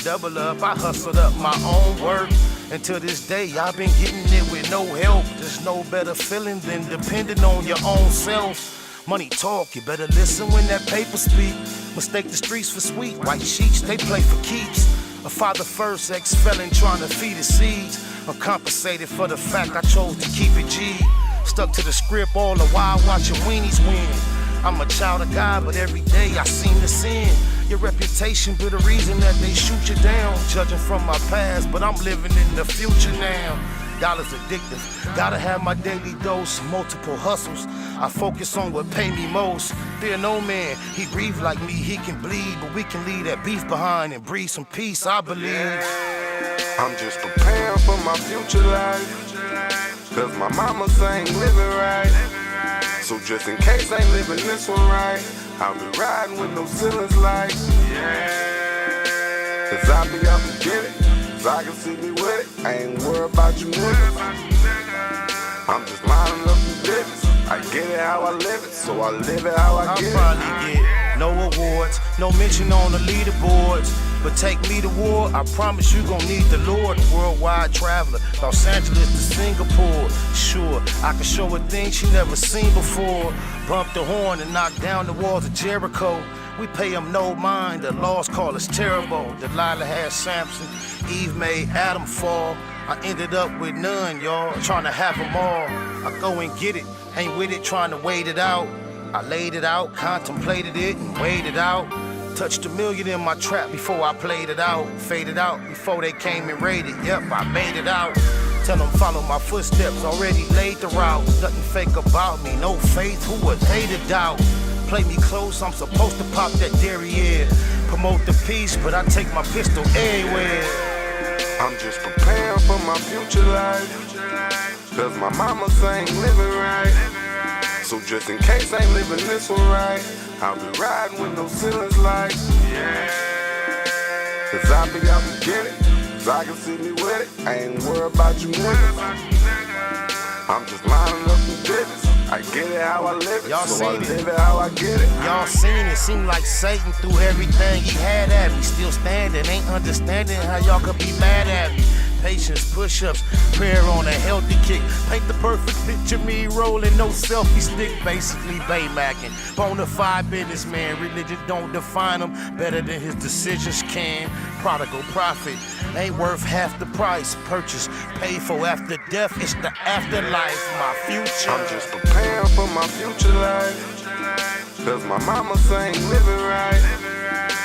double up, I hustled up my own work. And to this day, I've been getting it with no help. There's no better feeling than depending on your own self. Money talk, you better listen when that paper speak. Mistake the streets for sweet, white sheets, they play for keeps. A father first, ex-felon trying to feed his seeds. I'm compensated for the fact I chose to keep it G. Stuck to the script all the while watching weenies win. I'm a child of God, but every day I seem to sin. Your reputation be the reason that they shoot you down. Judging from my past, but I'm living in the future now. Dollars addictive, gotta have my daily dose. Multiple hustles, I focus on what pay me most. Fear no man, he breathe like me, he can bleed. But we can leave that beef behind and breathe some peace, I believe. I'm just preparing for my future life, cause my mama ain't living right. So just in case I ain't living this one right, I'll be riding with no ceilings like, cause I be out to get it, so I can see me with it. I ain't worried about you niggas, I'm just minding up the business. I get it how I live it, so I live it how I get it. I'll probably get no awards, no mention on the leaderboards. But take me to war, I promise you gon' need the Lord. Worldwide traveler, Los Angeles to Singapore. Sure, I can show her things she never seen before. Bump the horn and knock down the walls of Jericho. We pay them no mind, the laws call us terrible. Delilah had Samson, Eve made Adam fall. I ended up with none, y'all, trying to have them all. I go and get it, ain't with it, trying to wait it out. I laid it out, contemplated it, and weighed it out. Touched $1 million in my trap before I played it out. Faded out before they came and raided. Yep, I made it out. Tell them follow my footsteps, already laid the route. Nothing fake about me, no faith, who was they to doubt? Play me close, I'm supposed to pop that derriere. Promote the peace, but I take my pistol everywhere. I'm just preparing for my future life, cause my mama ain't living right. So just in case I ain't living this one right, I'll be riding with no ceilings like, cause I be out to get it, so I can see me with it. I ain't worried about you niggas, I'm just minding up the business. I get it how I live it, y'all so I seen live it how I get it. Y'all seen it, seemed like Satan threw everything he had at me. Still standing, ain't understanding how y'all could be mad at me. Patience, push-ups, prayer on a healthy kick. Paint the perfect picture, me rolling, no selfie stick. Basically Baymacking, bonafide businessman. Religion don't define him better than his decisions can. Prodigal prophet, ain't worth half the price. Purchase, paid for after death, it's the afterlife, my future. I'm just preparing for my future life, cause my mama ain't living right.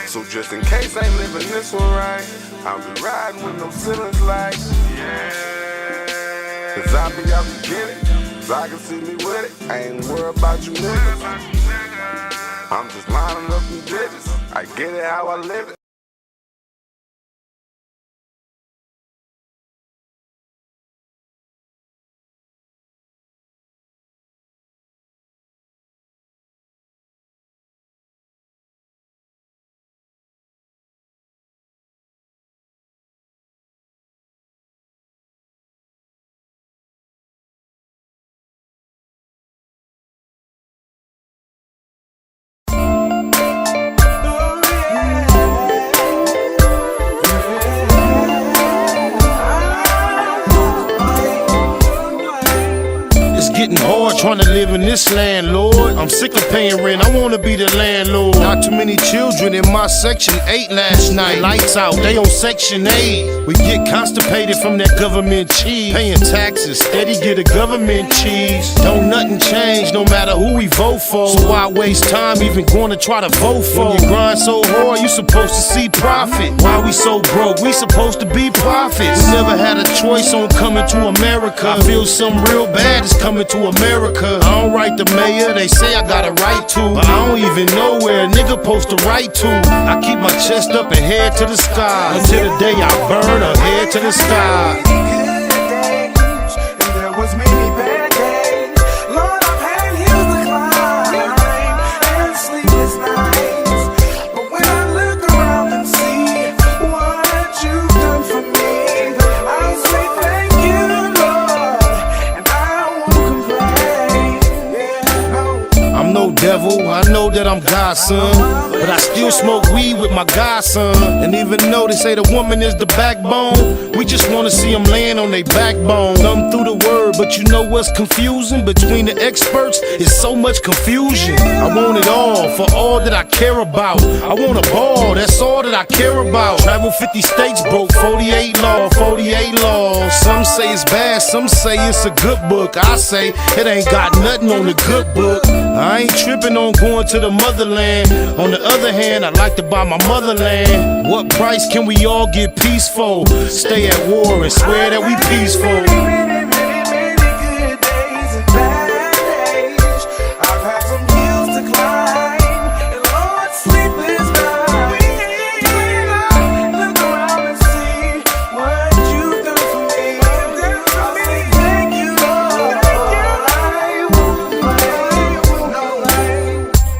So just in case I ain't living this one right, I'll be riding with no ceilings like, cause I be out to get it, so I can see me with it. I ain't worried about you niggas, I'm just minding up the business. I get it how I live it. Getting hard trying to live in this land, Lord. I'm sick of paying rent, I wanna be the landlord. Not too many children in my section 8 last night. Lights out, they on section 8. We get constipated from that government cheese. Paying taxes, steady get a government cheese. Don't nothing change no matter who we vote for. So why waste time even going to try to vote for? When you grind so hard, you supposed to see profit. Why we so broke? We supposed to be prophets. We never had a choice on coming to America. I feel something real bad is coming to America. I don't write the mayor, they say I got a right to, but I don't even know where a nigga supposed to write to. I keep my chest up and head to the sky, until the day I burn or head to the sky. Good days, and there was many bad days. Lord, I've had hills to climb and sleepless nights, but when I look around and see what you've done for me, I'll say thank you, Lord, and I won't complain. Yeah, no. I'm no devil, I know that I'm God. godson, but I still smoke weed with my godson. And even though they say the woman is the backbone, we just wanna see them laying on their backbone. Thumb through the word, but you know what's confusing? Between the experts, it's so much confusion. I want it all, for all that I care about. I want a ball, that's all that I care about. Travel 50 states, broke 48 laws. Some say it's bad, some say it's a good book. I say it ain't got nothing on the good book. I ain't tripping on going to the motherland. On the other hand, I like to buy my motherland. What price can we all get peaceful? Stay at war and swear that we peaceful.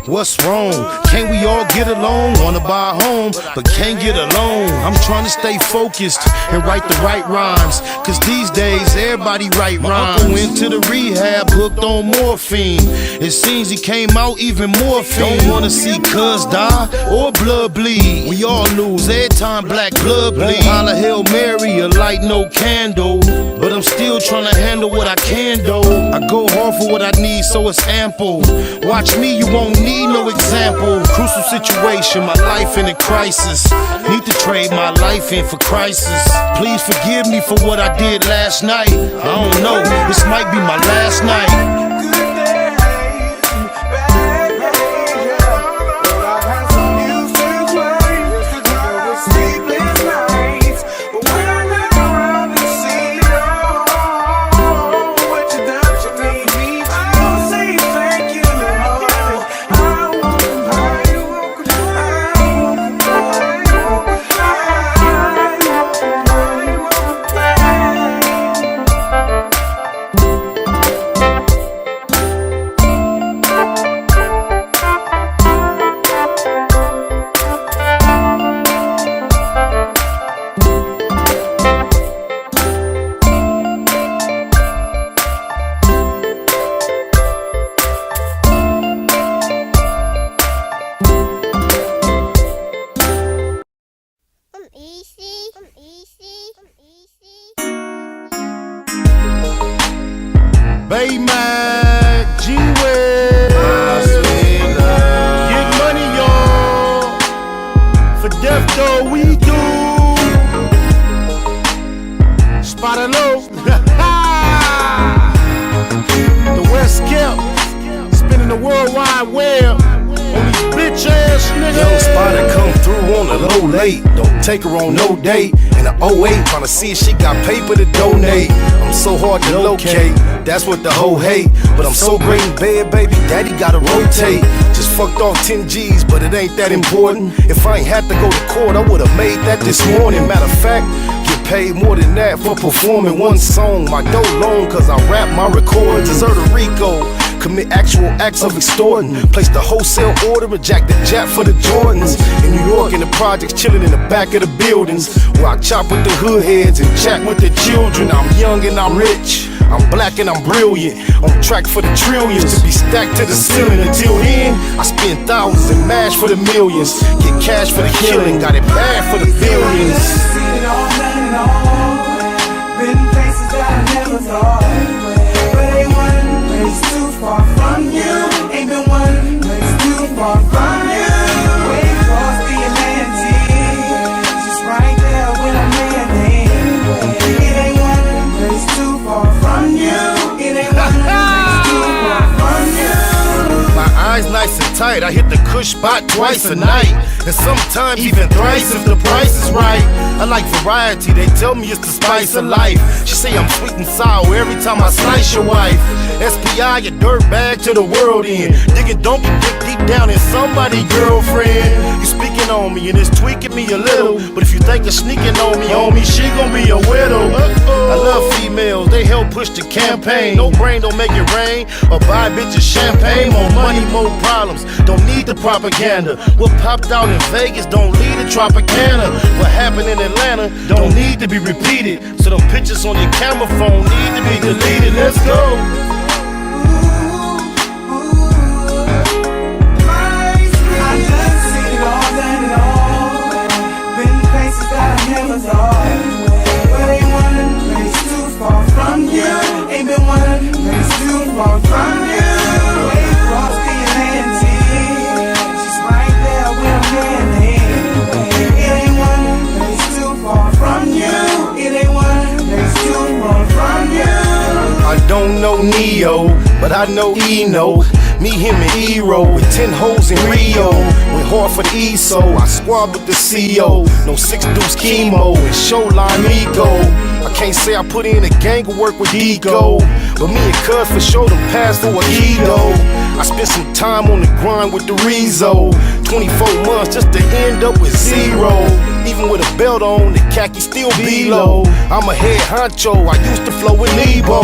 What's wrong? Can't we all get along? Wanna buy a home, but can't get along. I'm trying to stay focused and write the right rhymes, cause these days everybody write rhymes. My uncle went to the rehab, hooked on morphine. It seems he came out even more fiend. Don't wanna see cuz die or blood bleed. We all lose every time black blood bleed. Holla Hail Mary, a light no candle, but I'm still trying to handle what I can do. I go hard for what I need, so it's ample. Watch me, you won't need no example. Crucial situation, my life in a crisis. Need to trade my life in for crisis. Please forgive me for what I did last night. I don't know, this might be my last night. Baymax, G-Way, get money, y'all. For death, though, we do. Spot it low. The West Kelp, spinning the World Wide Web. On these bitch ass niggas. Young Spider come through on the low late. Don't take her on no date. In the 08, tryna see if she got paper to donate. I'm so hard to locate, that's what the hoe hate. But I'm so great in bed, baby, daddy gotta rotate. Just fucked off 10 G's, but it ain't that important. If I ain't had to go to court, I would've made that this morning. Matter of fact, get paid more than that for performing one song. My dough long, cause I rap my records. Deserve a Rico. Commit actual acts of extorting. Place the wholesale order and jack the jet for the Jordans. In New York, in the projects, chilling in the back of the buildings, where I chop with the hood heads and chat with the children. I'm young and I'm rich, I'm black and I'm brilliant. On track for the trillions, to be stacked to the ceiling. Until then, I spend thousands and mash for the millions. Get cash for the killing, got it bad for the billions. Been places that I never thought, but ain't one place too far from you. Ain't been one place too far from you. Way across the Atlantic, just right there when I'm landing. It ain't one place too far from you. It ain't one place too far from you. My eyes nice and tight, I hit the kush spot twice a night, and sometimes even thrice if the price is right. I like variety, they tell me it's the spice of life. She say I'm sweet and sour every time I slice your wife. SPI, your dirt bag to the world in. Digging donkey dick deep down in somebody's girlfriend. You speaking on me and it's tweaking me a little, but if you think you're sneaking on me, homie, she gon' be a widow. I love females, they help push the campaign. No brain don't make it rain, or buy bitches champagne. More money, more problems, don't need the propaganda. What popped out in Vegas don't lead to Tropicana. What happened in Atlanta don't need to be repeated. So them pictures on your camera phone need to be deleted. Let's go. know Neo, but I know Eno. Me, him, and Hero with 10 hoes in Rio. Went hard for the ESO, I squad with the CO. No 6 deuce chemo and showline ego. I can't say I put in a gang of work with Deco, but me and Cuz for sure done passed for a keto. I spent some time on the grind with the Rezo. 24 months just to end up with 0. Even with a belt on, the khaki still below. I'm a head honcho, I used to flow with Nebo,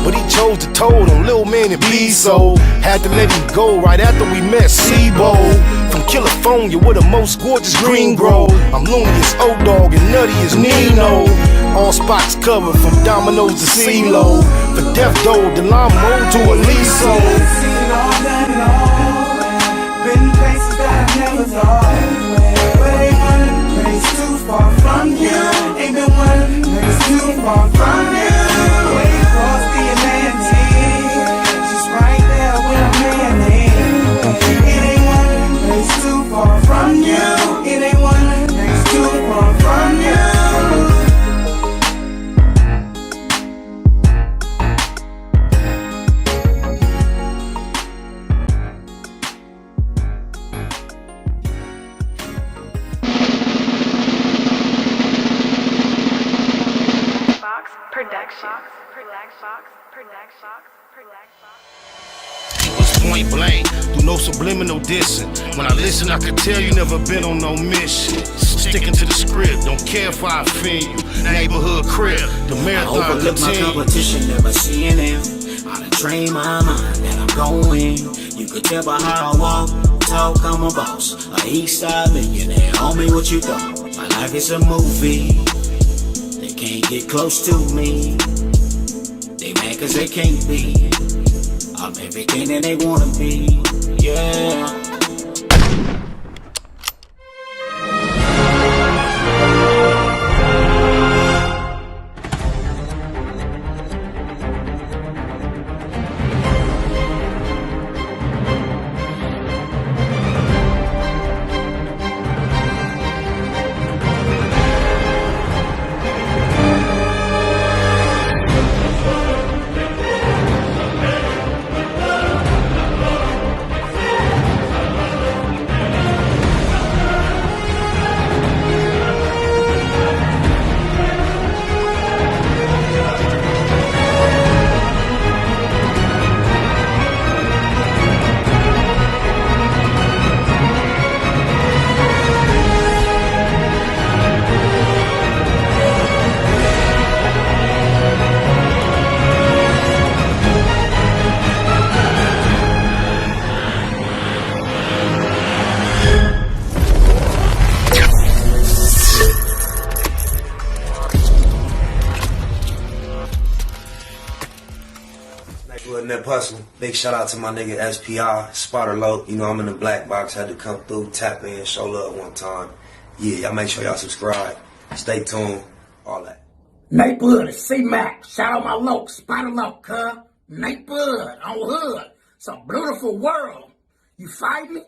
but he chose to toad on Lil Man and Bezo. Had to let him go right after we met Sebo. From California with the most gorgeous green grow. I'm loony as O-Dog and nutty as Nino. All spots covered from Domino's to CeeLo. For Death Doe, Delamo to Aliso. Seen all that long, been places that I never thought. But ain't one place too far from you. Ain't been one place too far from you. Way across the Atlantic, just right there where I'm landing. It ain't one place too far from you. It ain't one place too far from you. It was point blank, do no subliminal dissing. When I listen, I can tell you never been on no mission. Sticking to the script, don't care if I offend you. Neighborhood crib, the marathon I overlook my competition, never seeing them. I done trained my mind that I'm going. You could tell by how I walk, talk, I'm a boss. A east side millionaire, homie, what you thought? My life is a movie. They can't get close to me. They mad cause they can't be. I'm everything that they wanna be, yeah. Big shout out to my nigga SPI, Spotter Low. You know I'm in the black box, had to come through, tap in, show love one time. Yeah, y'all make sure y'all subscribe. Stay tuned, all that. Nate Bud, C-Mac, shout out my loc, Spotter Low, cuz. Nate Bud, on hood. It's a beautiful world. You fight me?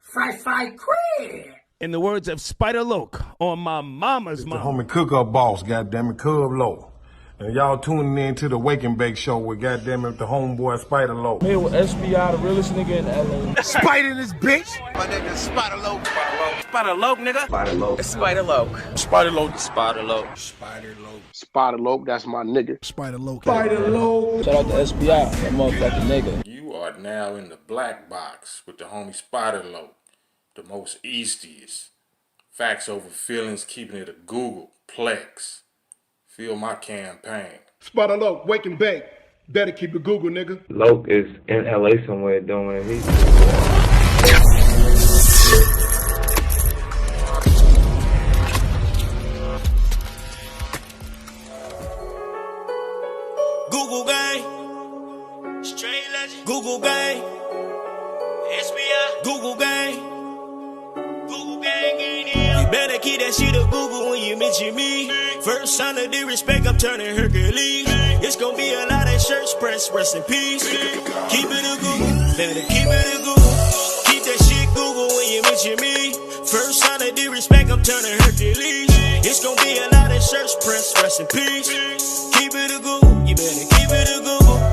Fight, crib. In the words of Spider Loke on my mama's mom. The homie cook-up boss, goddammit, Cub Low. And y'all tuning in to the Wake and Bake Show with goddammit the homeboy Spider Low. Here with SPI, the realest nigga in LA. Spider this bitch. My nigga Spider Loke. Spider Loke, nigga. Spider Low. Spider Loke. Spider Low. Spider Loke. Spider Low. Spider Loke, that's my nigga. Spider Loke. Spider Low. Shout out to SPI, that motherfucking nigga. You are now in the black box with the homie Spider Low, the most eastiest. Facts over feelings, keeping it a Google Plex. Feel my campaign. Spider Low, Wake and Bake. Better keep it Google, nigga. Loke is in LA somewhere doing it. Google gang, straight legend. Google gang, SBI. Google gang, Google gang ain't here. You better keep that shit a Google when you mention me. First sign of disrespect, I'm turning Hercules. It's gonna be a lot of shirts pressed, rest in peace. Keep it a Google, better keep it a Google. Keep that shit Google when you mention me. First sign of disrespect, I'm turning Hercules. It's gonna be a lot of shirts pressed, rest in peace. Keep it a Google, you better keep it a Google.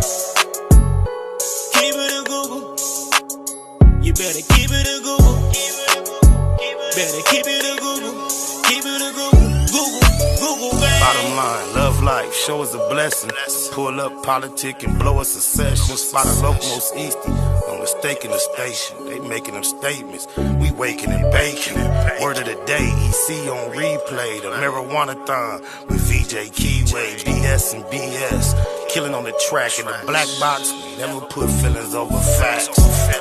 better keep it a Google. Keep it a Google, gang. Bottom line, love life, show us a blessing. Pull up politic and blow us a session. Spot a local most easty, no mistaking the station. They making them statements, we waking and baking. Word of the day, EC on replay. The marijuana-thon with VJ Keyway, BS and BS. Killing on the track in the black box, we never put feelings over facts.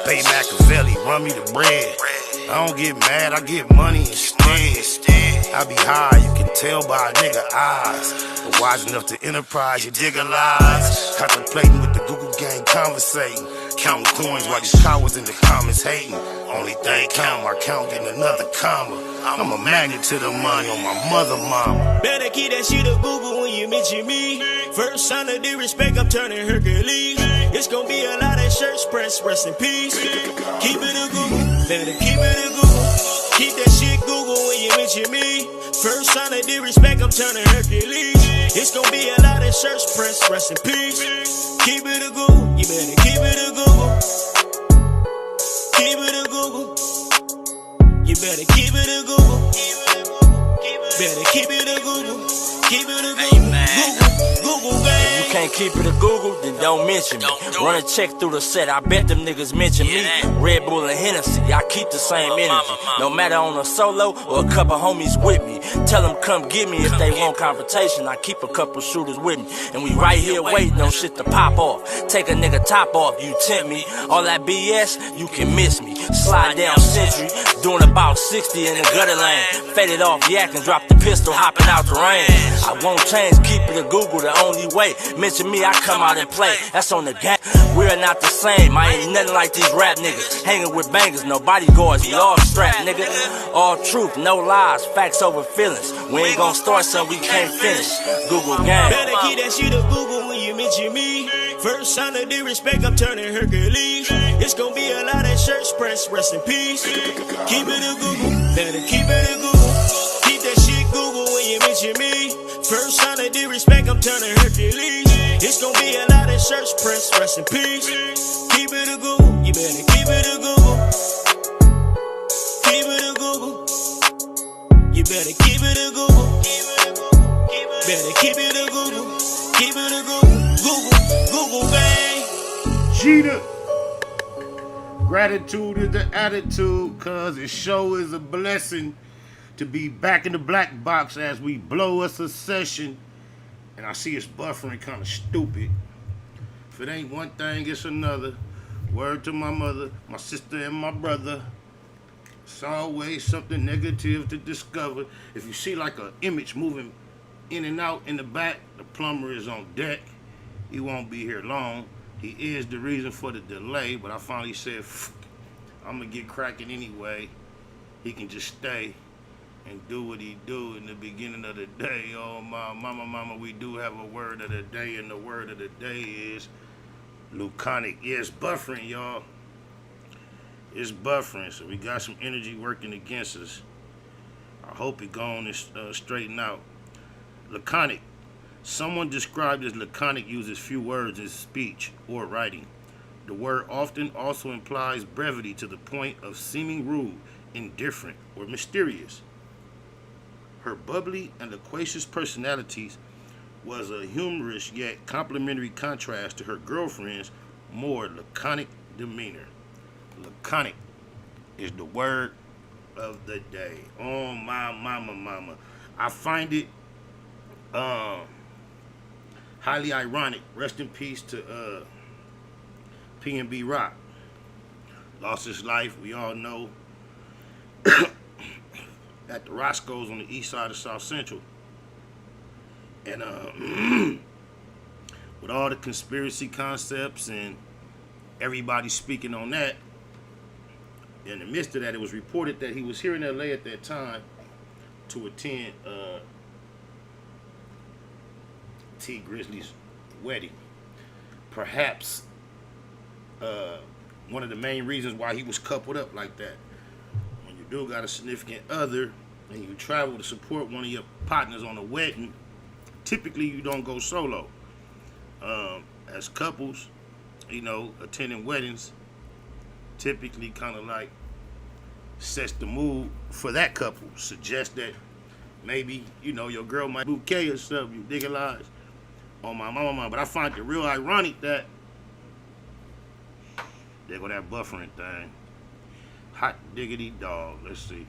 Bay Machiavelli, run me the bread. I don't get mad, I get money instead. I be high, you can tell by a nigga eyes. But wise enough to enterprise, you dig a lies. Contemplating with the Google gang, conversating. Counting coins while these cowards in the comments hating. Only thing count, I count getting another comma. I'm a magnet to the money on my mother mama. Better keep that shit a Google when you mention me. First sign of disrespect, I'm turning Hercules. It's gonna be a lot of shirts pressed, rest in peace. Keep it a Google, better keep it a Google. Keep that shit Google when you mention me. First sign of disrespect, I'm turning Hercules. It's gonna be a lot of shirts pressed, rest in peace. Keep it a Google, you better keep it a Google. Keep it a Google. You better keep it a Google. Better keep it a Google. Keep it a Google. Google, gang. If you can't keep it a Google, then don't mention me. Run a check through the set, I bet them niggas mention me. Red Bull and Hennessy, I keep the same energy. No matter on a solo or a couple homies with me. Tell them come get me if they want confrontation. I keep a couple shooters with me. And we right here waiting on shit to pop off. Take a nigga top off, you tempt me. All that BS, you can miss me. Slide down Century, doing about 60 in the gutter lane. Faded off yak and drop the pistol, hopping out the rain. I won't change, keep it a Google the only way. Mention me, I come out and play. That's on the gang. We're not the same. I ain't nothing like these rap niggas. Hanging with bangers, no bodyguards. We all strapped, nigga. All truth, no lies. Facts over feelings. We ain't gonna start something we can't finish. Google gang. Better keep that shit a Google when you mention me. First sign of disrespect, I'm turning Hercules. It's gonna be a lot of shirts pressed, rest in peace. Keep it a Google. Better keep it a Google. Keep that shit Google when you mention me. First sign of disrespect, I'm turning Hercules. It's gonna be a lot of shirts pressed, rest in peace. Keep it a Google, you better keep it a Google. Keep it a Google. You better keep it a Google. Better keep it a Google. Keep it a Google. Google, bang. Cheetah. Gratitude is the attitude, cause it sure is a blessing to be back in the black box as we blow us a session. And I see it's buffering kind of stupid. If it ain't one thing, it's another. Word to my mother, my sister, and my brother. It's always something negative to discover. If you see like an image moving in and out in the back, the plumber is on deck. He won't be here long. He is the reason for the delay, but I finally said, I'm gonna get cracking anyway. He can just stay and do what he do in the beginning of the day. Oh, my mama, we do have a word of the day, and the word of the day is laconic. Yeah, it's buffering, y'all. It's buffering, so we got some energy working against us. I hope it gone and straighten out. Laconic. Someone described as laconic uses few words in speech or writing. The word often also implies brevity to the point of seeming rude, indifferent, or mysterious. Her bubbly and loquacious personalities was a humorous yet complimentary contrast to her girlfriend's more laconic demeanor. Laconic is the word of the day. Oh, my mama. I find it highly ironic. Rest in peace to PnB Rock. Lost his life, we all know, at the Roscoe's on the east side of South Central. And with all the conspiracy concepts and everybody speaking on that, in the midst of that, it was reported that he was here in LA at that time to attend T. Grizzley's wedding. Perhaps one of the main reasons why he was coupled up like that. When you do got a significant other and you travel to support one of your partners on a wedding, typically you don't go solo. As couples, you know, attending weddings, typically kind of like sets the mood for that couple. Suggest that maybe, you know, your girl might bouquet or something, you dig a lot on my mama. But I find it real ironic that there go that buffering thing. Hot diggity dog. Let's see.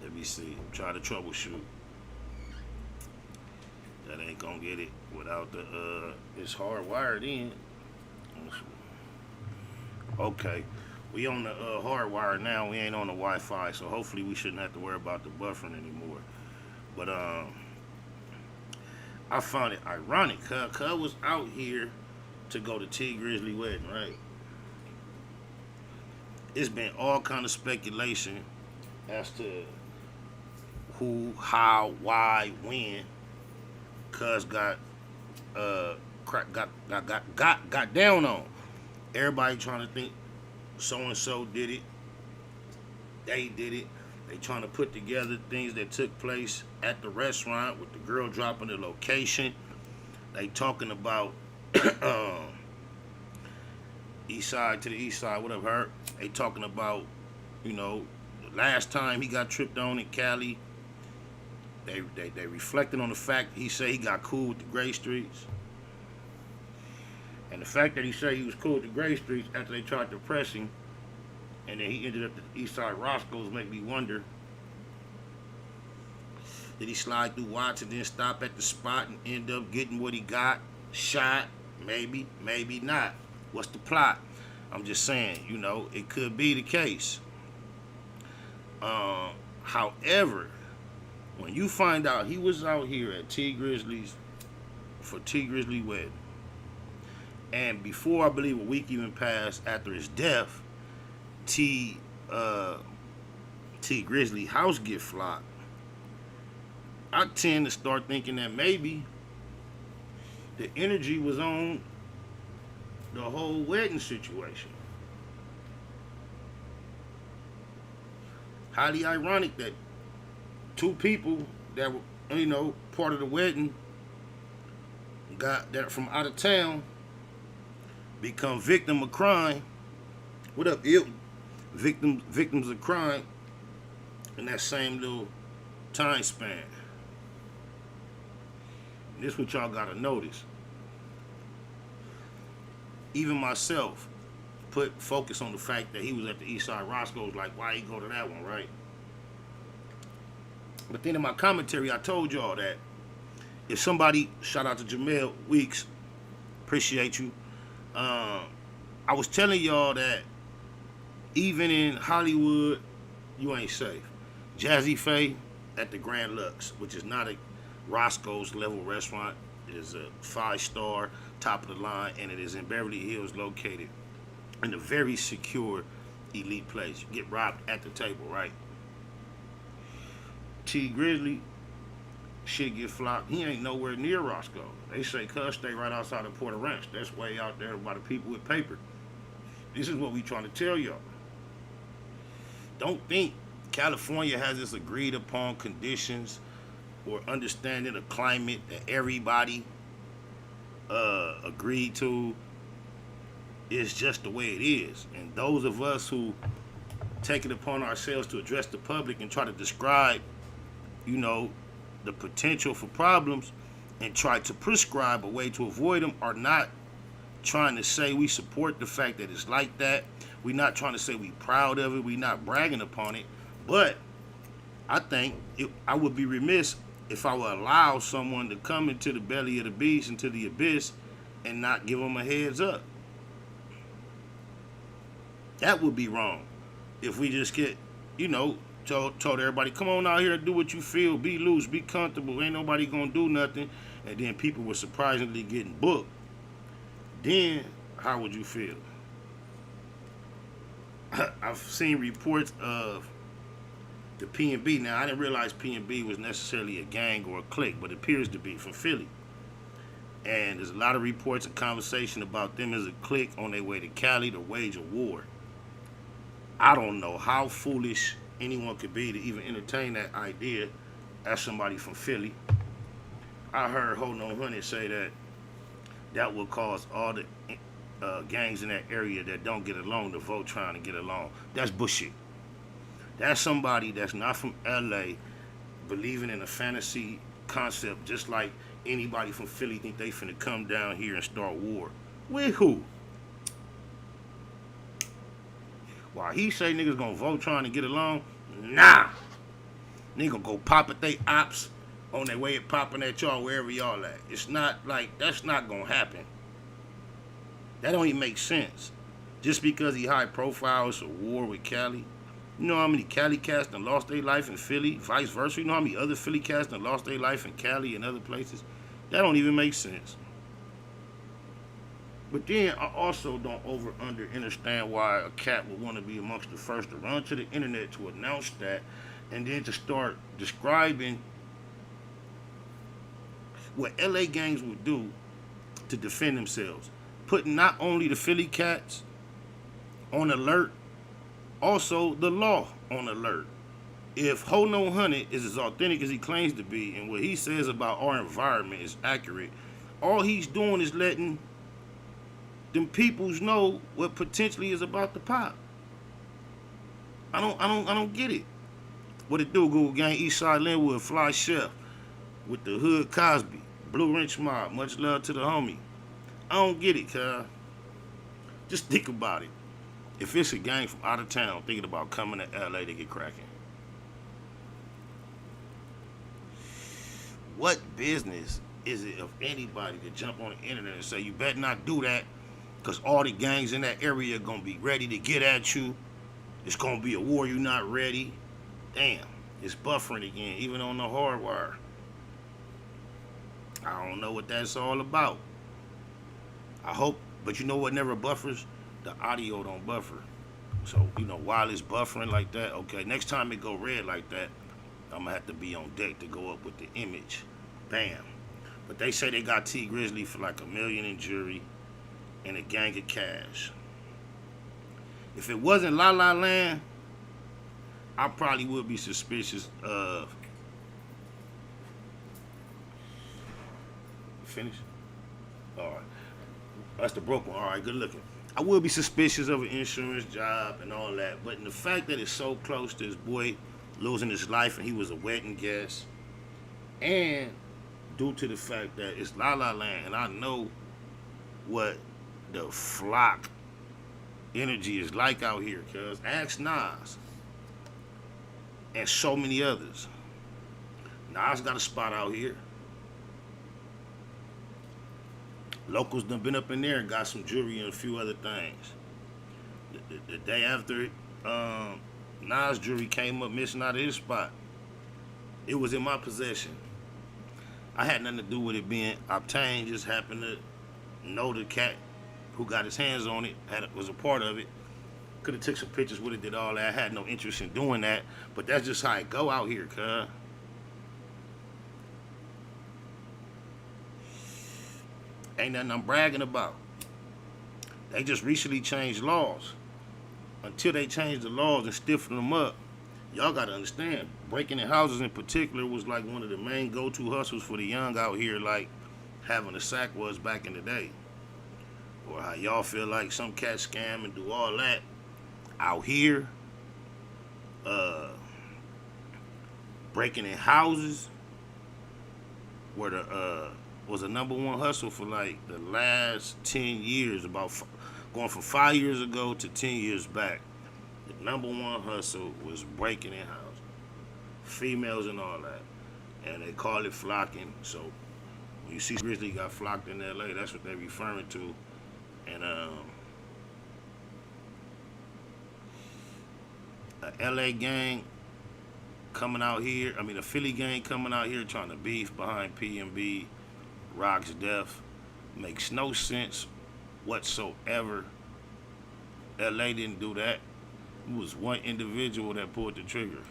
Let me see. Try to troubleshoot. That ain't gonna get it without the it's hardwired in. Okay. We on the hardwire now. We ain't on the Wi-Fi, so hopefully we shouldn't have to worry about the buffering anymore. But I found it ironic. Cuz was out here to go to T Grizzly wedding, right? It's been all kind of speculation as to who, how, why, when. Cuz got down on. Everybody trying to think so and so did it. They did it. They trying to put together things that took place at the restaurant with the girl dropping the location. They talking about east side to the east side, whatever hurt. They talking about, you know, the last time he got tripped on in Cali. They reflecting on the fact he said he got cool with the Gray Streets. And the fact that he said he was cool with the Gray Streets after they tried to press him, and then he ended up at the East Side Roscoe's, make me wonder, did he slide through Watts and then stop at the spot and end up getting what he got? Shot? Maybe, maybe not. What's the plot? I'm just saying, you know, it could be the case. However, when you find out he was out here at T Grizzly's for T Grizzly wedding, and before I believe a week even passed after his death, T Grizzly house get flocked, I tend to start thinking that maybe the energy was on the whole wedding situation. Highly ironic that two people that were, you know, part of the wedding got that from out of town become victim of crime. What up, Ilton? Victims of crime in that same little time span. And this is what y'all gotta notice. Even myself put focus on the fact that he was at the East Side Roscoe's, like, why he go to that one, right? But then in my commentary, I told y'all that if somebody, shout out to Jamel Weeks, appreciate you. I was telling y'all that even in Hollywood, you ain't safe. Jazzy Faye at the Grand Lux, which is not a Roscoe's level restaurant. It is a 5-star, top of the line, and it is in Beverly Hills, located in a very secure, elite place. You get robbed at the table, right? T Grizzly, shit get flocked. He ain't nowhere near Roscoe. They say cuz stay right outside of Porter Ranch. That's way out there by the people with paper. This is what we trying to tell y'all. Don't think California has this agreed upon conditions or understanding of climate that everybody agreed to. It's just the way it is. And those of us who take it upon ourselves to address the public and try to describe, you know, the potential for problems and try to prescribe a way to avoid them are not trying to say we support the fact that it's like that. We're not trying to say we proud of it. We're not bragging upon it. But I think I would be remiss if I would allow someone to come into the belly of the beast, into the abyss, and not give them a heads up. That would be wrong. If we just get, you know, told everybody, come on out here and do what you feel, be loose, be comfortable, ain't nobody gonna do nothing, and then people were surprisingly getting booked, then how would you feel? I've seen reports of the PnB. Now, I didn't realize PnB was necessarily a gang or a clique, but it appears to be, from Philly. And there's a lot of reports and conversation about them as a clique on their way to Cali to wage a war. I don't know how foolish anyone could be to even entertain that idea as somebody from Philly. I heard Hold No Honey say that would cause all the gangs in that area that don't get along to vote trying to get along. That's bullshit. That's somebody that's not from LA believing in a fantasy concept just like anybody from Philly think they finna come down here and start war. With who? While he say niggas gonna vote trying to get along, nah. Nigga go pop at they ops on their way at popping at y'all wherever y'all at. It's not like, that's not gonna happen. That don't even make sense. Just because he high profile, it's a war with Cali. You know how many Cali cats done lost their life in Philly? Vice versa. You know how many other Philly cats done lost their life in Cali and other places? That don't even make sense. But then I also don't understand why a cat would want to be amongst the first to run to the internet to announce that and then to start describing what LA gangs would do to defend themselves. Putting not only the Philly cats on alert, also the law on alert. If Ho No Hundred is as authentic as he claims to be and what he says about our environment is accurate, all he's doing is letting them peoples know what potentially is about to pop. I don't get it. What it do, Google Gang, Eastside Linwood, Fly Chef, with the Hood Cosby, Blue Wrench Mob, much love to the homie. I don't get it, cuz. Just think about it. If it's a gang from out of town thinking about coming to LA to get cracking, what business is it of anybody to jump on the internet and say, you better not do that, because all the gangs in that area are going to be ready to get at you. It's going to be a war, you're not ready. Damn, it's buffering again, even on the hard wire. I don't know what that's all about. I hope, but you know what never buffers? The audio don't buffer. So, you know, while it's buffering like that, okay, next time it go red like that, I'm going to have to be on deck to go up with the image. Bam. But they say they got T Grizzley for like $1 million in jury and a gang of cash. If it wasn't La La Land, I probably would be suspicious of... Finish? All right. That's the broke one. All right, good looking. I would be suspicious of an insurance job and all that, but in the fact that it's so close to his boy losing his life and he was a wedding guest, and due to the fact that it's La La Land, and I know what the flock energy is like out here, cuz ask Nas and so many others. Nas got a spot out here. Locals done been up in there and got some jewelry and a few other things. The day after Nas' jewelry came up missing out of his spot, it was in my possession. I had nothing to do with it being obtained, just happened to know the cat who got his hands on it, was a part of it. Could have took some pictures with it, did all that. I had no interest in doing that, but that's just how it go out here, cuz. Ain't nothing I'm bragging about. They just recently changed laws. Until they change the laws and stiffen them up, y'all gotta understand, breaking in houses in particular was like one of the main go-to hustles for the young out here, like having a sack was back in the day. Or how y'all feel like some cats scam and do all that. Out here, breaking in houses where the was a #1 hustle for like the last 10 years, about going from 5 years ago to 10 years back. The #1 hustle was breaking in houses, females and all that, and they call it flocking. So when you see Grizzly got flocked in LA, that's what they're referring to. And a LA gang coming out here, a Philly gang coming out here trying to beef behind PnB Rock's death makes no sense whatsoever. LA didn't do that. It was one individual that pulled the trigger.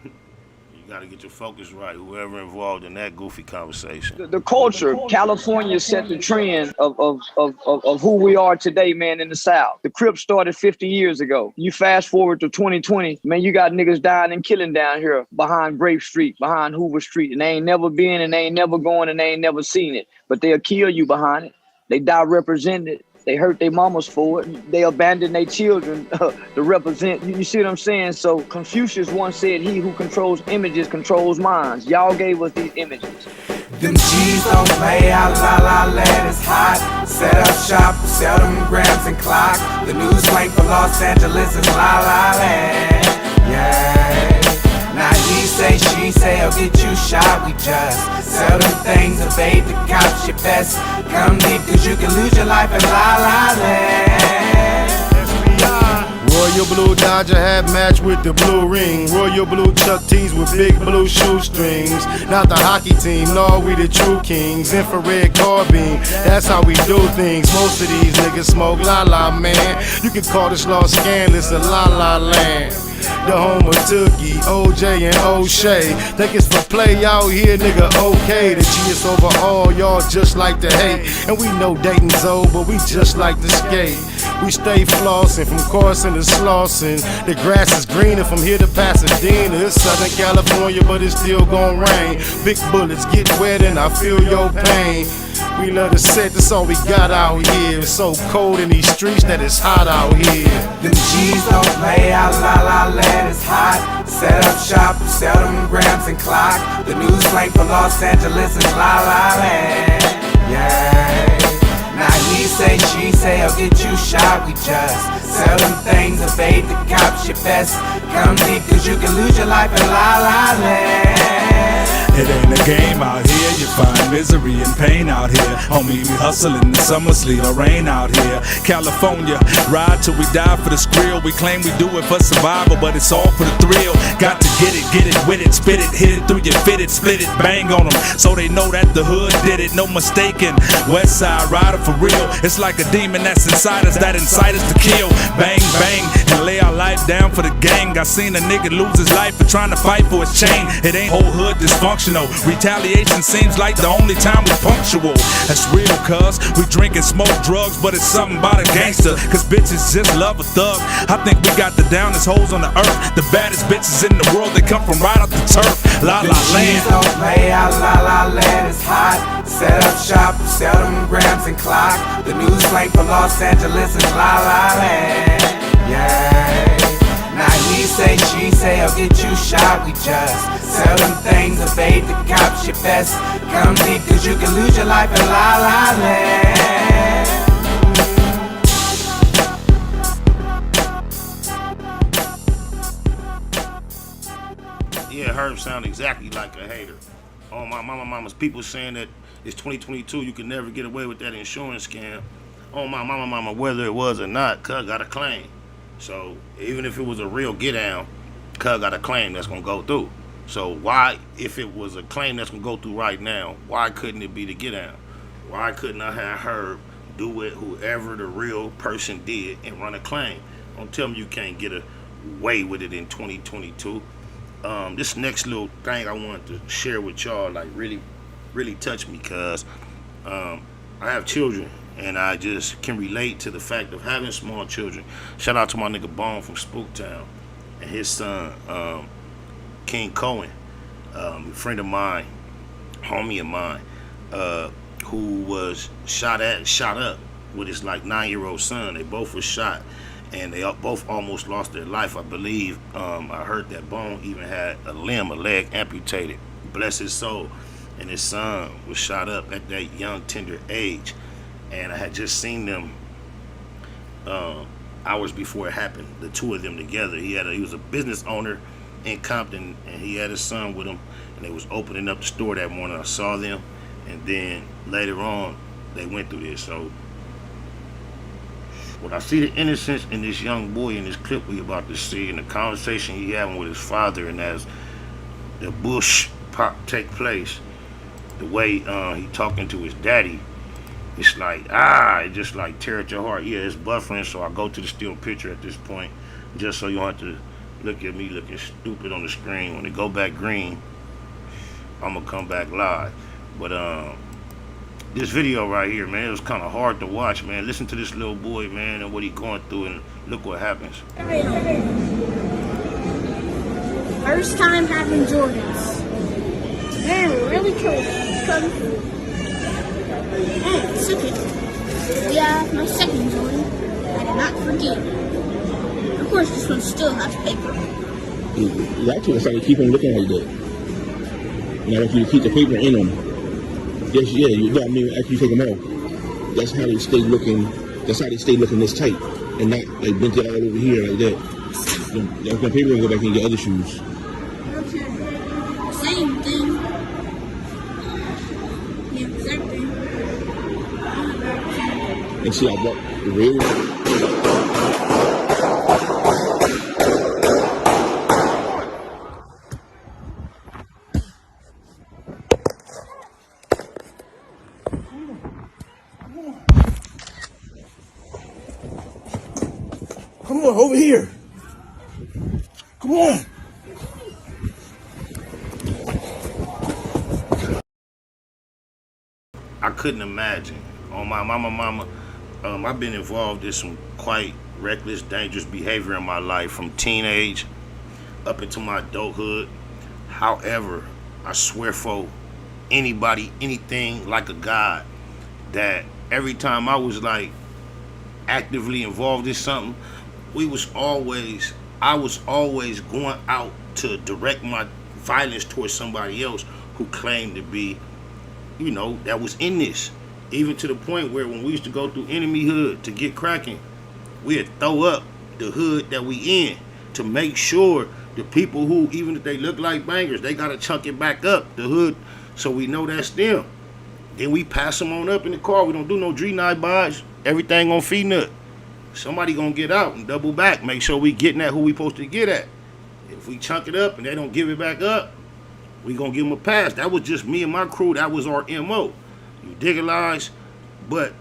You gotta get your focus right, whoever involved in that goofy conversation. The culture, California set the trend of who we are today, man, in the South. The Crips started 50 years ago. You fast forward to 2020, man, you got niggas dying and killing down here behind Grape Street, behind Hoover Street, and they ain't never been, and they ain't never going, and they ain't never seen it. But they'll kill you behind it. They die represented. They hurt their mamas for it. They abandon their children to represent. You see what I'm saying? So Confucius once said, he who controls images controls minds. Y'all gave us these images. Them G's don't play out, la la land is hot. Set up shop, sell them grams and clock. The new slang for Los Angeles is la la land. Yeah. Now he say, she say, I'll get you shot. We just sell them things, evade the cops. Your best come deep, cause you can lose your life in la la land. Royal blue Dodger hat matched with the blue ring. Royal blue Chuck tees with big blue shoestrings. Not the hockey team, no, we the true kings. Infrared carbine, that's how we do things. Most of these niggas smoke la la, man. You can call this law scandalous a la la land. The home of Tookie, OJ and O'Shea. Think it's for play out here, nigga, okay. The G is over all, y'all just like to hate. And we know Dayton's old, but we just like to skate. We stay flossing from Carson to Slauson. The grass is greener from here to Pasadena. It's Southern California, but it's still gon' rain. Big bullets get wet and I feel your pain. We love to set, that's all we got out here. It's so cold in these streets that it's hot out here. Them G's don't play out, la la land is hot. Set up shop, sell them grams and clock. The new slang for Los Angeles is la la land. Yeah. Now he say, she say, I'll get you shot. We just sell them things, evade the cops. Your best come deep, cause you can lose your life in la la land. It ain't a game out here, you find misery and pain out here. Homie, we hustling in summer, sleet or rain out here. California, ride till we die for the skrill. We claim we do it for survival, but it's all for the thrill. Got to get it with it, spit it, hit it through your fit it, split it, bang on them, so they know that the hood did it. No mistaking, West Side rider for real. It's like a demon that's inside us, that incite us to kill. Bang, bang, and lay our life down for the gang. I seen a nigga lose his life for trying to fight for his chain. It ain't whole hood dysfunctional. Retaliation seems like the only time we punctual. That's real, cuz we drink and smoke drugs, but it's something about a gangster, cause bitches just love a thug. I think we got the downest hoes on the earth, the baddest bitches in the world. They come from right off the turf. La la land. Don't play out, la la land is hot. Set up shop, sell them grams and clock. The new slang for Los Angeles is la la land. Yeah. Now he say, she say, I'll get you shot. We just sell them things, evade the cops. Your best come deep, cause you can lose your life in la la land. Yeah, Herb sound exactly like a hater. Oh, my mama's people saying that it's 2022, you can never get away with that insurance scam. Oh, my mama, whether it was or not, cuz got a claim. So even if it was a real get down, cuz got a claim that's gonna go through. So why, if it was a claim that's gonna go through right now, why couldn't it be the get down? Why couldn't I have Herb do it, whoever the real person did, and run a claim? Don't tell me you can't get away with it in 2022. This next little thing I wanted to share with y'all, like really touched me, cause I have children. And I just can relate to the fact of having small children. Shout out to my nigga Bone from Spooktown and his son, King Cohen, a friend of mine, homie of mine, who was shot up with his like 9-year-old son. They both were shot, and they both almost lost their life. I believe I heard that Bone even had a leg amputated. Bless his soul. And his son was shot up at that young, tender age. And I had just seen them hours before it happened, the two of them together. He was a business owner in Compton, and he had his son with him, and they was opening up the store that morning. I saw them, and then later on, they went through this. So when I see the innocence in this young boy in this clip we about to see, and the conversation he having with his father, and as the bush pop take place, the way he talking to his daddy, it's like, it just like tear at your heart. Yeah, it's buffering, so I go to the still picture at this point, just so you don't have to look at me looking stupid on the screen. When it go back green, I'm gonna come back live. But this video right here, man, it was kind of hard to watch, man. Listen to this little boy, man, and what he going through, and look what happens. First time having Jordans. Man, really cool. Sick it. Yeah, my second Jordan. I did not forget. Of course, this one still has paper. You actually decided to keep them looking like that. And I want you to keep the paper in them. Yes, yeah, I mean, after you take them off, that's how they stay looking. That's how they stay looking this tight, and not like bent it all over here like that. That paper will go back in your other shoes. Same thing. Yeah, same thing. And see, I bought the real. Come on, over here. Come on. I couldn't imagine. On my mama, I've been involved in some quite reckless, dangerous behavior in my life from teenage up into my adulthood. However, I swear for anybody, anything like a God, that every time I was like actively involved in something, I was always going out to direct my violence towards somebody else who claimed to be, that was in this. Even to the point where when we used to go through enemy hood to get cracking, we'd throw up the hood that we in to make sure the people who, even if they look like bangers, they gotta chunk it back up the hood so we know that's them. Then we pass them on up in the car. We don't do no G-Night buys. Everything on fee nut. Somebody gonna get out and double back. Make sure we getting at who we supposed to get at. If we chunk it up and they don't give it back up, we gonna give them a pass. That was just me and my crew. That was our MO. You digitalize, but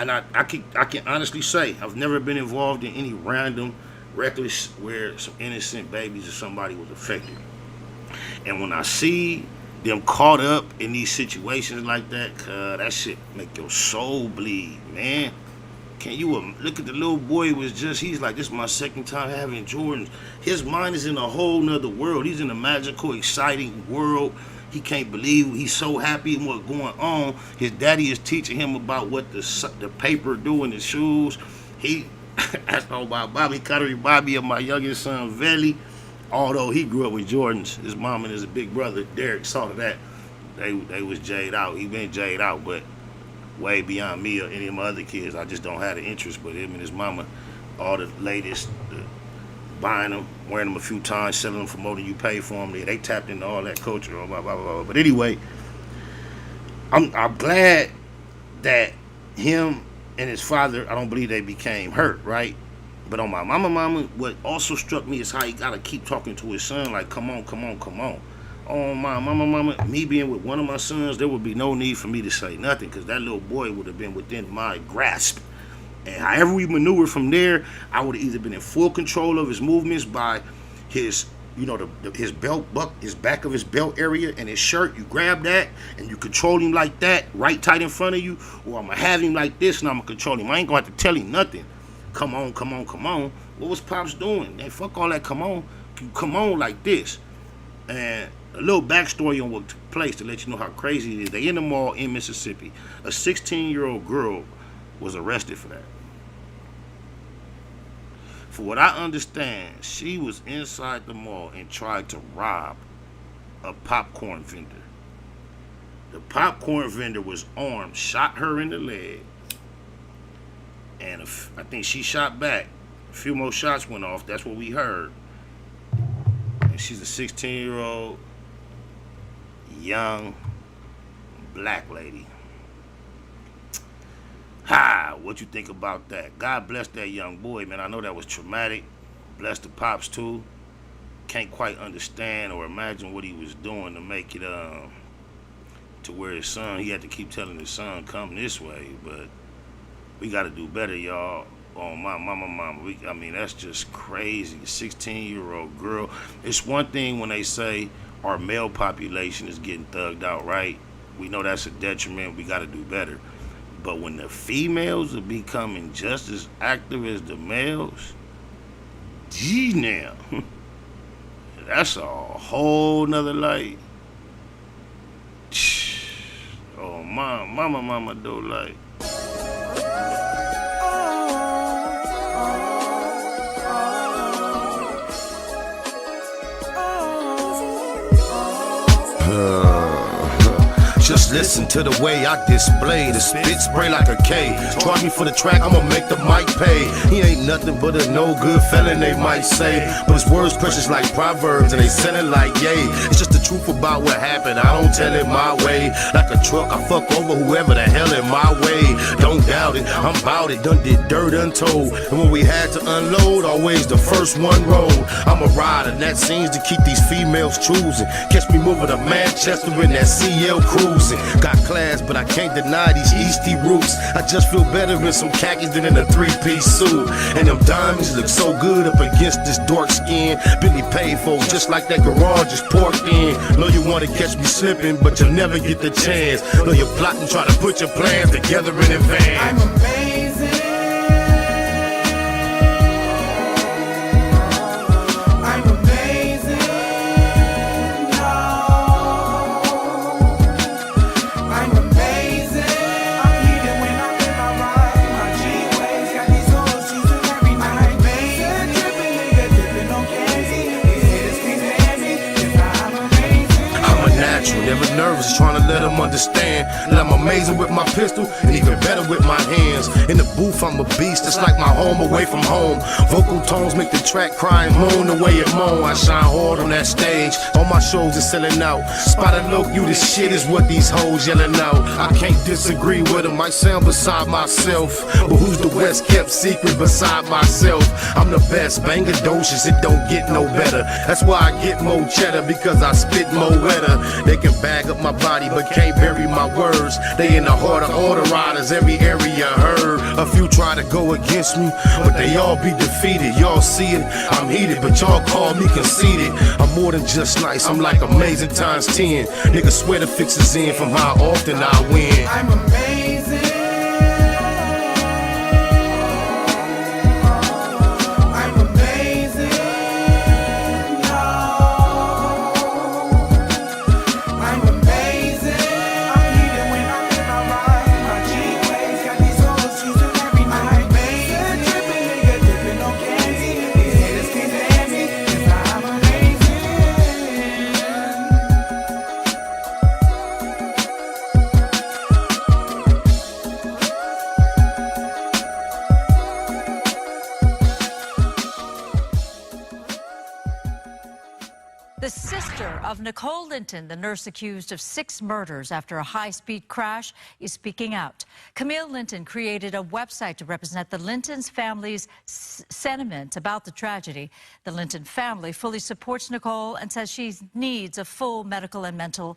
I can honestly say I've never been involved in any random, reckless where some innocent babies or somebody was affected. And when I see them caught up in these situations like that, that shit make your soul bleed, man. Can you look at the little boy? He's like, this is my second time having Jordans. His mind is in a whole nother world. He's in a magical, exciting world. He can't believe, he's so happy in what's going on. His daddy is teaching him about what the paper do in his shoes. That's all about Bobby. Kind of remind me of my youngest son, Veli. Although he grew up with Jordans, his mom and his big brother, Derek, saw to that. They was jayed out. He been jayed out, but way beyond me or any of my other kids. I just don't have the interest. But him and his mama, all the latest, buying them, wearing them a few times, selling them for more than you pay for them. They tapped into all that culture. Blah, blah, blah, blah. But anyway, I'm glad that him and his father, I don't believe they became hurt, right? But on my mama, what also struck me is how he gotta keep talking to his son, like, come on. On my mama, me being with one of my sons, there would be no need for me to say nothing, because that little boy would have been within my grasp. And however we maneuver from there, I would have either been in full control of his movements by his, his belt buck, his back of his belt area and his shirt. You grab that and you control him like that, right tight in front of you, or I'm gonna have him like this and I'm gonna control him. I ain't gonna have to tell him nothing. Come on. What was Pops doing? Hey, fuck all that, come on like this. And a little backstory on what took place to let you know how crazy it is. They in the mall in Mississippi. A 16-year-old girl was arrested for that. For what I understand, she was inside the mall and tried to rob a popcorn vendor. The popcorn vendor was armed, shot her in the leg, and I think she shot back. A few more shots went off. That's what we heard. And she's a 16-year-old young black lady. What you think about that? God bless that young boy, man. I know that was traumatic. Bless the pops too. Can't quite understand or imagine what he was doing to make it to where his son, he had to keep telling his son, come this way. But we got to do better, y'all. On my mama. I mean, that's just crazy. 16-year-old girl. It's one thing when they say our male population is getting thugged out, right? We know that's a detriment. We got to do better. But when the females are becoming just as active as the males, gee now, that's a whole nother light. Oh, mama, though, like. Just listen to the way I display the spit spray like a K. Try me for the track, I'ma make the mic pay. He ain't nothing but a no good felon, they might say. But his words precious like proverbs and they selling like yay. It's just the truth about what happened, I don't tell it my way. Like a truck, I fuck over whoever the hell in my way. Don't doubt it, I'm bout it, done did dirt untold. And when we had to unload, always the first one rolled. I'm a rider, and that seems to keep these females choosing. Catch me moving to Manchester in that CL cruising. Got class, but I can't deny these Eastie roots. I just feel better in some khakis than in a three-piece suit. And them diamonds look so good up against this dark skin. Billy paid for just like that garage is porked in. Know you wanna catch me slipping, but you'll never get the chance. Know you're plotting, try to put your plans together in advance. I'm amazing. I'm amazing. No. I'm amazing. I'm heated when I'm in my ride. My G-Waves got these old seasons every night. I'm amazing. Tripping nigga, dipping on candy. These haters can't stand me, 'cause I'm amazing. I'm a natural, never nervous, trying to let them understand that I'm amazing with my pistol and even better with my hands. In the booth, I'm a beast, it's like my home away from home. Vocal tones make the track cry and moan the way it moan. I shine hard on that stage, all my shows is selling out. Spotted look, you this shit is what these hoes yelling out. I can't disagree with them, I sound beside myself. But who's the West kept secret beside myself? I'm the best, bangadocious, it don't get no better. That's why I get more cheddar, because I spit more wetter. They can bag up my body, but can't bury my words. They in the heart of all the riders, every area heard. A few try to go against me, but they all be defeated. Y'all see it, I'm heated, but y'all call me conceited. I'm more than just nice, I'm like amazing times 10. Niggas swear the fix is in from how often I win. I'm amazing. I'm amazing. No. I'm amazing. I'm heated when I'm in my ride. My G-Waves got these old seasons every night. I'm amazing. Tripping nigga, dipping on candy. These haters can't stand me, 'cause I'm amazing. The sister of Nicole Linton, the nurse accused of 6 murders after a high-speed crash, is speaking out. Camille Linton created a website to represent the Linton's family's sentiment about the tragedy. The Linton family fully supports Nicole and says she needs a full medical and mental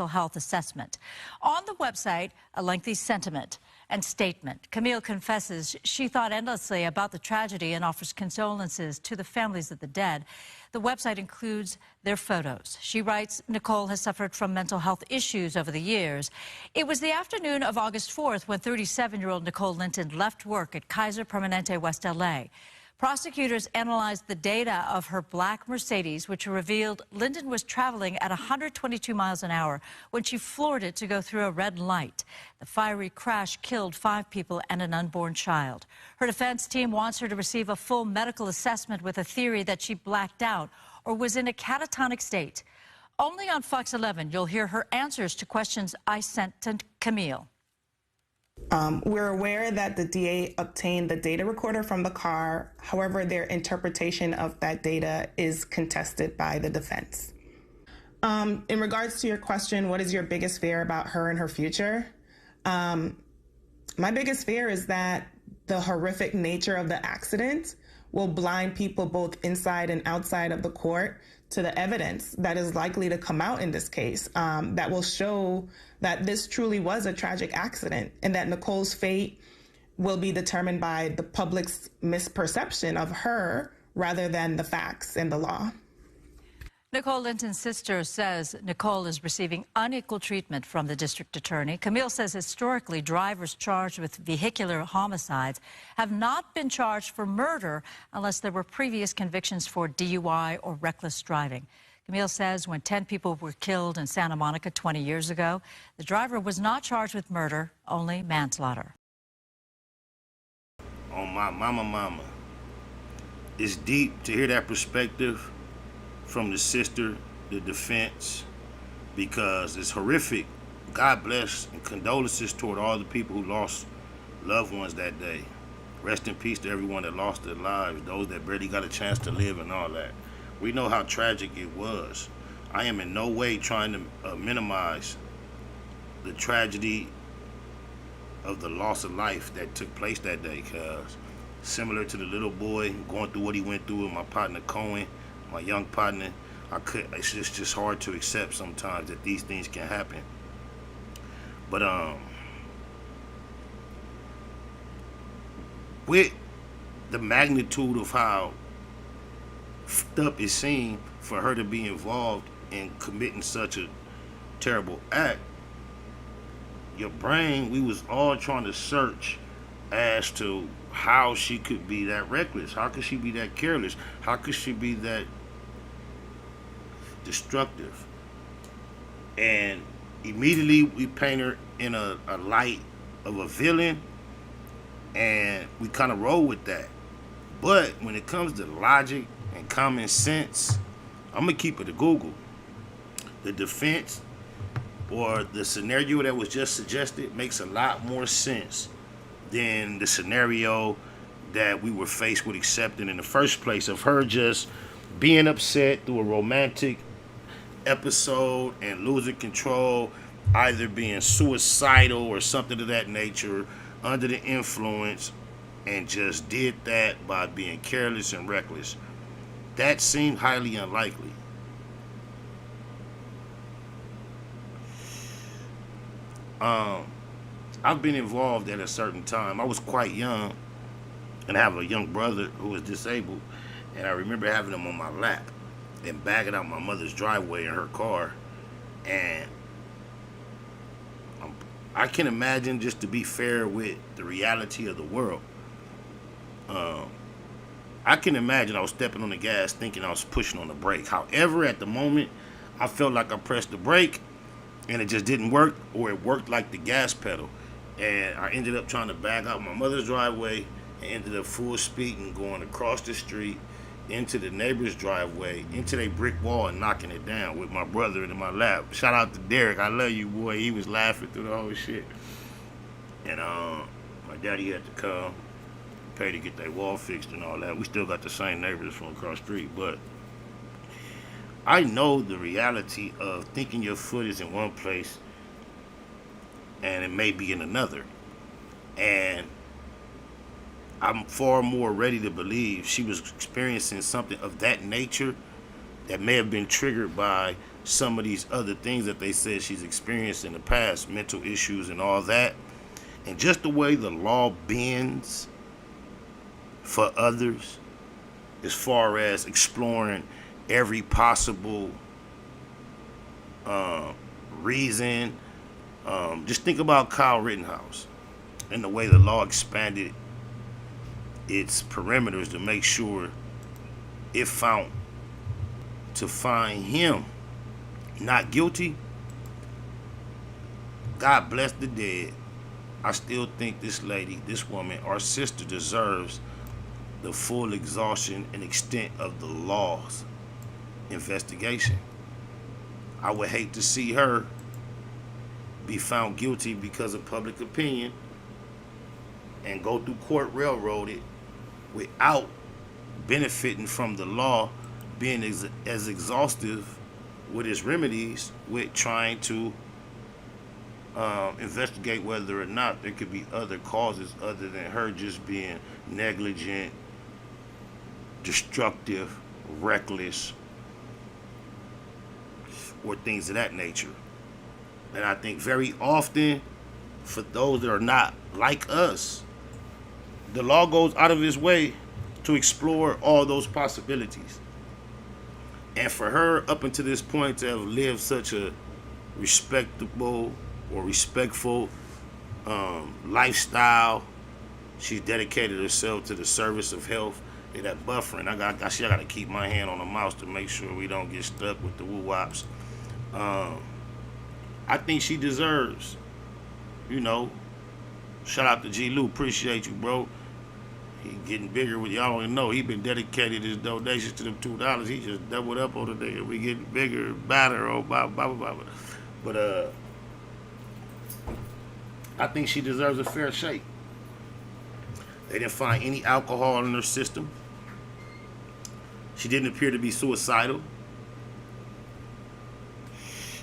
health assessment. On the website, a lengthy sentiment and statement. Camille confesses she thought endlessly about the tragedy and offers condolences to the families of the dead. The website includes their photos. She writes, Nicole has suffered from mental health issues over the years. It was the afternoon of August 4th when 37-year-old Nicole Linton left work at Kaiser Permanente, West LA. Prosecutors analyzed the data of her black Mercedes, which revealed Linton was traveling at 122 miles an hour when she floored it to go through a red light. The fiery crash killed 5 people and an unborn child. Her defense team wants her to receive a full medical assessment with a theory that she blacked out or was in a catatonic state. Only on Fox 11, you'll hear her answers to questions I sent to Camille. We're aware that the DA obtained the data recorder from the car. However, their interpretation of that data is contested by the defense. In regards to your question, what is your biggest fear about her and her future? My biggest fear is that the horrific nature of the accident will blind people both inside and outside of the court to the evidence that is likely to come out in this case, that will show that this truly was a tragic accident and that Nicole's fate will be determined by the public's misperception of her rather than the facts and the law. Nicole Linton's sister says Nicole is receiving unequal treatment from the district attorney. Camille says historically drivers charged with vehicular homicides have not been charged for murder unless there were previous convictions for DUI or reckless driving. Camille says when 10 people were killed in Santa Monica 20 years ago, the driver was not charged with murder, only manslaughter. Oh, my mama. It's deep to hear that perspective from the sister, the defense, because it's horrific. God bless and condolences toward all the people who lost loved ones that day. Rest in peace to everyone that lost their lives, those that barely got a chance to live and all that. We know how tragic it was. I am in no way trying to minimize the tragedy of the loss of life that took place that day, because similar to the little boy going through what he went through with my partner Cohen, my young partner, it's just hard to accept sometimes that these things can happen. But with the magnitude of how fucked up it seemed for her to be involved in committing such a terrible act, your brain, we was all trying to search as to how she could be that reckless. How could she be that careless? How could she be that destructive? And immediately we paint her in a light of a villain, and we kind of roll with that. But when it comes to logic and common sense, I'm going to keep it a Google. The defense or the scenario that was just suggested makes a lot more sense than the scenario that we were faced with accepting in the first place, of her just being upset through a romantic episode and losing control, either being suicidal or something of that nature, under the influence, and just did that by being careless and reckless. That seemed highly unlikely. I've been involved at a certain time. I was quite young, and I have a young brother who was disabled, and I remember having him on my lap and bagging out my mother's driveway in her car. And I can imagine, just to be fair with the reality of the world, I can imagine I was stepping on the gas thinking I was pushing on the brake. However, at the moment, I felt like I pressed the brake and it just didn't work, or it worked like the gas pedal. And I ended up trying to back out my mother's driveway and ended up full speed and going across the street into the neighbor's driveway, into their brick wall, and knocking it down with my brother in my lap. Shout out to Derek. I love you, boy. He was laughing through the whole shit. And my daddy had to come, pay to get their wall fixed and all that. We still got the same neighbors from across the street, but I know the reality of thinking your foot is in one place and it may be in another. And I'm far more ready to believe she was experiencing something of that nature that may have been triggered by some of these other things that they said she's experienced in the past, mental issues and all that. And just the way the law bends for others as far as exploring every possible reason. Just think about Kyle Rittenhouse and the way the law expanded its perimeters to make sure it found to find him not guilty. God bless the dead. I still think this lady, this woman, our sister, deserves the full exhaustion and extent of the law's investigation. I would hate to see her be found guilty because of public opinion and go through court railroaded without benefiting from the law being as exhaustive with its remedies, with trying to investigate whether or not there could be other causes other than her just being negligent, destructive, reckless, or things of that nature. And I think very often, for those that are not like us, the law goes out of its way to explore all those possibilities. And for her, up until this point, to have lived such a respectable or respectful lifestyle, she's dedicated herself to the service of health and that buffering. I got to keep my hand on the mouse to make sure we don't get stuck with the woo-wops. I think she deserves, shout out to G. Lou, appreciate you, bro. He getting bigger. Y'all don't even know. He been dedicated his donations to them $2. He just doubled up on the nigga. We getting bigger, badder, oh, blah, blah, blah, blah. But I think she deserves a fair shake. They didn't find any alcohol in her system. She didn't appear to be suicidal.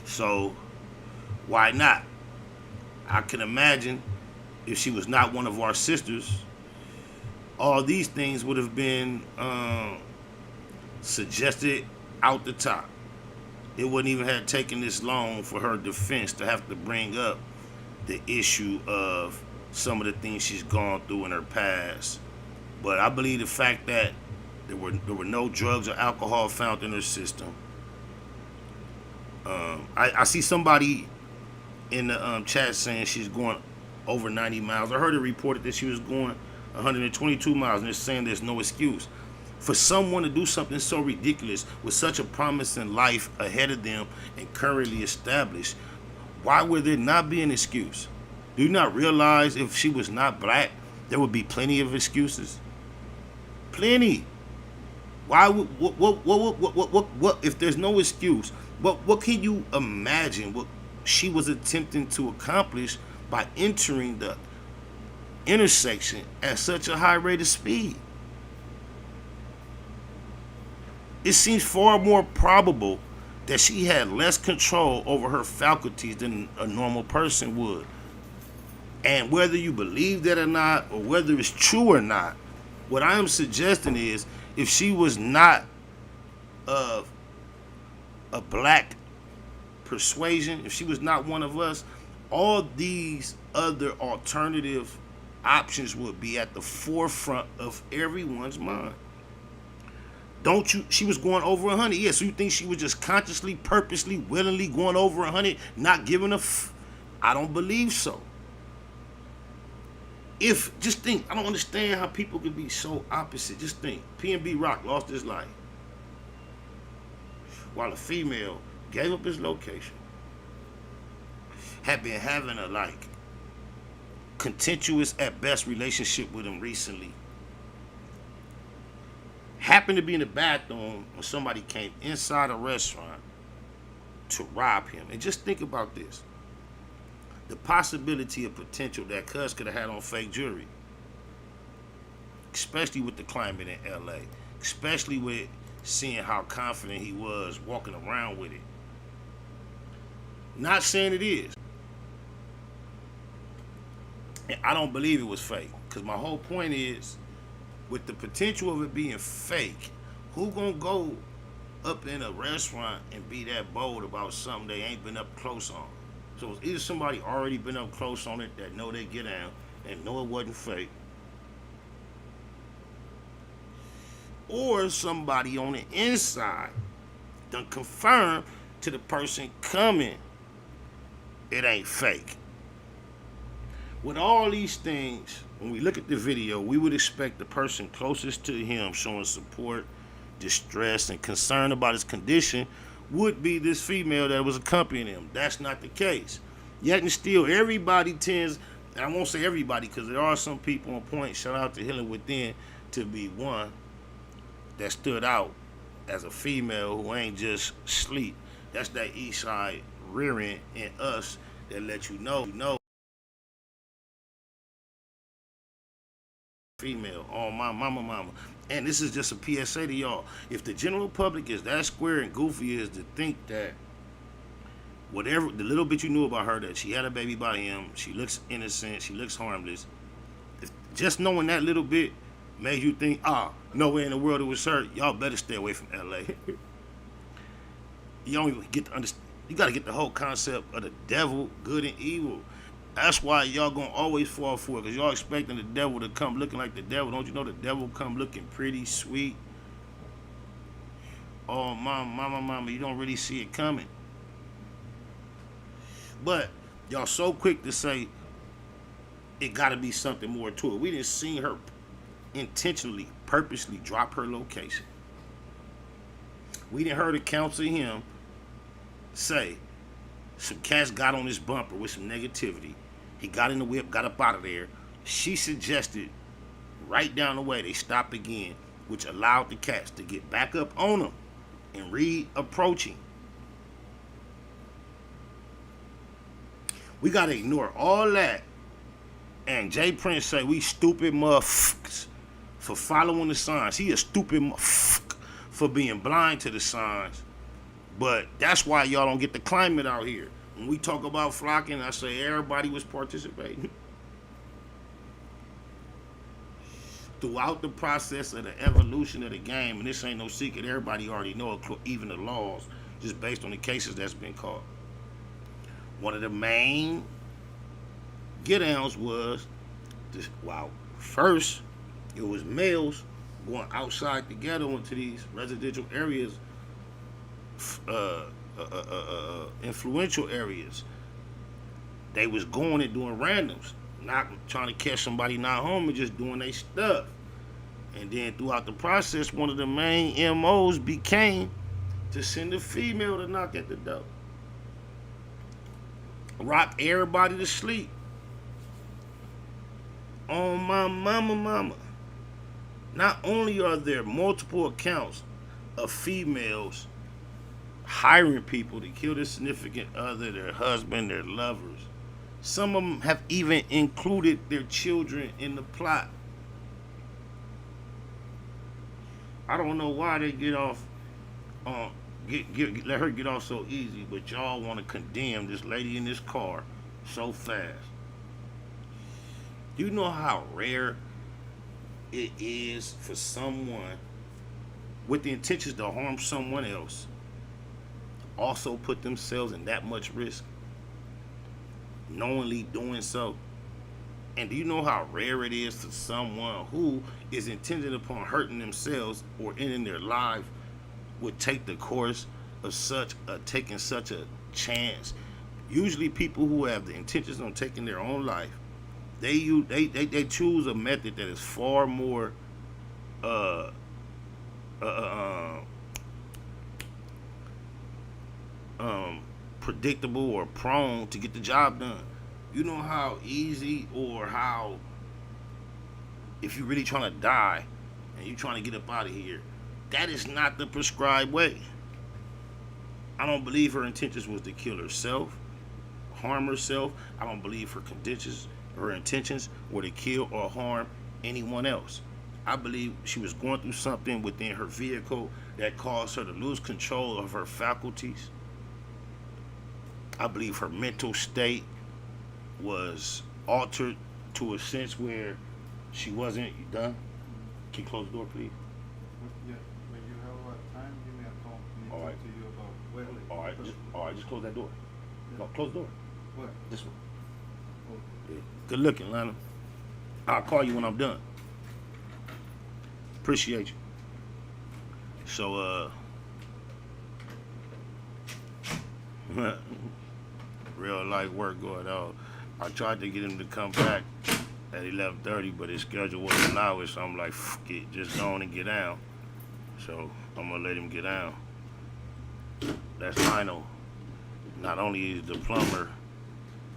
So, why not? I can imagine if she was not one of our sisters, all these things would have been suggested out the top. It wouldn't even have taken this long for her defense to have to bring up the issue of some of the things she's gone through in her past. But I believe the fact that there were no drugs or alcohol found in her system. I see somebody in the chat saying she's going over 90 miles. I heard it reported that she was going 122 miles, and they're saying there's no excuse. For someone to do something so ridiculous with such a promising life ahead of them and currently established, why would there not be an excuse? Do you not realize if she was not black, there would be plenty of excuses? Plenty. Why would, what if there's no excuse? What can you imagine what she was attempting to accomplish by entering the intersection at such a high rate of speed? It seems far more probable that she had less control over her faculties than a normal person would. And whether you believe that or not, or whether it's true or not, what I am suggesting is if she was not of a black persuasion, if she was not one of us, all these other alternative options would be at the forefront of everyone's mind. Don't you? She was going over 100. Yeah, so you think she was just consciously, purposely, willingly going over 100, not giving a I don't believe so. Just think, I don't understand how people can be so opposite. Just think, PnB Rock lost his life while a female gave up his location, had been having a contentious at best relationship with him recently, happened to be in the bathroom when somebody came inside a restaurant to rob him. And just think about this. The possibility of potential that Cuz could have had on fake jewelry. Especially with the climate in LA. Especially with seeing how confident he was walking around with it. Not saying it is. And I don't believe it was fake. Because my whole point is, with the potential of it being fake, who gonna go up in a restaurant and be that bold about something they ain't been up close on? So it's either somebody already been up close on it that know they get down and know it wasn't fake, or somebody on the inside done confirm to the person coming it ain't fake. With all these things, when we look at the video, we would expect the person closest to him showing support, distress, and concern about his condition would be this female that was accompanying him. That's not the case. Yet and still, everybody tends, and I won't say everybody because there are some people on point, shout out to Healing Within, to be one that stood out as a female who ain't just sleep. That's that east side rearing in us that let you know. Female, oh my mama. And this is just a PSA to y'all. If the general public is that square and goofy as to think that whatever, the little bit you knew about her, that she had a baby by him, she looks innocent, she looks harmless, if just knowing that little bit made you think, no way in the world it was her, y'all better stay away from LA. You don't even get to understand. You got to get the whole concept of the devil, good and evil. That's why y'all gonna always fall for it, because y'all expecting the devil to come looking like the devil. Don't you know the devil come looking pretty sweet? Oh, mama, you don't really see it coming. But y'all so quick to say it gotta be something more to it. We didn't see her intentionally, purposely drop her location. We didn't hear the counsel him say some cats got on his bumper with some negativity. He got in the whip, got up out of there. She suggested right down the way, they stopped again, which allowed the cats to get back up on them and reapproaching. We gotta ignore all that. And Jay Prince say we stupid motherfuckers for following the signs. He a stupid motherfucker for being blind to the signs. But that's why y'all don't get the climate out here. When we talk about flocking, I say everybody was participating. Throughout the process of the evolution of the game, and this ain't no secret, everybody already know, even the laws, just based on the cases that's been caught. One of the main get-downs was, first, it was males going outside the ghetto into these residential areas, influential areas. They was going and doing randoms, not trying to catch somebody not home and just doing their stuff. And then throughout the process, one of the main MOs became to send a female to knock at the door. Rock everybody to sleep. On my mama. Not only are there multiple accounts of females hiring people to kill their significant other, their husband, their lovers, some of them have even included their children in the plot. I don't know why they get off let her get off so easy, but y'all want to condemn this lady in this car so fast. Do you know how rare it is for someone with the intentions to harm someone else also put themselves in that much risk, knowingly doing so? And do you know how rare it is for someone who is intended upon hurting themselves or ending their life would take the course of taking such a chance? Usually people who have the intentions on taking their own life, they choose a method that is far more predictable or prone to get the job done. You know how easy, or how, if you're really trying to die and you're trying to get up out of here, that is not the prescribed way. I don't believe her intentions was to kill herself, harm herself. I don't believe her intentions were to kill or harm anyone else. I believe she was going through something within her vehicle that caused her to lose control of her faculties. I believe her mental state was altered to a sense where she wasn't. You done? Can you close the door, please? Yeah, when you have time, give me a call. All right. To you about Wesley. All right, just close that door. Yeah. No, close the door. What? This one. Yeah. Good looking, Lana. I'll call you when I'm done. Appreciate you. So, real life work going on. I tried to get him to come back at 11:30, but his schedule wouldn't allow it, so I'm like, fuck it, just go on and get down. So I'm gonna let him get down. That's Lionel. Not only is the plumber,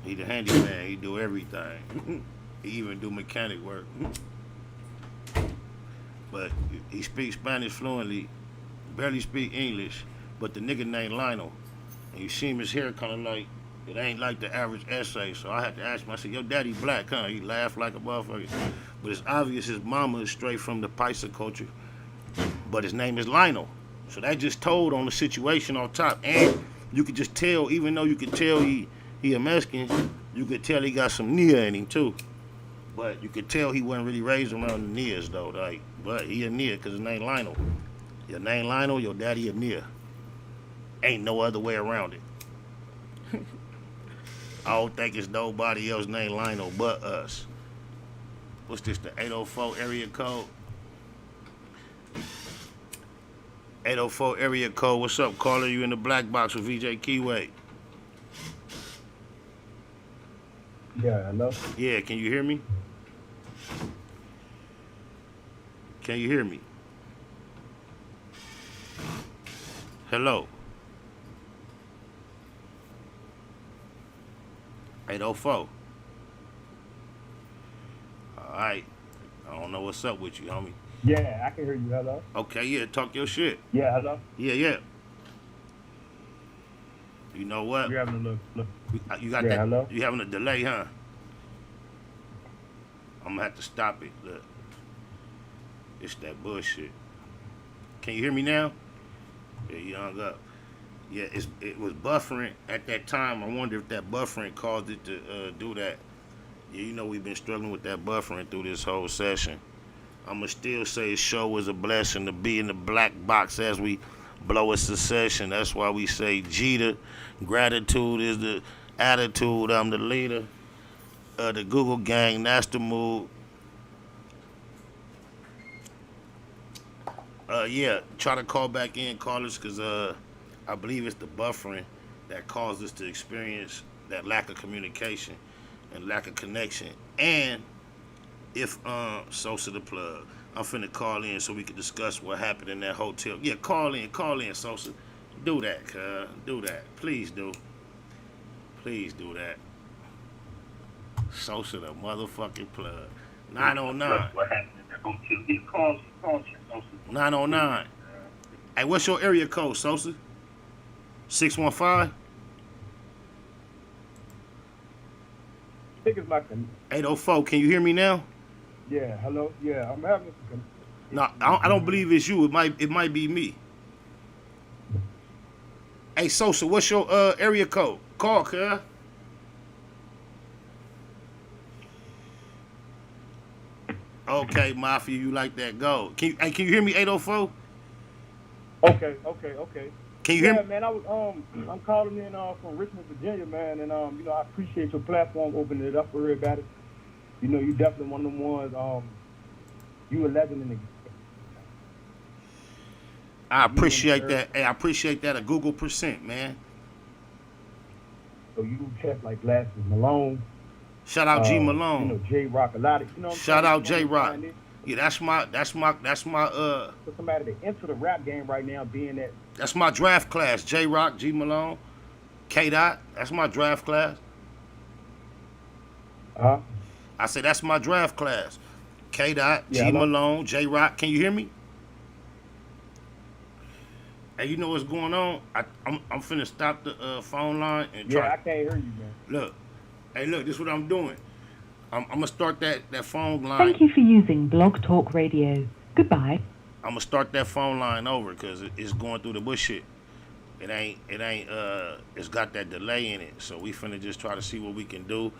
he the handyman, he do everything. He even do mechanic work. But he speaks Spanish fluently, barely speak English, but the nigga named Lionel. And you see him, his hair kind of like, it ain't like the average essay, so I had to ask him, I said, your daddy black, huh? He laughed like a motherfucker. But it's obvious his mama is straight from the Paisa culture, but his name is Lionel. So that just told on the situation on top. And you could just tell, even though you could tell he a Mexican, you could tell he got some Nia in him too. But you could tell he wasn't really raised around the Nias though, like, but he a Nia because his name Lionel. Your name Lionel, your daddy a Nia. Ain't no other way around it. I don't think it's nobody else named Lionel but us. What's this, the 804 area code? 804 area code, what's up, caller? You in the black box with VJ Keyway. Yeah, hello? Yeah, can you hear me? Can you hear me? Hello? 804. All right. I don't know what's up with you, homie. Yeah, I can hear you. Hello? Okay, yeah, talk your shit. Yeah, hello? Yeah. You know what? You're having a look. You got Yeah, that? hello? You having a delay, huh? I'm gonna have to stop it. Look, it's that bullshit. Can you hear me now? Yeah, you hung up. Yeah, it was buffering at that time. I wonder if that buffering caused it to do that. Yeah, you know we've been struggling with that buffering through this whole session. I'ma still say the show was a blessing to be in the black box as we blow a secession. That's why we say Jeter. Gratitude is the attitude. I'm the leader of the Google gang. That's the move. Yeah, try to call back in, callers, because I believe it's the buffering that caused us to experience that lack of communication and lack of connection. And if Sosa the Plug, I'm finna call in so we can discuss what happened in that hotel. Yeah, call in, Sosa. Do that, cuz. Do that. Please do. Please do that. Sosa the motherfucking Plug. 909. What happened in that hotel? Yeah, call Sosa. 909. Hey, what's your area code, Sosa? 615? I think it's like 804. Can you hear me now? Yeah, hello? Yeah, I'm having some... No, I don't believe it's you. It might be me. Hey, Sosa, what's your area code? Call, cuz. Okay, Mafia, you like that? Go. Can you hear me, 804? Okay. Can you hear me? Man, I'm calling in from Richmond, Virginia, man, and I appreciate your platform opening it up for everybody. You know, you definitely one of them ones. You a legend in the game. I appreciate that. Hey, I appreciate that a Google %, man. So you check like Glasses Malone. Shout out G Malone. You know, J Rock, a lot of Shout out J Rock. Yeah, that's my for somebody to enter the rap game right now, being that that's my draft class. J Rock, G Malone, K Dot. That's my draft class. I said that's my draft class. K Dot, G Malone, J Rock. Can you hear me? Hey, you know what's going on? I'm finna stop the phone line and try. Yeah, I can't hear you, man. Look. Hey, look, this is what I'm doing. I'm going to start that phone line. Thank you for using Blog Talk Radio. Goodbye. I'm going to start that phone line over because it's going through the bullshit. It's got that delay in it. So we finna just try to see what we can do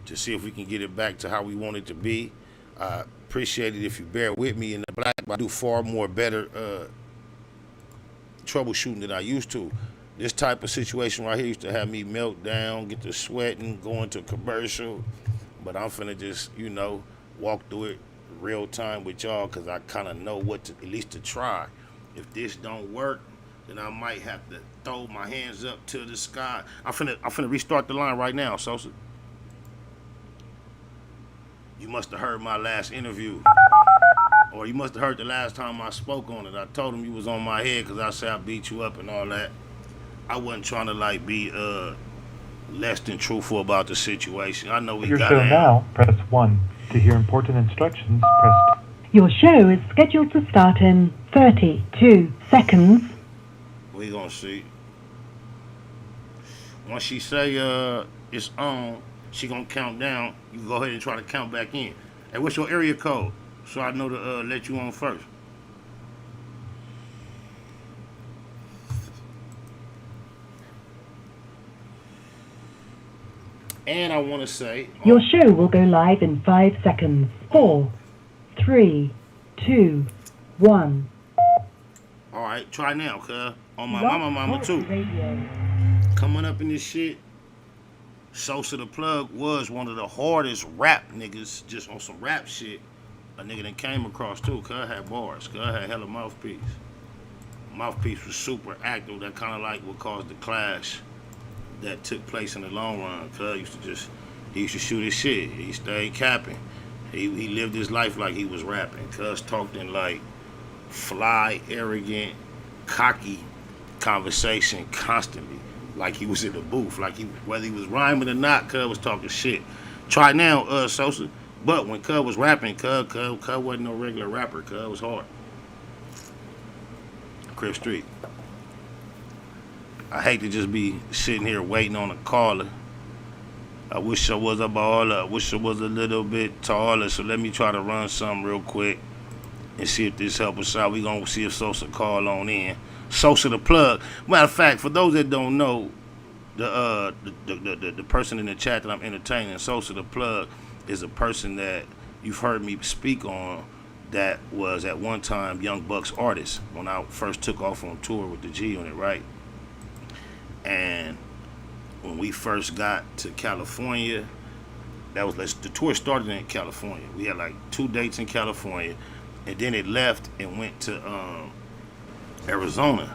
to see if we can get it back to how we want it to be. Appreciate it if you bear with me in the black. I do far more better troubleshooting than I used to. This type of situation right here used to have me melt down, get to sweating, go into a commercial. But I'm finna just, walk through it real time with y'all because I kind of know what to, at least to try. If this don't work, then I might have to throw my hands up to the sky. I'm finna restart the line right now, Sosa. You must have heard my last interview. Or you must have heard the last time I spoke on it. I told him you was on my head because I said I beat you up and all that. I wasn't trying to be less than truthful about the situation. I know we Your got show now, press 1. To hear important instructions, press 2. Your show is scheduled to start in 32 seconds. We gonna see. Once she say it's on, she gonna count down. You can go ahead and try to count back in. Hey, what's your area code? So I know to let you on first. And I want to say... Your show will go live in 5 seconds. 4, 3, 2, 1. All right, try now, cuz. On my mama too. Coming up in this shit, Sosa the Plug was one of the hardest rap niggas, just on some rap shit. A nigga that came across too, cuz had bars, cuz had hella mouthpiece. Mouthpiece was super active, that kind of like what caused the clash that took place in the long run. Cuz he used to shoot his shit. He stayed capping. He lived his life like he was rapping. Cuz talked in like fly, arrogant, cocky conversation constantly. Like he was in the booth. Like whether he was rhyming or not, cuz was talking shit. Try now, Sosa. But when Cub was rapping, Cub wasn't no regular rapper. Cub was hard. Crip Street. I hate to just be sitting here waiting on a caller. I wish I was a baller. I wish I was a little bit taller. So let me try to run something real quick and see if this helps us out. We gonna see if Sosa call on in. Sosa the Plug. Matter of fact, for those that don't know, the person in the chat that I'm entertaining, Sosa the Plug, is a person that you've heard me speak on that was at one time Young Buck's artist when I first took off on tour with the G Unit, right? And when we first got to California, the tour started in California. We had like 2 dates in California, and then it left and went to Arizona.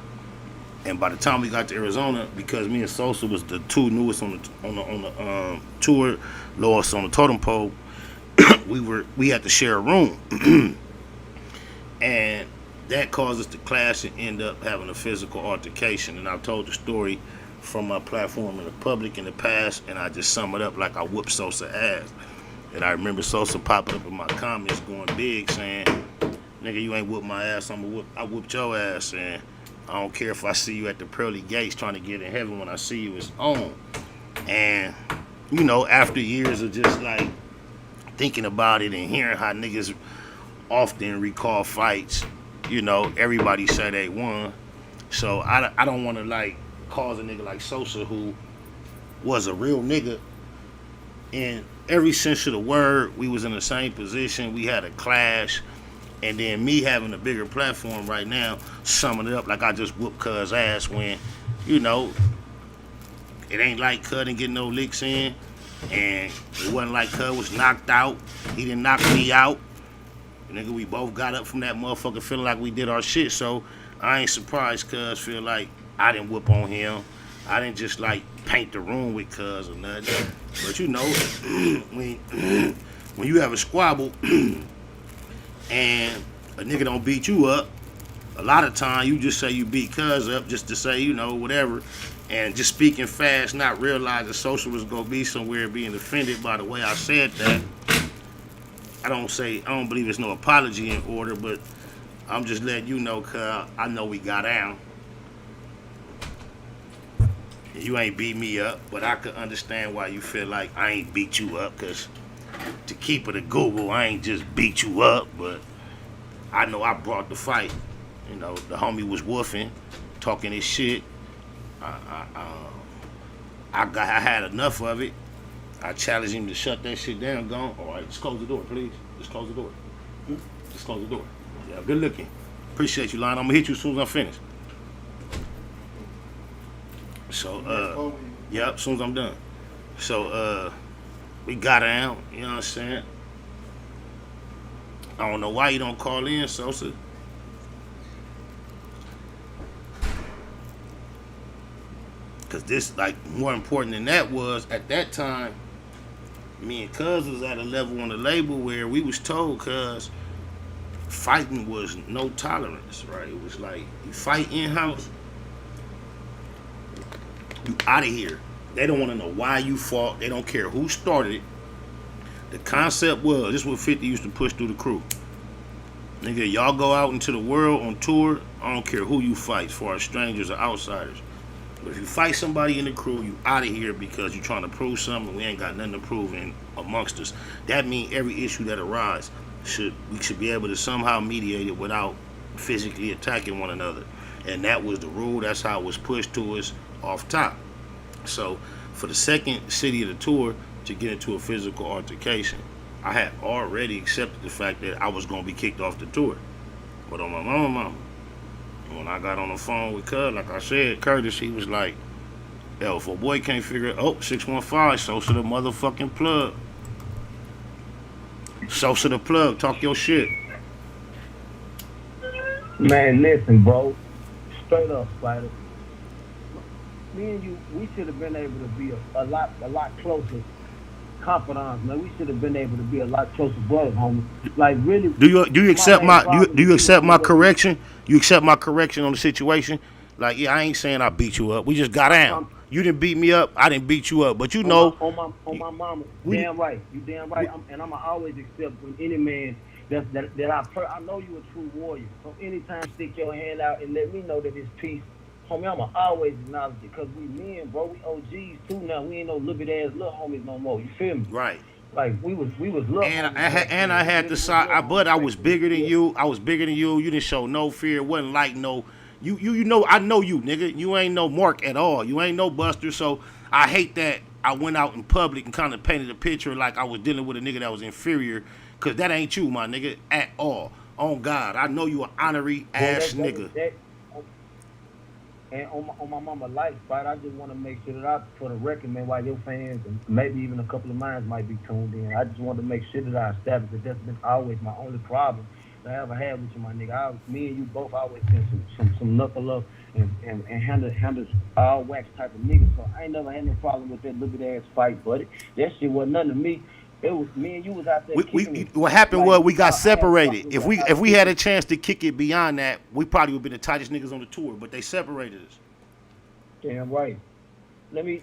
And by the time we got to Arizona, because me and Sosa was the 2 newest on the tour, lowest on the totem pole, we had to share a room, and that caused us to clash and end up having a physical altercation. And I've told the story from my platform in the public in the past, and I just sum it up like I whooped Sosa ass. And I remember Sosa popping up in my comments going big saying, "Nigga, you ain't whooped my ass, I whooped your ass, and I don't care if I see you at the pearly gates trying to get in heaven. When I see you, it's on." And you know, after years of just like thinking about it and hearing how niggas often recall fights, you know, everybody say they won. So I don't want to like cause a nigga like Sosa, who was a real nigga in every sense of the word. We was in the same position. We had a clash. And then me having a bigger platform right now, summing it up like I just whooped Cuz ass when, you know, it ain't like Cuz didn't get no licks in. And it wasn't like Cuz was knocked out. He didn't knock me out. Nigga, we both got up from that motherfucker feeling like we did our shit. So I ain't surprised Cuz feel like I didn't whoop on him. I didn't just like paint the room with Cuz or nothing. But you know, when you have a squabble and a nigga don't beat you up, a lot of time you just say you beat Cuz up just to say, you know, whatever. And just speaking fast, not realizing Sosa was gonna be somewhere being offended by the way I said that. I don't believe there's no apology in order, but I'm just letting you know, Cuz I know we got down. You ain't beat me up, but I could understand why you feel like I ain't beat you up, because to keep it a Google, I ain't just beat you up, but I know I brought the fight. You know, the homie was woofing, talking his shit. I had enough of it. I challenged him to shut that shit down. Gone. All right, just close the door, please. Just close the door. Just close the door. Yeah, good looking. Appreciate you, Lion. I'm gonna hit you as soon as I'm finished. So, yep, as soon as I'm done. So, we got down, you know what I'm saying? I don't know why you don't call in, Sosa. Because this, like, more important than that was, at that time, me and Cuz was at a level on the label where we was told, Cuz, fighting was no tolerance, right? It was like, you fight in-house, you out of here. They don't want to know why you fought. They don't care who started it. The concept was, this is what 50 used to push through the crew. Nigga, y'all go out into the world on tour, I don't care who you fight, as far as strangers or outsiders. But if you fight somebody in the crew, you out of here because you're trying to prove something. We ain't got nothing to prove in amongst us. That means every issue that arises, we should be able to somehow mediate it without physically attacking one another. And that was the rule. That's how it was pushed to us off top. So for the second city of the tour to get into a physical altercation, I had already accepted the fact that I was going to be kicked off the tour. But on my mama, when I got on the phone with Cuz, like I said, Curtis, he was like, yo, if a boy can't figure it, 615, Sosa the motherfucking plug. Sosa the Plug, talk your shit. Man, listen, bro. Straight up, Spider. Me and you, we should have been able to be a lot closer confidants, man. We should have been able to be a lot closer brothers, homie. Like really. Do you accept my correction? You accept my correction on the situation? Like, yeah, I ain't saying I beat you up. We just got down. You didn't beat me up. I didn't beat you up. But you on know, on my mama, damn right. You damn right. I'ma always accept when any man that I know you a true warrior. So anytime stick your hand out and let me know that it's peace, homie, I'ma always acknowledge it. Cause we men, bro, we OGs too now. We ain't no little bit ass little homies no more. You feel me? Right. Like we was little and homies. I had the side, but I was bigger than you. I was bigger than you. You didn't show no fear. Wasn't like no. You know, I know you, nigga. You ain't no Mark at all. You ain't no Buster. So I hate that I went out in public and kind of painted a picture like I was dealing with a nigga that was inferior, cause that ain't you, my nigga, at all. On God, I know you an honorary ass nigga. And on my mama life, right? I just want to make sure that I, for the record, man, while your fans and maybe even a couple of minds might be tuned in, I just want to make sure that I establish that that's been always my only problem that I ever had with you, my nigga. Me and you both always been some knuckle up and handle all wax type of niggas. So I ain't never had no problem with that little bit ass fight, buddy. That shit wasn't nothing to me. It was me and you was out there. What happened was we got separated. If we had a chance to kick it beyond that, we probably would have been the tightest niggas on the tour. But they separated us. Damn right. Let me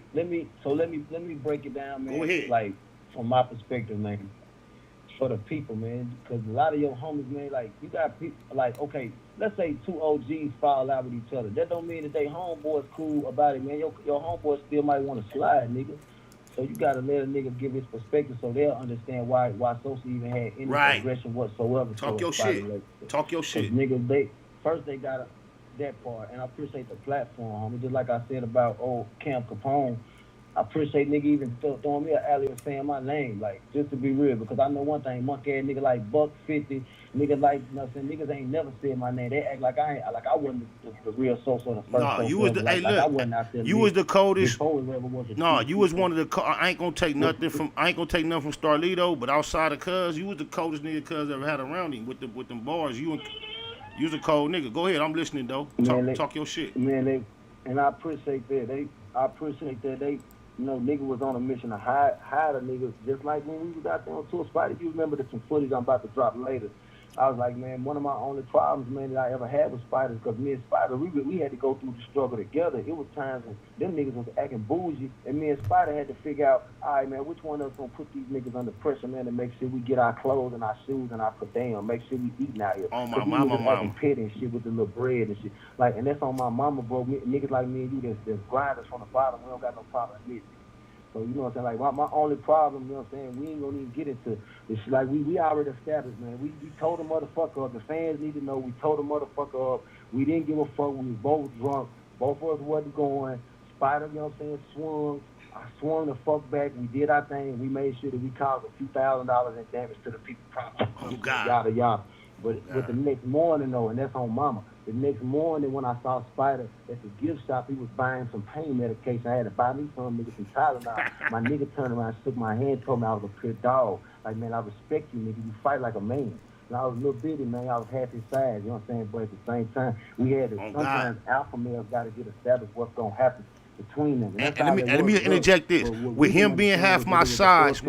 break it down, man. Go ahead. Like from my perspective, man. For the people, man, because a lot of your homies, man, like you got people like, okay, let's say two OGs fall out with each other. That don't mean that they homeboys cool about it, man. Your homeboys still might want to slide, nigga. So you gotta let a nigga give his perspective so they'll understand why Sosa even had any aggression whatsoever. Talk your shit. Talk your shit. Niggas, they got that part, and I appreciate the platform, homie. Just like I said about old Camp Capone, I appreciate nigga even throwing me an alley and saying my name, like, just to be real, because I know one thing, monkey ass nigga like $150, nigga like, you know what I'm saying, niggas ain't never said my name. They act like I wasn't the real Sosa the first. No, you was the, hey look, you was the coldest. No, you was one of the, I ain't gonna take nothing from Starlito, but outside of Cuz, you was the coldest nigga Cuz ever had around him with them bars. You was a cold nigga. Go ahead, I'm listening though. Talk your shit. Man, and I appreciate that. They, you know, nigga was on a mission to hide a nigga, just like when we was out there on tour. Spidey, you remember some footage I'm about to drop later. I was like, man, one of my only problems, man, that I ever had with Spider, because me and Spider, we had to go through the struggle together. It was times when them niggas was acting bougie, and me and Spider had to figure out, all right, man, which one of us gonna put these niggas under pressure, man, to make sure we get our clothes and our shoes and our per diem, make sure we eating out here. On my mama. Petty and shit with the little bread and shit. Like, and that's on my mama, bro. Niggas like me and you that's grinders from the bottom, we don't got no problem admitting. So, you know what I'm saying? Like, my only problem, you know what I'm saying, we ain't gonna even get into this. Like, we already established, man. We told the motherfucker up. The fans need to know we told the motherfucker up. We didn't give a fuck. We was both drunk. Both of us wasn't going. Spider, you know what I'm saying, swung. I swung the fuck back. We did our thing. We made sure that we caused a few $1,000s in damage to the people. Oh, God. Yada, yada. But the next morning, though, and that's on mama, the next morning when I saw Spider at the gift shop, he was buying some pain medication. I had to buy me some nigga some Tylenol. My nigga turned around, shook my hand, told me I was a pure dog. Like, man, I respect you, nigga. You fight like a man. And I was a little bitty, man. I was half his size, you know what I'm saying? But at the same time, we had to, sometimes alpha males got to get established what's going to happen between them. And let me interject this. With him being half my size,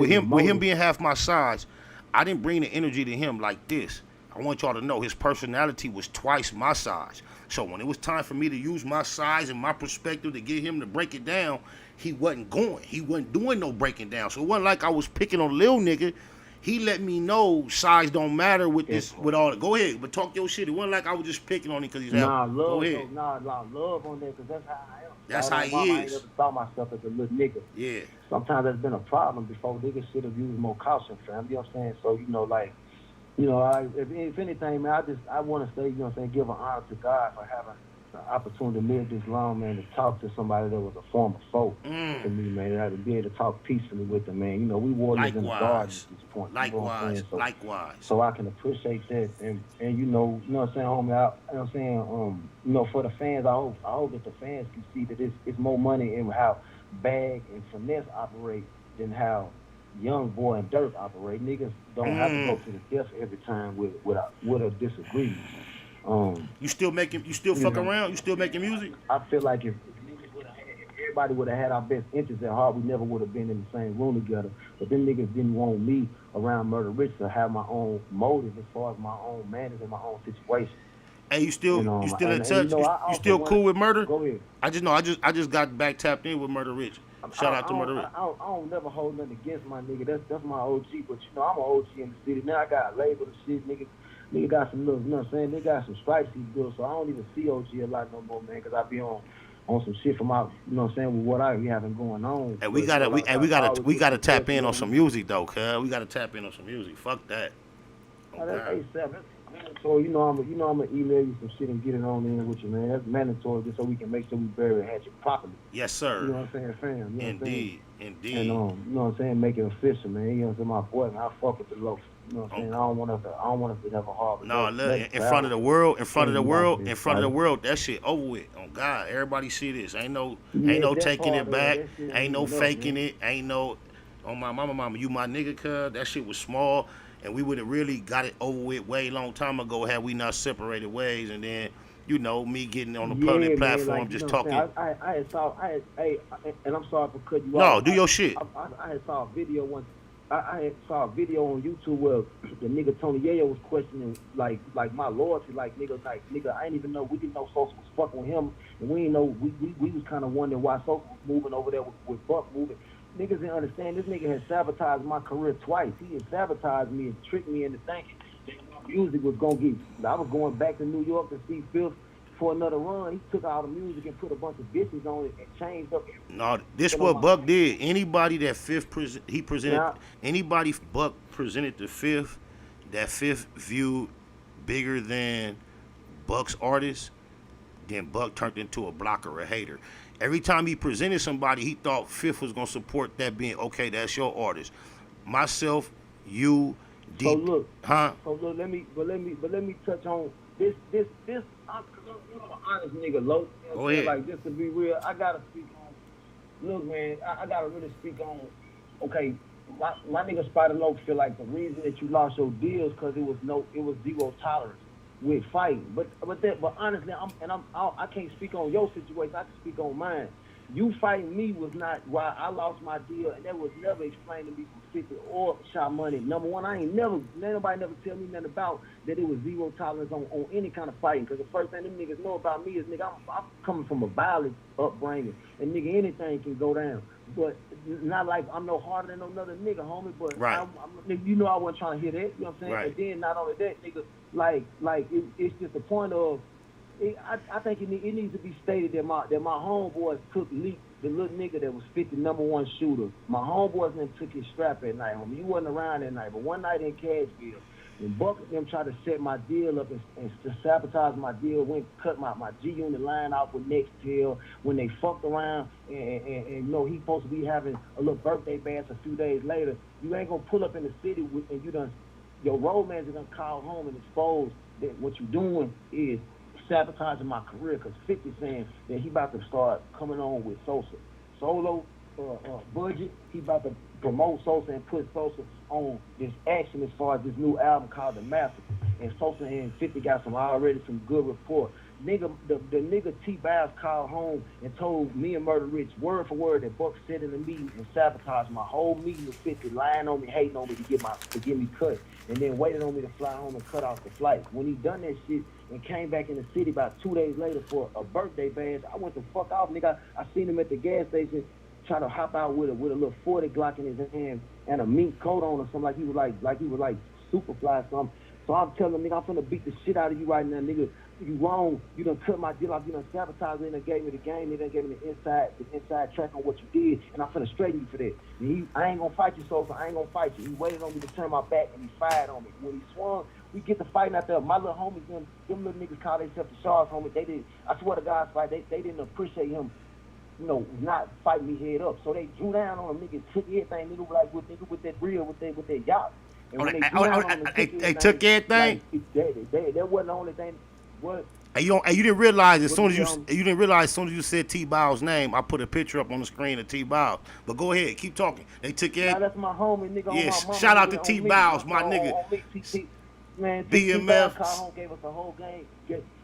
I didn't bring the energy to him like this. I want y'all to know his personality was twice my size. So when it was time for me to use my size and my perspective to get him to break it down, he wasn't going. He wasn't doing no breaking down. So it wasn't like I was picking on Lil nigga. He let me know size don't matter with this, with all. Go ahead, but talk your shit. It wasn't like I was just picking on him because he's out. Go ahead. Love on that, because that's how I am. That's how he is. I ain't never thought myself as a little nigga. Yeah. Sometimes that's been a problem before. Niggas should have used more caution, fam. You know what I'm saying? So, you know, like, you know, if anything, man, I want to say, you know what I'm saying, give an honor to God for having the opportunity to live this long, man, to talk to somebody that was a former foe to me, man, and to be able to talk peacefully with them, man. You know, we warriors in the garden at this point. Likewise. So I can appreciate that, and you know what I'm saying, homie, you know what I'm saying, you know, for the fans, I hope that the fans can see that it's more money in how Bag and Finesse operate than how Young Boy and Dirt operate. Niggas don't have to go to the death every time with a disagreement. You still fuck around? You still making music? I feel like if everybody would have had our best interests at heart, we never would have been in the same room together. But them niggas didn't want me around Murder Rich to have my own motive as far as my own manners and my own situation. Hey, you still in And, touch? I You also still want, cool with Murder? go ahead. I just got back tapped in with Murder Rich. Shout out to Murder Rich. I don't never hold nothing against my nigga. That's my OG. But I'm an OG in the city. Now I got a label and shit. Nigga got some little, you know what I'm saying? They got some stripes he built. So I don't even see OG a lot no more, man. Cause I be on some shit from out, you know what I'm saying, with what I be having going on. Hey, we gotta tap in on some music though, cuz. We gotta tap in on some music. Fuck that. That's A7. So I'm gonna email you some shit and get it on in with you, man. That's mandatory, just so we can make sure we bury and hatch it properly. Yes, sir. You know what I'm saying, fam? You know Indeed. And you know what I'm saying, make it official, man. You know what I'm saying, my boy, man. I fuck with the local. You know what I'm saying? I don't want us to have a hard. No, look, in front of the world, that shit over with. On God, everybody see this. Ain't no taking it back. Ain't no faking it. Ain't no. On my mama, you my nigga, cuz that shit was small. And we would have really got it over with way long time ago had we not separated ways. And then, me getting on the public platform, like, just talking. And I'm sorry for cutting you No, off. do your shit. I had saw a video once. I saw a video on YouTube where the nigga Tony Yayo was questioning like my loyalty, like nigga, I ain't even know, we didn't know Sosa was fucking with him, and we didn't know, we was kind of wondering why Sosa was moving over there with Buck moving. Niggas didn't understand. This nigga has sabotaged my career twice. He had sabotaged me and tricked me into thinking that music was gonna get. I was going back to New York to see Fifth for another run. He took all the music and put a bunch of bitches on it and changed up. No, this what Buck did. Anybody that anybody Buck presented to Fifth, that Fifth viewed bigger than Buck's artist, then Buck turned into a blocker, a hater. Every time he presented somebody, he thought Fifth was gonna support that, being okay. That's your artist. Myself, you, D. So look, huh? So look, let me touch on this. I'm an honest nigga, low. Go ahead. Like, just to be real, I gotta speak on. Look, man, I gotta really speak on. Okay, my nigga Spider Low feel like the reason that you lost your deals because it was zero tolerance with fighting. But honestly, I can't speak on your situation. I can speak on mine. You fighting me was not why I lost my deal, and that was never explained to me from 50 or Shot Money. Number one, nobody never tell me nothing about that it was zero tolerance on any kind of fighting. Because the first thing them niggas know about me is, nigga, I'm coming from a violent upbringing, and nigga, anything can go down. But not like I'm no harder than no another nigga, homie. But right. I wasn't trying to hear that. You know what I'm saying? Right. And then not only that, nigga, it's just the point of. I think it needs to be stated that my homeboys took Leak, the little nigga that was 50 #1 shooter. My homeboys then took his strap at night, homie. You wasn't around that night, but one night in Cashville, when Buck and them tried to set my deal up and to sabotage my deal, went cut my G-Unit line out with Nextel, when they fucked around and he supposed to be having a little birthday bash a few days later, you ain't gonna pull up in the city and your road manager gonna call home and expose that what you doing is sabotaging my career, because 50 saying that he about to start coming on with Sosa. Solo budget, he about to promote Sosa and put Sosa on this action as far as this new album called The Master. And Sosa and 50 got some good rapport. Nigga, the nigga T. Biles called home and told me and Murder Rich word for word that Buck said in the meeting and sabotaged my whole meeting with 50, lying on me, hating on me to get me cut, and then waited on me to fly home and cut off the flight. When he done that shit and came back in the city about 2 days later for a birthday bash, I went the fuck off, nigga. I seen him at the gas station trying to hop out with a little 40 Glock in his hand and a mink coat on or something, like he was like Superfly or something. So I'm telling him, nigga, I'm finna beat the shit out of you right now, nigga. You wrong. You done cut my deal off. You done sabotaged me and gave me the game. You done gave me the inside track on what you did, and I'm finna straighten you for that. And I ain't gonna fight you, Sosa. I ain't gonna fight you. He waited on me to turn my back, and he fired on me. When he swung, we get to fighting out there. My little homies, them little niggas call themselves the Sharks, homie. They did. I swear to God, fight. They didn't appreciate him, not fighting me head up. So they drew down on him, nigga. Took everything, nigga, like with that reel, with that yacht. And when they took everything. That wasn't the only thing. What? And you didn't realize as soon as you said T. Bow's name, I put a picture up on the screen of T. Bow. But go ahead, keep talking. They took it. Nah, that's my homie, nigga. Yes, on my mama, shout out nigga, to T. me, Bows, my nigga. Man, BMF. Called home, gave us the whole game.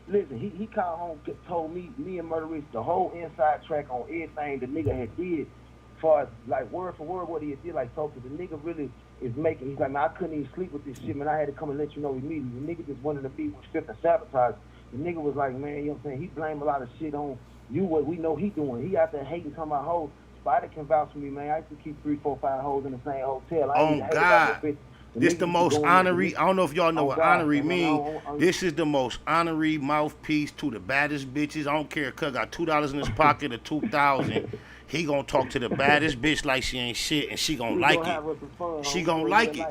Listen, he called home, told me and Murder Rich the whole inside track on everything the nigga had did, as far as like word for word what he did. Like, so the nigga really is making. He's like, man, I couldn't even sleep with this shit, man. I had to come and let you know immediately. The nigga just wanted to be with Fifth and sabotage. The nigga was like, man, you know what I'm saying? He blamed a lot of shit on you, what we know he doing. He out there hating, talking about hoes. Spider can vouch for me, man. I used to keep 3, 4, 5 hoes in the same hotel. I ain't Oh, hate God. about no bitch. This the most honorary. I don't know if y'all know what honorary mean. I This is the most honorary mouthpiece to the baddest bitches. I don't care. Cuz got $2 in his pocket or 2,000. He gonna talk to the baddest bitch like she ain't shit, and she gonna like it. She gonna like it.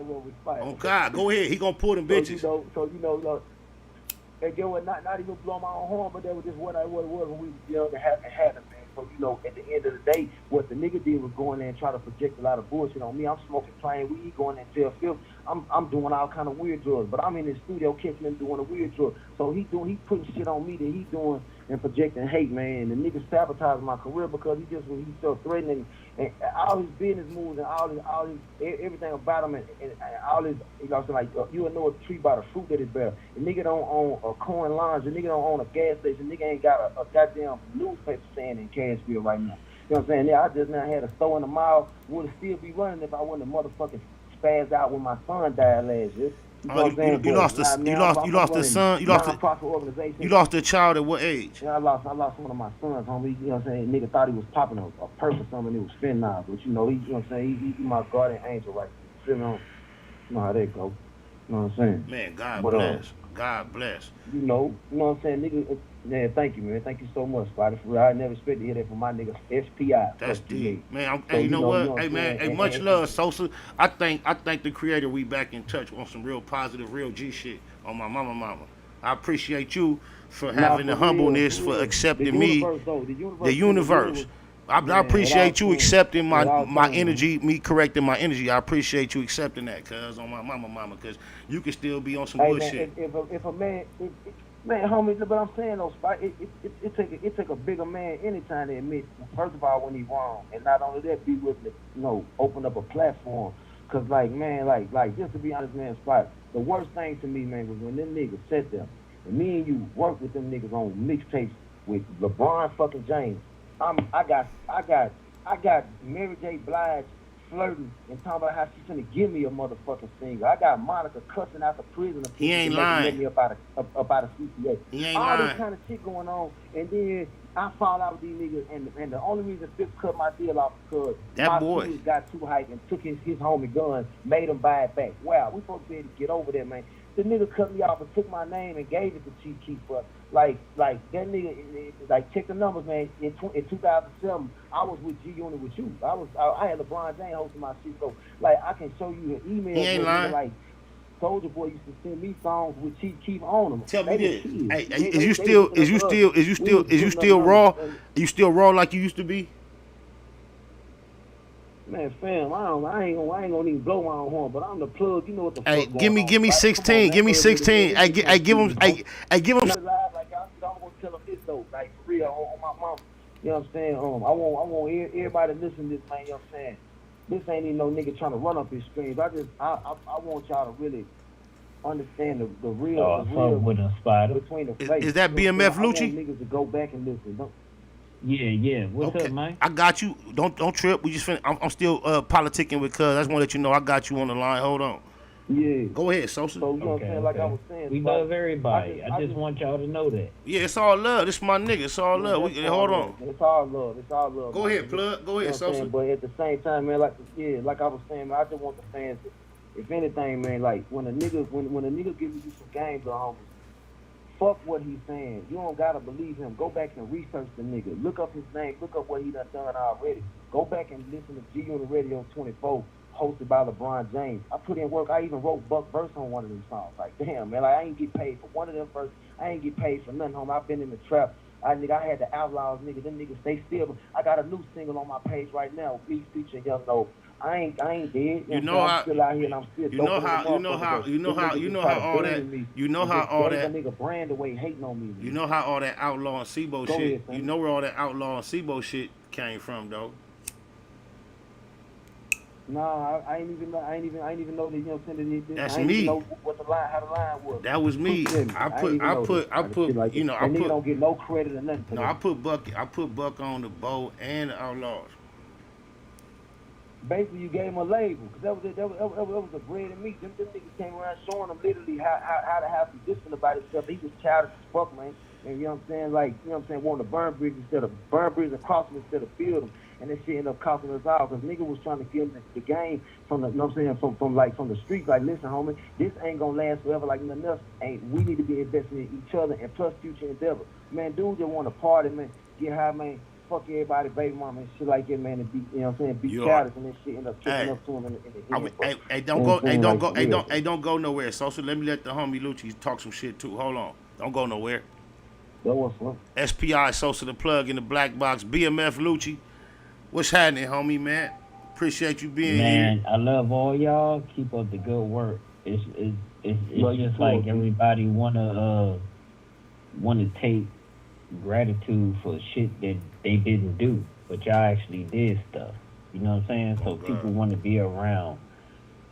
Oh God, go ahead. He gonna pull them bitches. So you know, look, and get what? Not even blow my own horn, but that was just what it was when we was young and had them, man. So you know, at the end of the day, what the nigga did was go in there and try to project a lot of bullshit on me. I'm smoking plain weed, going in there, feel. I'm doing all kind of weird drugs, but I'm in the studio catching him doing a weird drug. So he putting shit on me that he doing and projecting hate, man. And the nigga sabotaged my career because he so threatening and all his business moves and all his everything about him and all his, you know, so like you would know a tree by the fruit that is better. The nigga don't own a coin lounge. The nigga don't own a gas station. The nigga ain't got a goddamn newspaper stand in Cashville right now. You know what I'm saying? Yeah, I just now had a store in the mile. Would still be running if I wasn't a motherfucking spazzed out when my son died last year. You know what I'm saying? You lost the son. You lost the child at what age? Yeah, I lost one of my sons, homie. You know what I'm saying? Nigga thought he was popping a perk or something. It was fentanyl, but you know, you know what I'm saying? He my guardian angel, right? You know how that go. You know what I'm saying? Man, God bless. God bless. You know what I'm saying? Nigga, yeah, thank you, man. Thank you so much, Spider. For real, I never expected to hear that from my nigga SPI. That's deep, man. Hey, you know what? Hey, man. Hey, much love, Sosa. I think the creator. We back in touch on some real positive, real G shit on my mama. I appreciate you for having the humbleness, for accepting me. The universe. I appreciate you accepting my energy, me correcting my energy. I appreciate you accepting that, cuz on my mama, cuz you can still be on some bullshit. If a man, man, homie, but I'm saying though, Spot, it take a bigger man anytime to admit, first of all, when he's wrong, and not only that, be willing to, you know, open up a platform. Cause like, man, like just to be honest, man, Spot, the worst thing to me, man, was when them niggas sat there, and me and you worked with them niggas on mixtapes with LeBron fucking James. I got Mary J. Blige flirting and talking about how she's gonna give me a motherfucking single. I got Monica cussing out the prison. He ain't lying. Me about a CCA. He ain't all lying. this kind of shit going on, and then I fall out with these niggas, and the only reason Fitz cut my deal off because my boy got too hyped and took his homie gun, made him buy it back. Wow, we supposed to be able to get over that, man. The nigga cut me off and took my name and gave it to Chief Keef for like that nigga. Like check the numbers, man. In 2007, I was with G Unit with you. I had LeBron James hosting my shit, so like I can show you an email. He ain't lying. Like Soulja Boy used to send me songs with Chief Keef on them. Tell me this. Hey, is you still raw? Are you still raw like you used to be? Man, fam, I ain't gonna even blow my own horn, but I'm the plug. You know what the fuck Hey, going give me on. 16. Give me 16. Hey, give him. Like I'm gonna tell him this though, like for real on my mom. You know what I'm saying? I want everybody to listen to this, man. You know what I'm saying? This ain't even no nigga trying to run up his streams. I want y'all to really understand the real between the face. Is that BMF Lucci? I want niggas to go back and listen. Yeah. What's up, man? I got you. Don't trip. We just I'm still politicking with cuz. I just want to let you know I got you on the line. Hold on. Yeah. Go ahead, Sosa. So, you know what I'm saying? Like I was saying. We love everybody. I just want y'all to know that. Yeah, it's all love. This is my nigga. It's all love. Hold on. It's all love. Go ahead, plug. Go ahead, Sosa. But at the same time, man, like I was saying, man, I just want the fans to, if anything, man, like when a nigga gives you some games, homies, fuck what he's saying. You don't gotta believe him. Go back and research the nigga. Look up his name. Look up what he done already. Go back and listen to G Unit Radio 24, hosted by LeBron James. I put in work. I even wrote Buck verse on one of them songs. Like, damn, man, like I ain't get paid for one of them verses. I ain't get paid for nothing, home. I've been in the trap. I had the Outlaws, nigga. Them niggas, they still. I got a new single on my page right now. Beats featuring Young No. I ain't dead. You know how. I'm still out here and I'm still. You know how all that. Nigga brand away hating on me. You know how all that Outlaw and Sebo shit. Ahead, you know where all that Outlaw and Sebo shit came from, though. Nah, I ain't even know that. You know what I'm saying? That's I ain't me. Even know what the line, how the line was. That was me. I put. Like, you know, I put. Don't get no credit or nothing. No, I put Buck on the Bow and the Outlaws. basically you gave them a label, because that was a bread and meat. Them niggas came around showing them literally how to have some discipline about himself. He was childish as fuck, man. And you know what I'm saying? Like, you know what I'm saying, wanting to burn bridges and cross them instead of build them. And that shit ended up costing us out, because nigga was trying to give them the game from the, you know what I'm saying, from the streets. Like, listen, homie, this ain't gonna last forever like nothing else. We need to be investing in each other and plus future endeavor. Man, dudes just want to party, man, get high, man, fuck everybody, baby mama and shit like that, man, and be, you know what I'm saying, be childish, and that shit end up tripping up to him in the head. Hey, don't go nowhere. Sosa, let me let the homie Lucci talk some shit too. Hold on. Don't go nowhere. That was fun. SPI, Sosa the Plug in the black box. BMF Lucci. What's happening, homie, man? Appreciate you being here. Man, I love all y'all. Keep up the good work. It's just like everybody wanna take gratitude for shit that they didn't do, but y'all actually did stuff. You know what I'm saying? So people want to be around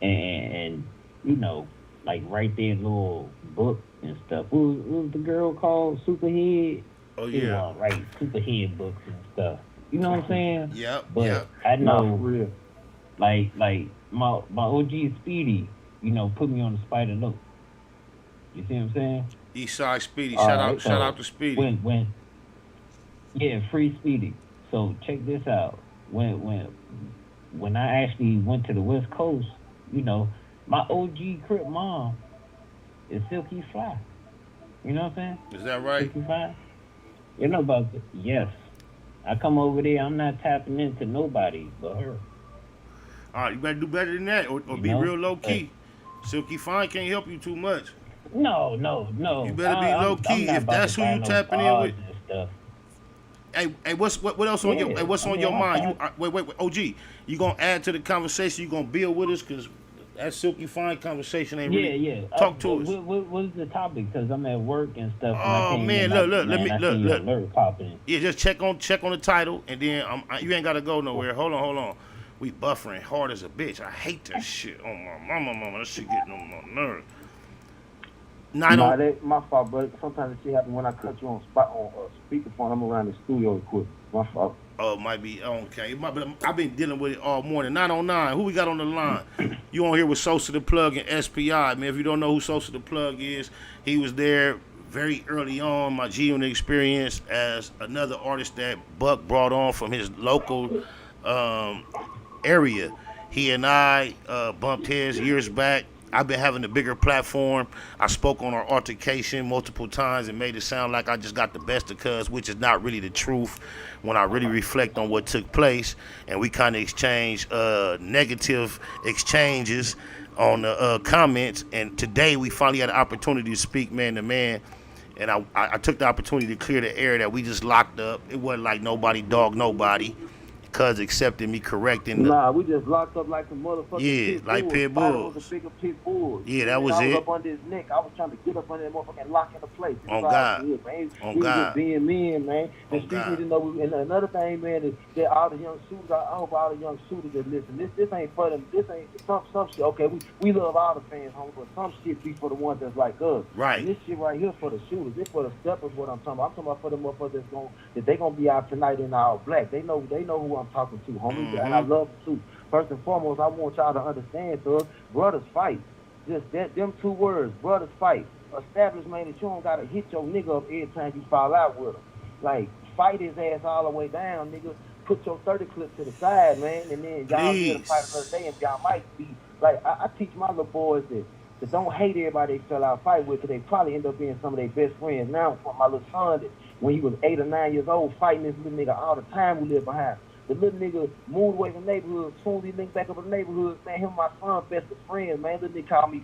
and you know, like write their little book and stuff. What was the girl called? Superhead? Oh yeah. Write Superhead books and stuff. You know what I'm saying? Yep. But I know, like my OG Speedy, you know, put me on the Spider Look. You see what I'm saying? Eastside Speedy. Shout out to Speedy. Yeah, free Speedy. So check this out. When I actually went to the West Coast, you know, my OG Crip mom is Silky Fly. You know what I'm saying? Is that right? Silky Fly. You know about it? Yes. I come over there, I'm not tapping into nobody but her. All right, you better do better than that, or be real low key. Silky Fine can't help you too much. No. You better be low key if that's who you tapping in with. Hey, what else on your what's on your mind? Wait, OG, you gonna add to the conversation? You gonna build with us? Cause that Silky Fine conversation ain't really. Talk to us. What's the topic? Cause I'm at work and stuff. Oh man, look. Look. Yeah, just check on the title, and then you ain't gotta go nowhere. Hold on. We buffering hard as a bitch. I hate that shit. Oh my mama, that shit getting on my nerves. My fault, but sometimes it shit happen when I cut you on speakerphone. I'm around the studio equipment. My fault. Oh, it might be okay. But I've been dealing with it all morning. 909. Who we got on the line? You on here with Sosa the Plug and SPI, man. If you don't know who Sosa the Plug is, he was there very early on, my G-Unit experience as another artist that Buck brought on from his local area. He and I bumped heads years back. I've been having a bigger platform. I spoke on our altercation multiple times and made it sound like I just got the best of cuz, which is not really the truth when I really reflect on what took place. And we kind of exchanged negative exchanges on the comments. And today we finally had an opportunity to speak man to man. And I took the opportunity to clear the air that we just locked up. It wasn't like nobody dogged nobody. Cuz accepted me correcting. We just locked up like some motherfucking pit like pit bulls. Was a bigger pit bull. Yeah, that was I was it. up under his neck. I was trying to get up under that motherfucking lock into place. On God. On God. Just being men, man. And speaking to know, and another thing, man, is that all the young shooters. I hope all the young shooters that listen. This ain't for them. This ain't some shit. Okay, we love all the fans, homie, but some shit be for the ones that's like us. Right. And this shit right here for the shooters. This for the steppers. What I'm talking about. I'm talking about for the motherfuckers that they gonna be out tonight in all black. They know who I'm talking to, homie. And I love them too. First and foremost, I want y'all to understand, sir, brothers fight. Just them two words, brothers fight. Establish, man, that you don't gotta hit your nigga up every time you fall out with him. Like, fight his ass all the way down, nigga. Put your 30 clip to the side, man, and then y'all be able to fight another day, and y'all might be like, I teach my little boys that don't hate everybody they fell out fight with, because they probably end up being some of their best friends. Now, for my little son, that when he was 8 or 9 years old, fighting this little nigga all the time we live behind. The little nigga moved away from the neighborhood. As soon as he linked back up in the neighborhood, man, him and my son, best of friends, man. Little nigga called me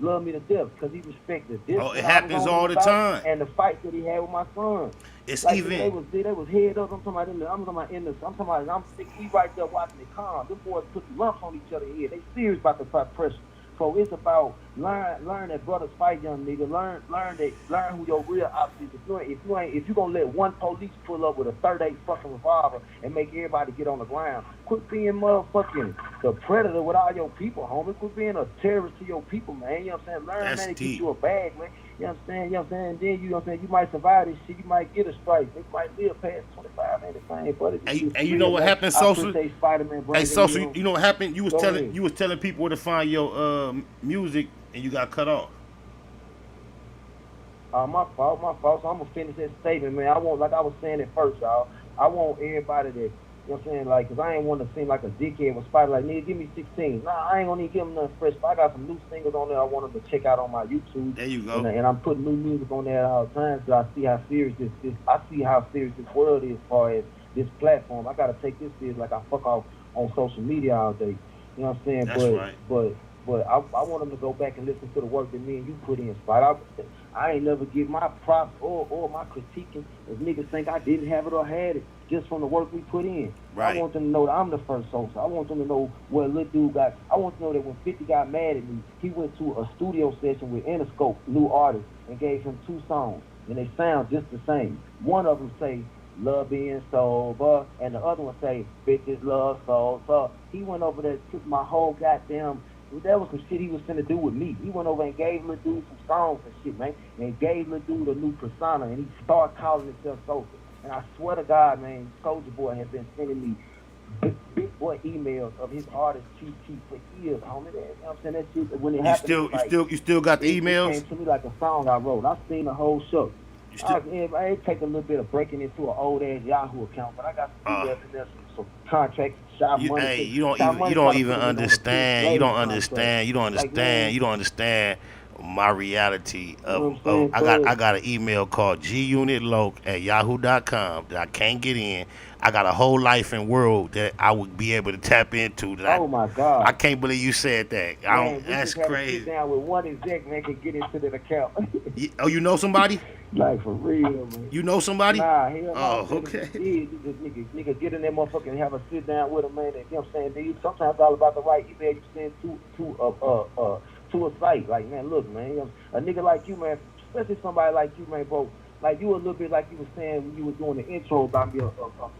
love me to death, because he respected this. Oh, it happens all the time. And the fight that he had with my son. It's like, even. They was head up. I'm talking about I'm sick. We right there watching it calm. Them boys put lumps on each other's head. They serious about the fight pressure. So it's about learn that brothers fight, young nigga. Learn who your real options is. If you gonna let one police pull up with a 38 fucking revolver and make everybody get on the ground, quit being motherfucking the predator with all your people, homie. Quit being a terrorist to your people, man. You know what I'm saying? Learn, man, to get you a bag, man. You know what I'm saying? You know what I'm saying? Then you know what I'm saying? You might survive this shit. You might get a strike. They might live past 25 anything. But and you know what happened, Sosa? Hey, Sosa, you you know what happened? You was Go telling ahead. you was telling people where to find your music, and you got cut off. My fault. So I'm gonna finish that statement, man. I want, like I was saying at first, y'all. I want everybody that, you know what I'm saying, like, cause I ain't want to seem like a dickhead with Spider, like, nigga, give me 16. Nah, I ain't gonna even give him nothing fresh. But I got some new singles on there I want them to check out on my YouTube. There you go. And I'm putting new music on there all the time, so I see how serious I see how serious this world is as far as this platform. I gotta take this serious like I fuck off on social media all day. You know what I'm saying? That's right. But I want them to go back and listen to the work that me and you put in, Spider. I ain't never give my props or my critiquing if niggas think I didn't have it or had it just from the work we put in. Right. I want them to know that I'm the first Sosa. I want them to know what little dude got. I want to know that when 50 got mad at me, he went to a studio session with Interscope, new artist, and gave him 2 songs, and they sound just the same. One of them say, love being sober, and the other one say, bitches love Sosa. He went over there, took my whole goddamn. That was some shit he was finna do with me. He went over and gave little dude some songs and shit, man. And gave little dude a new persona, and he started calling himself Sosa. And I swear to God, man, Soulja Boy has been sending me big boy emails of his artist QT for years, homie. You know what I'm saying? That shit, when it happened, You still got the emails? It came to me like a song I wrote. I seen the whole show. I ain't take a little bit of breaking into an old ass Yahoo account, but I got some emails in there, some contracts. You don't even understand. You don't understand my reality of I got an email called gunitloc@yahoo.com that I can't get in. I got a whole life and world that I would be able to tap into. My God! I can't believe you said that. Man, that's we just crazy. Had to sit down with one exec, man, can get into that account. Oh, you know somebody? Like for real, man. You know somebody? Nah, hell no. Oh, okay. Nigga, get in there, motherfucker, and have a sit down with him, man. And, you know what I'm saying? Dude, sometimes it's all about the right email you send to a site. Like, man, look, man, you know, a nigga like you, man, especially somebody like you, man, bro. Like you a little bit like you were saying when you was doing the intro about me a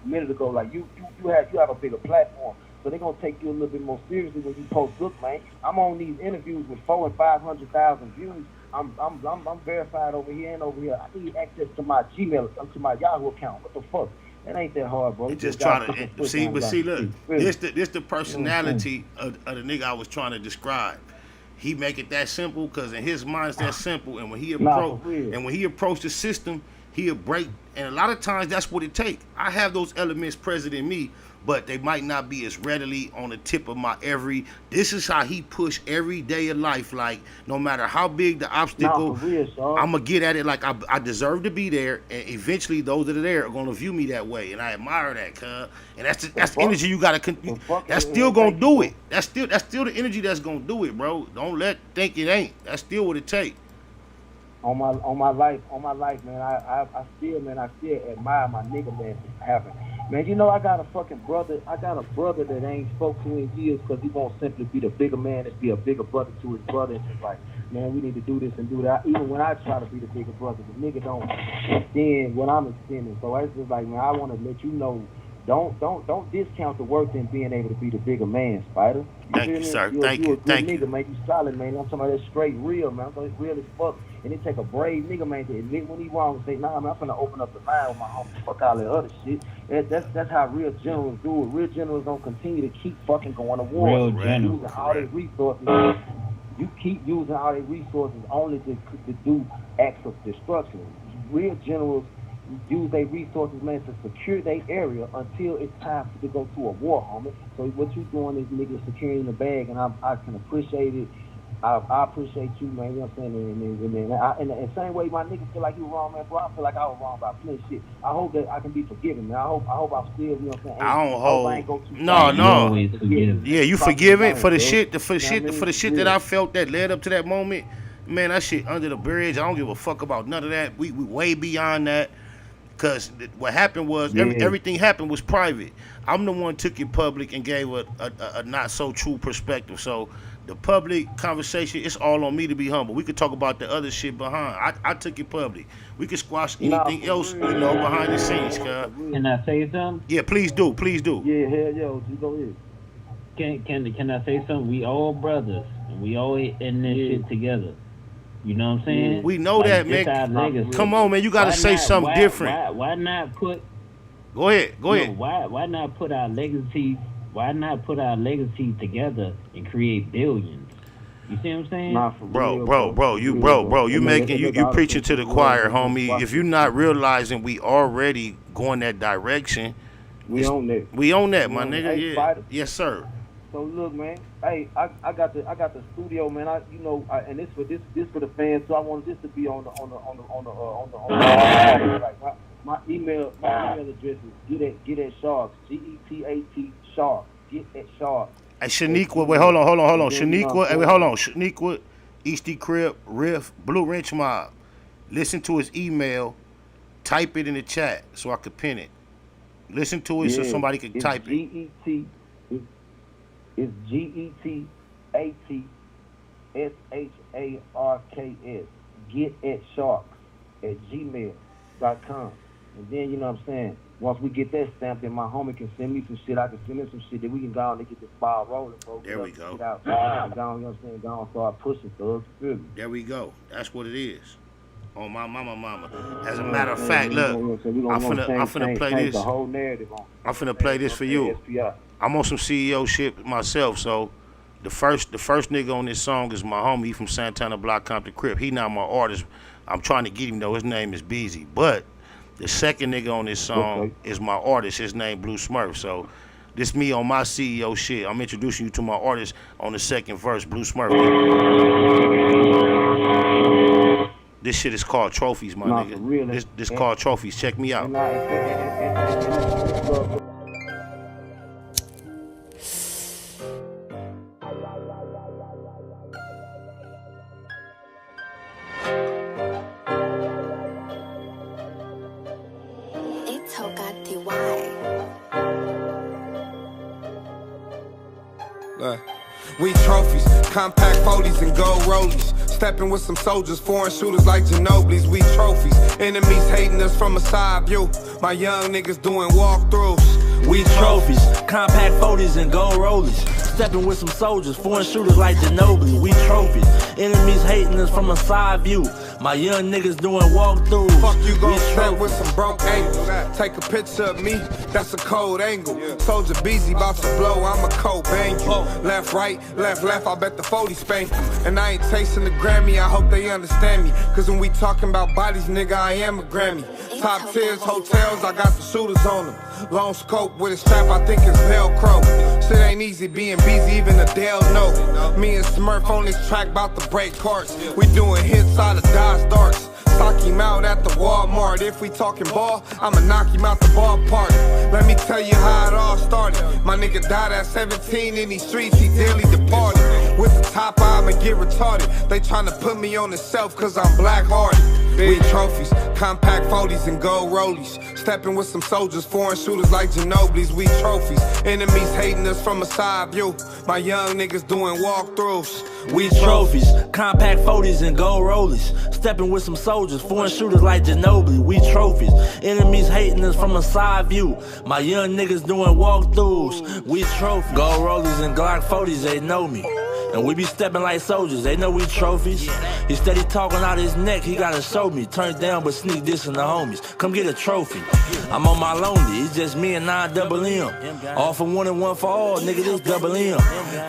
minute ago. Like you have a bigger platform, so they're gonna take you a little bit more seriously when you post. Look, man, I'm on these interviews with 400,000 and 500,000 views. I'm verified over here and over here. I need access to my Gmail, to my Yahoo account. What the fuck? That ain't that hard, bro. You just trying to see, but see, look, this the personality of the nigga I was trying to describe. He make it that simple because in his mind it's that simple, and when he approach the system, he'll break. And a lot of times that's what it takes. I have those elements present in me, but they might not be as readily on the tip of my every. This is how he push every day of life. Like no matter how big the obstacle, I'm gonna get at it like I deserve to be there, and eventually those that are there are gonna view me that way, and I admire that, cuz. And that's the energy you gotta. That's still gonna do it. That's still the energy that's gonna do it, bro. Don't think it ain't. That's still what it take. On my life, man. I still admire my nigga, man, for having. Man, you know I got a fucking brother. I got a brother that ain't spoke to in years because he won't simply be the bigger man and be a bigger brother to his brother. It's just like, man, we need to do this and do that. Even when I try to be the bigger brother, the nigga don't extend what I'm extending. So it's just like, man, I want to let you know, don't discount the work in being able to be the bigger man, Spider. Thank you, sir. Thank you. Nigga, man, you solid, man. I'm talking about that straight real, man. I'm talking about real as fuck. And it take a brave nigga, man, to admit when he wrong and say, nah, man, I'm finna open up the line with my homie. Fuck all that other shit. That's how real generals do it. Real generals gonna continue to keep fucking going to war. Real generals. Using all their resources. You keep using all their resources only to do acts of destruction. Real generals use their resources, man, to secure their area until it's time to go to a war, homie. So what you doing is nigga securing the bag, and I can appreciate it. I appreciate you, man. You know what I'm saying? And the same way my niggas feel like you wrong, man, bro, I feel like I was wrong about plenty of shit. I hope that I can be forgiven, man. I hope I'm still, you know what I'm saying? I don't hold. No. Yeah, you forgiven for the shit, for the shit that I felt that led up to that moment. Man, that shit under the bridge. I don't give a fuck about none of that. We way beyond that. Cause what happened was everything happened was private. I'm the one took it public and gave a not so true perspective. So the public conversation, it's all on me to be humble. We could talk about the other shit behind. I took it public. We could squash anything else, behind the scenes, cuz. Can I say something? Yeah, please do. Yeah, hell yo, just go ahead. Can I say something? We all brothers, and we all in this shit together. You know what I'm saying? We know that, man. Come on, man. You got to say something different. Why not put? Go ahead. Why not put our legacy? Why not put our legacy together and create billions? You see what I'm saying? Bro, you preaching to the choir, homie. If you're not realizing we already going that direction, we own that. We own that, my nigga. Hey, Yeah. Spider. Yes, sir. So look, man. Hey, I got the studio, man. And this for the fans. So I want this to be on the like my email address is get at Sharks, GETAT Sharks, get at Sharks. Hey, Shaniqua, wait, hold on. Shaniqua, hold on. Shaniqua, Easty Crib, Riff, Blue Wrench Mob. Listen to his email. Type it in the chat so I could pin it. Listen to it so somebody can type it. It's GETAT SHARKS. Get at Sharks at gmail.com. And then, you know what I'm saying, once we get that stamped, then my homie can send me some shit. I can send him some shit. Then we can go on and get this ball rolling, bro. There we go. Get out. Go on, you know what I'm saying? Go on, start pushing, thugs. Feel me? There we go. That's what it is. On my mama. As a matter of fact, look, I'm finna play this. The whole narrative on. I'm finna play this for you. I'm on some CEO shit myself, so the first nigga on this song is my homie from Santana Block, Compton Crip. He not my artist. I'm trying to get him though. His name is Beezy. But the second nigga on this song is my artist. His name Blue Smurf. So this me on my CEO shit. I'm introducing you to my artist on the second verse, Blue Smurf. This shit is called Trophies, my nigga. This called Trophies. Check me out. We trophies, compact 40s and gold rollies. Stepping with some soldiers, foreign shooters like Ginobili's. We trophies, enemies hating us from a side view. My young niggas doing walkthroughs. We trophies, compact 40s and gold rollies. Stepping with some soldiers, foreign shooters like Ginobili. We trophies, enemies hating us from a side view. My young niggas doing walkthroughs. Fuck you gon' step with some broke angles. Take a picture of me, that's a cold angle. Soldier busy, about to blow, I'm a cold bang you. Left, right, left, I bet the 40 spank you. And I ain't tasting the Grammy, I hope they understand me. Cause when we talking about bodies, nigga, I am a Grammy. Top tiers, hotels, I got the shooters on them. Long scope with a strap, I think it's Velcro. Shit ain't easy being busy, even Adele know. Me and Smurf on this track, bout to break carts. We doing hits out of Dodge Darts. Sock him out at the Walmart. If we talking ball, I'ma knock him out the ballpark. Let me tell you how it all started. My nigga died at 17 in these streets, he dearly departed. With the top eye, I'ma get retarded. They tryna put me on the shelf cause I'm black-hearted. We trophies, compact 40s and gold rollies. Stepping with some soldiers, foreign shooters like Ginobili's. We trophies, enemies hating us from a side view. My young niggas doing walkthroughs. We trophies, compact 40s and gold rollies. Stepping with some soldiers, foreign shooters like Ginobili. We trophies, enemies hating us from a side view. My young niggas doing walkthroughs. We trophies, gold rollies and Glock 40s, they know me. And we be stepping like soldiers, they know we trophies. He steady talking out his neck, he gotta show me. Turn down but sneak this in the homies. Come get a trophy. I'm on my lonely, it's just me and 9 double M. All for one and one for all, nigga, this double M.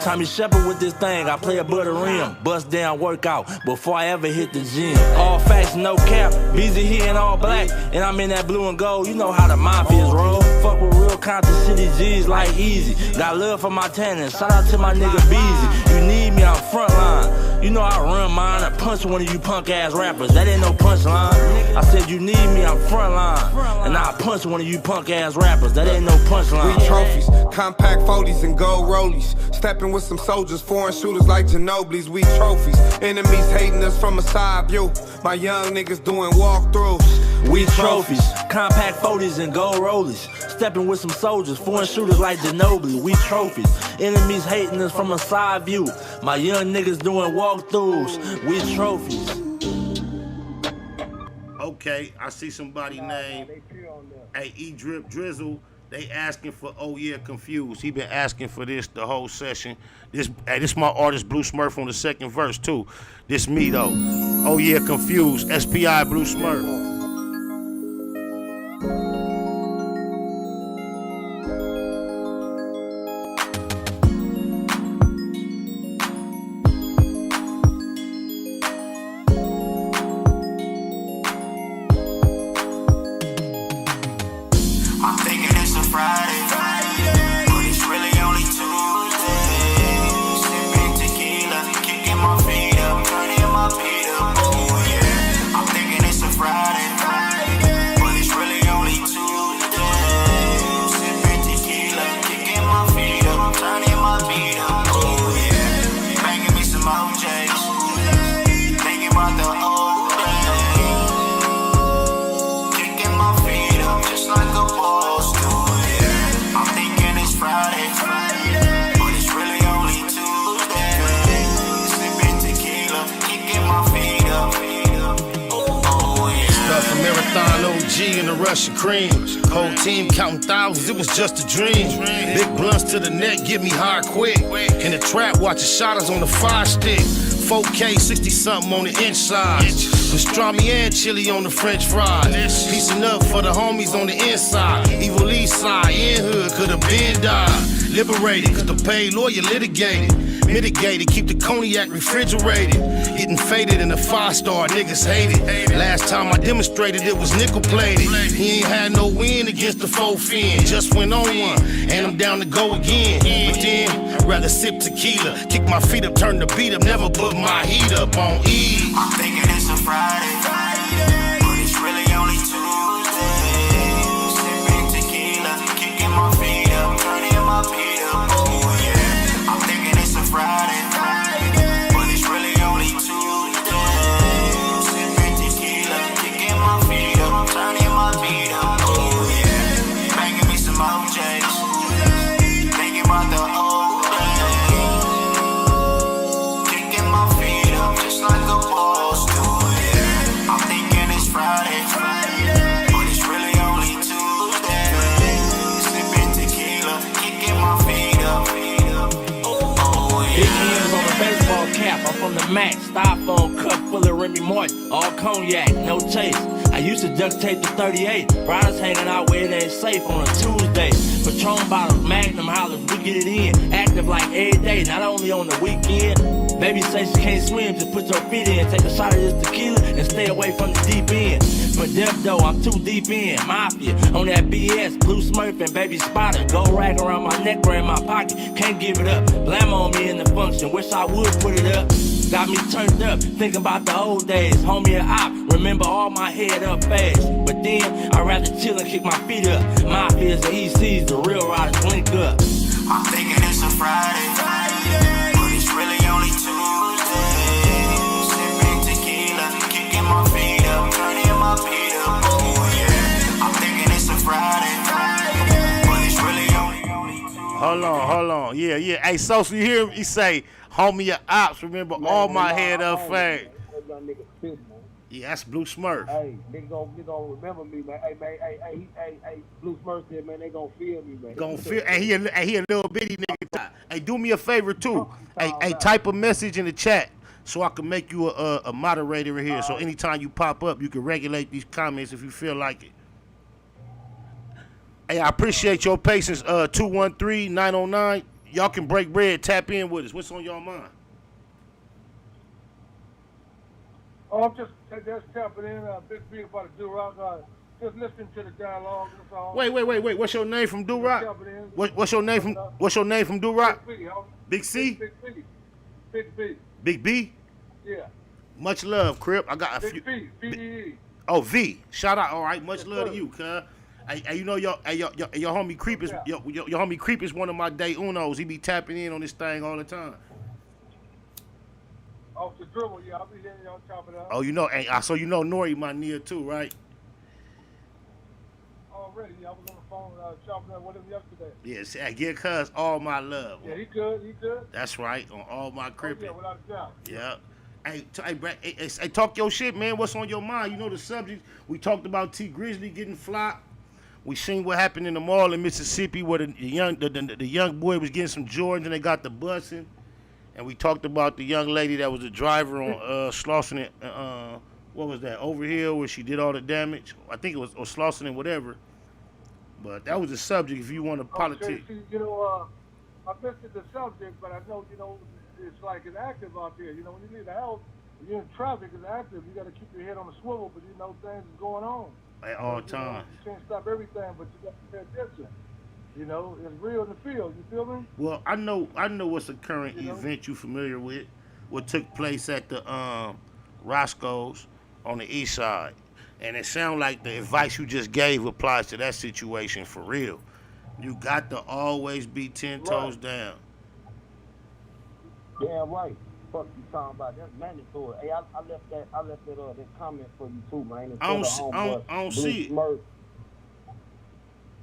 Tommy Shepard with this thing, I play a butter rim. Bust down workout before I ever hit the gym. All facts, no cap, Beezy here in all black. And I'm in that blue and gold, you know how the mafias roll. Fuck with real Compton City G's like Easy. Got love for my tenants, shout out to my nigga Beezy. You need me, I'm frontline. You know I run mine, I punch one of you punk ass rappers. That ain't no punchline. I said you need me, I'm frontline. And I punch one of you punk ass rappers. That ain't no punchline. We trophies, compact 40s and gold rollies. Stepping with some soldiers, foreign shooters like Ginobili's. We trophies, enemies hating us from a side view. My young niggas doing walkthroughs. We trophies, compact 40s and gold rollies. Stepping with some soldiers, foreign shooters like Ginobili. We trophies, enemies hating us from a side view. My young niggas doing walkthroughs. We trophies. Okay, I see somebody named E Drip Drizzle They asking for Oh Yeah Confused. He been asking for this the whole session. This my artist Blue Smurf on the second verse too. This me though. Oh Yeah Confused. SPI Blue Smurf. I'm thinking it's a Friday, but it's really only Tuesday. Sipping tequila, kicking my feet up, turning my feet up. Oh yeah. I'm thinking it's a Friday, but it's really only Tuesday. Sipping tequila, kicking my feet up, turning my feet up. Oh yeah. Banging me some OJs, thinking about the old days. Kicking my feet up just like a boss do. Yeah. I'm thinking it's Friday, but it's really only Tuesday. Sipping tequila, kicking my feet up. Oh yeah. Stuff from Marathon OG and the Russian cream. Whole team counting thousands, it was just a dream. Big blunts to the neck, get me high quick. In the trap, watching shotters on the 5 stick. 4K, 60 something on the inside. Pastrami and chili on the French fries. Piecing up for the homies on the inside. Evil East side, in hood, could've been died. Liberated, cause the paid lawyer litigated. Mitigated, keep the cognac refrigerated. Getting faded in a 5-star, niggas hate it. Last time I demonstrated it was nickel plated. He ain't had no win against the 4 fin. Just went on one, and I'm down to go again. But then, I'd rather sip tequila. Kick my feet up, turn the beat up, never put my heat up on E. I'm thinking it's a Friday, but it's really only Tuesday. Sipping tequila, kicking my feet up, turning my feet up. Oh yeah. I'm thinking it's a Friday, but it's really only Tuesday. Sipping tequila, kicking my feet up, turning my feet up. Oh yeah. Banging me some OJs, thinking about the old days. Kicking my feet up just like a boss do. Yeah. I'm thinking it's Friday, but it's really only Tuesday. Sipping tequila, kicking my feet up. Oh Big yeah. hands on a baseball cap, I'm from the Mac. Styrofoam cup full of Remy Martin, all cognac, no chase. I used to duct tape the 38. Riders hanging out where it ain't safe on a Tuesday. Patron bottles, Magnum hollers, we get it in. Active like every day, not only on the weekend. Baby say she can't swim, just put your feet in. Take a shot of this tequila and stay away from the deep end. For death though, I'm too deep in. Mafia, on that BS, Blue Smurf and Baby Spotter. Gold rag around my neck or in my pocket, can't give it up. Blam on me in the function, wish I would put it up. Got me turned up, thinking about the old days. Homie and op, remember all my head up fast. But then, I'd rather chill and kick my feet up. Mafias and ECs, the real riders link up. I'm thinking it's a Friday, but it's really only Tuesday. Sipping tequila, kicking my feet up, turning my feet up. Oh yeah. I'm thinking it's a Friday, but it's really only Tuesday. Hold on. Yeah. Hey, Sosa, you hear him? He say, homie your ops, remember all my head up fast. Yeah, that's Blue Smurf. Hey, they gonna remember me, man. Hey, Blue Smurf said, man, they gonna feel me, man. Gonna feel, and he a little bitty nigga. Hey, do me a favor too. Hey, type a message in the chat so I can make you a moderator in here. So anytime you pop up, you can regulate these comments if you feel like it. Hey, I appreciate your patience. 213-909. Y'all can break bread. Tap in with us. What's on y'all mind? Oh, I'm just tapping in. Big B about to do rock. Just listening to the dialogue. That's all. Wait. What's your name from Do Rock? What's your name from Do Rock? Big B, Big C? Big B. Big B. Big B? Yeah. Much love, Crip. I got a few. Big B. V-E-E. Oh, V. Shout out. All right. Much love to you, cuz. Hey, you know your homie Creep is your homie Creep is one of my day unos. He be tapping in on this thing all the time. Off the dribble, yeah, I'll be hearing y'all chopping up. Oh, you know, so you know Nori my near too, right? Already, I was on the phone chopping up with him yesterday. Yes, I give cuz all my love. Yeah, he good. That's right, on all my crippin'. Yeah, without a doubt. Yeah. Hey, talk your shit, man. What's on your mind? You know the subject. We talked about T Grizzly getting flopped. We seen what happened in the mall in Mississippi where the young boy was getting some Jordans and they got the busing. And we talked about the young lady that was the driver on Slauson and what was that, Overhill, where she did all the damage. I think it was or Slauson and whatever. But that was the subject if you want to politics. See, I missed the subject, but I know, it's like it's active out there. When you leave the house, when you're in traffic, it's active. You got to keep your head on the swivel, but things is going on. At all times. You can't stop everything, but you got to pay attention. It's real in the field. You feel me? Well, I know what's a current event you familiar with. What took place at the Roscoe's on the east side. And it sounds like the advice you just gave applies to that situation for real. You got to always be 10 toes down. Damn right. Fuck you talking about? That's mandatory. Hey, I left that comment for you too, man. I don't see it.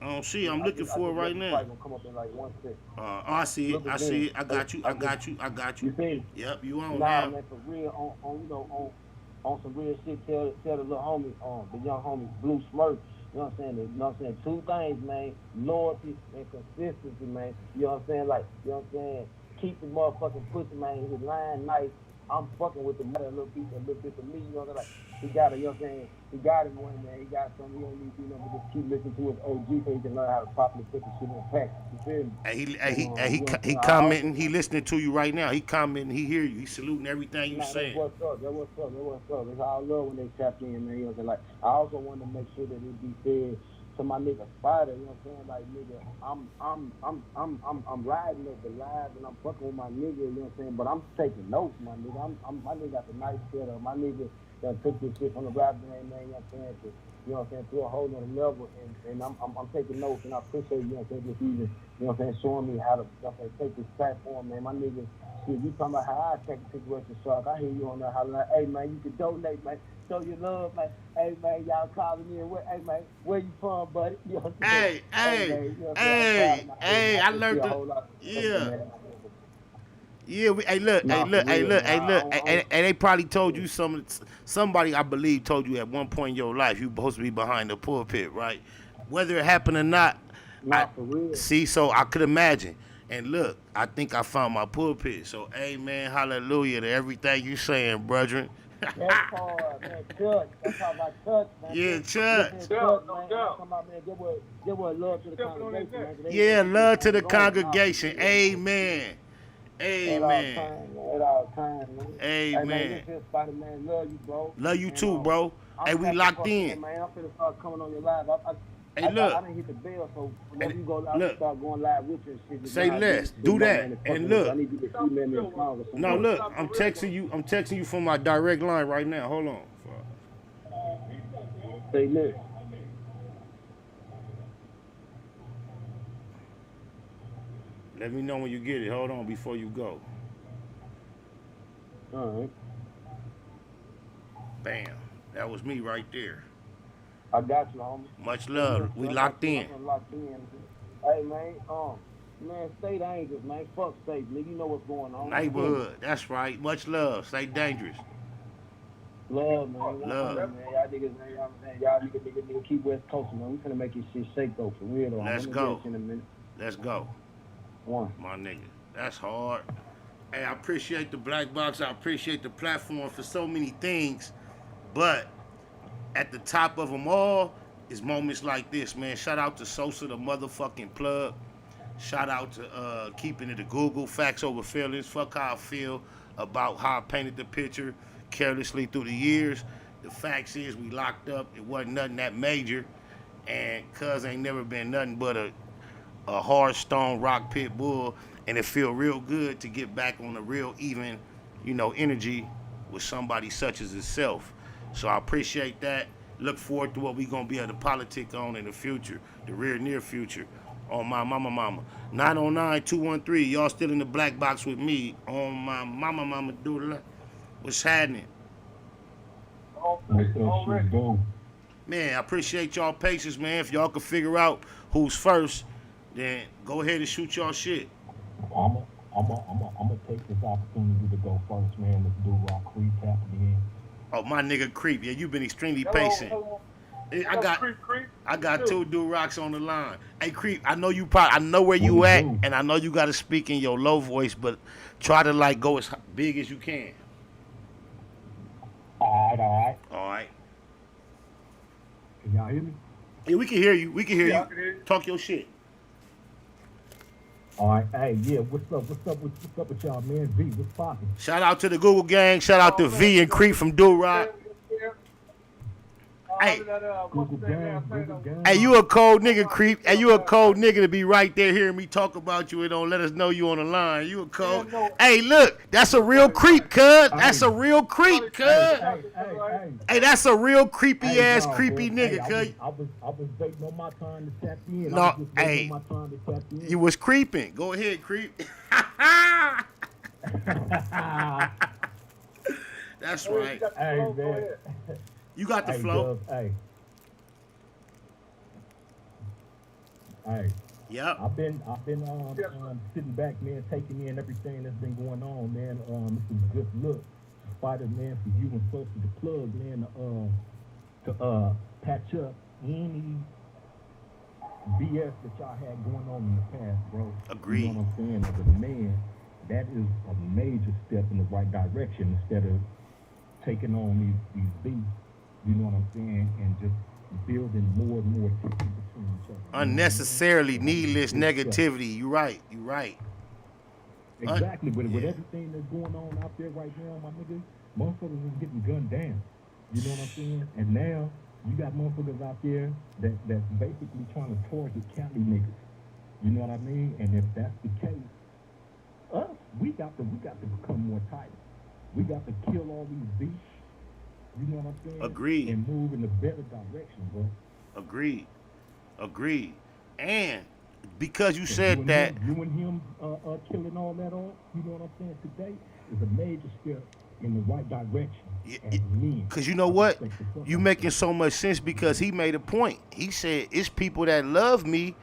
I don't see it. I'm looking for it right now. Come up in like 1 second. I see it. I see it. I got you. You see it? Yep, you on now. now. Man, for real, on some real shit, tell the little homie, the young homie, Blue Smirk. You know what I'm saying? Two things, man. Loyalty and consistency, man. You know what I'm saying? Like, you know what I'm saying? Keep the motherfucking pussy, man. His line nice. I'm fucking with the mother a little bit for me. You know what I'm saying? Like, he got it, you know what I'm saying? He got it one, man. He got something. He don't need to do nothing but just keep listening to his OG so he can learn how to properly put the shit in practice. You feel me? He commenting. He listening to you right now. He commenting. He hear you. He saluting everything you saying. That's what's up. It's all love when they tap in, man. You know what I'm saying? Like, I also want to make sure that it be fair to my nigga Spider. You know what I'm saying? Like, nigga, I'm riding up the live and I'm fucking with my nigga. You know what I'm saying? But I'm taking notes, my nigga. My nigga got the nice setup. My nigga that took this shit from the rap game, man. You know what I'm saying? You know what I'm saying? To a whole nother level, and I'm taking notes, and I appreciate you know what I'm saying? Just even, you know what I'm saying? Showing me how to take this platform, man. My nigga, shit, you talking about how I take the situation, Shark. I hear you on that holler. Hey, man, you can donate, man. Show your love, man. Hey, man, y'all calling in. Hey, man, where you from, buddy? You know what I'm saying? Hey, I learned Yeah, look, and they probably told you somebody I believe told you at one point in your life you supposed to be behind the pulpit, right? Whether it happened or not, so I could imagine. And look, I think I found my pulpit. So, amen, hallelujah to everything you saying, brethren. That's hard, man. Church. That's how about church, man. Yeah, church. No doubt. Give love to the congregation, man. Yeah, love to the congregation. Amen. Amen. At all times, man. Amen. Hey, man, love you, bro. Love you too, bro. Hey, we locked in. Man, I'm finna start coming on your live. Hey, look. I didn't hit the bell, so when you go live, start going live with you and shit. Say less. Do that. And look. I need you to email me a song or something. No, look. I'm texting you from my direct line right now. Hold on. Say less. Let me know when you get it. Hold on before you go. All right. Bam. That was me right there. I got you, homie. Much love. We locked in. Hey, man. Man, stay dangerous, man. Fuck safe, nigga. You know what's going on. Neighborhood. That's right. Much love. Stay dangerous. Love, man. Love. Man. Y'all niggas, man. Y'all niggas keep West Coast, man. We finna make this shit shake, though, for real, though. Let's go. In a minute. Let's go. One. My nigga. That's hard. Hey, I appreciate the Black Box. I appreciate the platform for so many things. But at the top of them all is moments like this, man. Shout out to Sosa the motherfucking Plug. Shout out to keeping it a Google. Facts over feelings. Fuck how I feel about how I painted the picture carelessly through the years. The facts is we locked up. It wasn't nothing that major. And cuz ain't never been nothing but a hard stone rock pit bull, and it feel real good to get back on the real even, energy with somebody such as itself. So I appreciate that. Look forward to what we gonna be able to politic on in the future, the near future, on my mama. 909-213, y'all still in the Black Box with me, on my mama doodle. What's happening? Man, I appreciate y'all patience, man. If y'all can figure out who's first, then go ahead and shoot y'all shit. I'm gonna take this opportunity to go first, man. Let's do Rock Creep tap again. Oh, my nigga Creep. Yeah, you've been extremely patient. Creep. I got two do-rocks on the line. Hey, Creep, I know I know where you at, and I know you got to speak in your low voice, but try to like go as big as you can. All right. Can y'all hear me? Yeah, we can hear you. We can hear Yeah, you. I can hear you. Talk your shit. All right, hey, yeah, what's up with y'all, man? V, what's poppin'? Shout out to the Google gang. Shout out to V and Creep from Do-Rock. Hey, you a cold nigga, Creep. Hey, you a cold nigga to be right there hearing me talk about you and don't let us know you on the line. You a cold. Hey, look, that's a real creep, cuz. That's a real creep, cuz. Hey, that's a real creepy ass creepy nigga, cuz. I was waiting on my time to tap in. No, hey, you was creeping. Go ahead, Creep. That's right. Hey, man. You got the flow. Hey. Yep. I've been sitting back, man, taking in everything that's been going on, man. This is a good look, Spider, man, for you and Sosa the Plug, man, to patch up any BS that y'all had going on in the past, bro. Agreed. You know what I'm saying? As a man, that is a major step in the right direction instead of taking on these beats. You know what I'm saying? And just building more and more between each other. Unnecessarily needless negativity. You right. Exactly. With everything that's going on out there right now, my nigga, motherfuckers is getting gunned down. You know what I'm saying? And now you got motherfuckers out there that's basically trying to target Cali niggas. You know what I mean? And if that's the case, we got to become more tighter. We got to kill all these beats. You know what I'm saying? Agreed. And move in a better direction, bro. Agreed. And because you said that, you and him killing all that off, you know what I'm saying, today is a major step in the right direction. Because you know what? You making so much sense because he made a point. He said, it's people that love me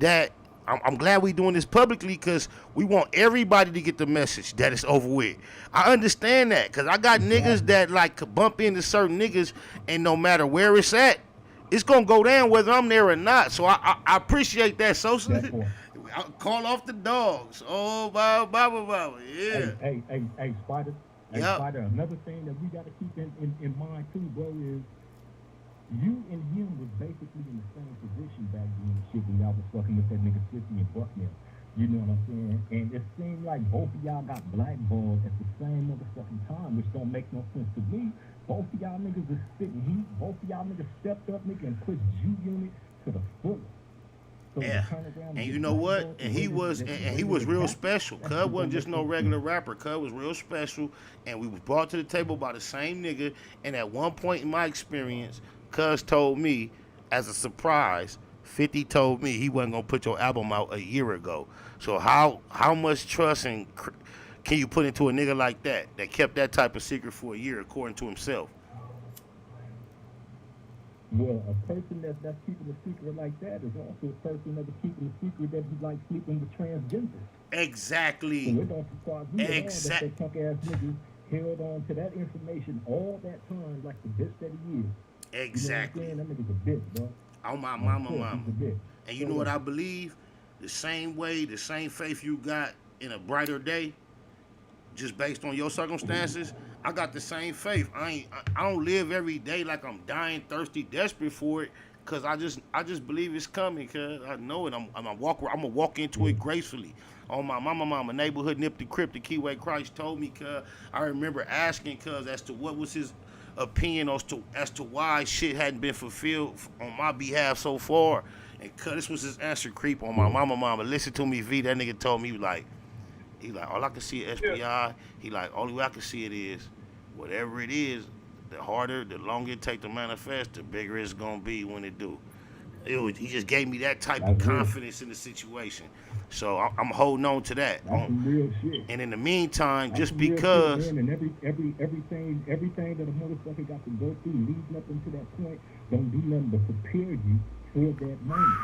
that I'm glad we doing this publicly because we want everybody to get the message that it's over with. I understand that because I got niggas that like could bump into certain niggas and no matter where it's at, it's going to go down whether I'm there or not. So I appreciate that, Sosa. Call off the dogs. Oh, blah. Yeah. Hey, Spider. Hey, Spider, another thing that we got to keep in mind too, bro, is you and him was basically in the same position back then, shit, when y'all was fucking with that nigga 50 and Buckner. You know what I'm saying? And it seemed like both of y'all got blackballed at the same motherfucking time, which don't make no sense to me. Both of y'all niggas is spitting heat. Both of y'all niggas stepped up, nigga, and pushed G-Unit to the fullest. So yeah. And you know what? And he was real special. Cuz wasn't just no regular rapper. Cuz was real special. And we was brought to the table by the same nigga. And at one point in my experience, Cuz told me, as a surprise, 50 told me he wasn't gonna put your album out a year ago. So how much trust and can you put into a nigga like that kept that type of secret for a year, according to himself? Well, a person that's keeping a secret like that is also a person that's keeping a secret that he likes sleeping with transgenders. Exactly. So it don't surprise me at all that punk ass niggas held on to that information all that time like the bitch that he is. Exactly. You know what I'm saying? That nigga's a bitch, bro. Oh, my mama. And you know what I believe? The same way, the same faith you got in a brighter day, just based on your circumstances, I got the same faith. I don't live every day like I'm dying, thirsty, desperate for it, cause I just believe it's coming, cause I know it. I'm gonna walk into it gracefully. On my mama, neighborhood nip the crip, the keyway Christ told me, cause I remember asking cuz as to what was his opinion as to why shit hadn't been fulfilled on my behalf so far. And cuz this was his answer, Creep, on my mama. Listen to me, V. That nigga told me, he like, all I can see is SPI. He like, only way I can see it is, whatever it is, the harder, the longer it take to manifest, the bigger it's gonna be when it do. He just gave me that type of confidence in the situation. So I'm holding on to that. That's some real shit. And in the meantime, That's just because. Shit, man. And everything that a motherfucker got to go through leading up into that point don't do nothing but prepare you for that moment.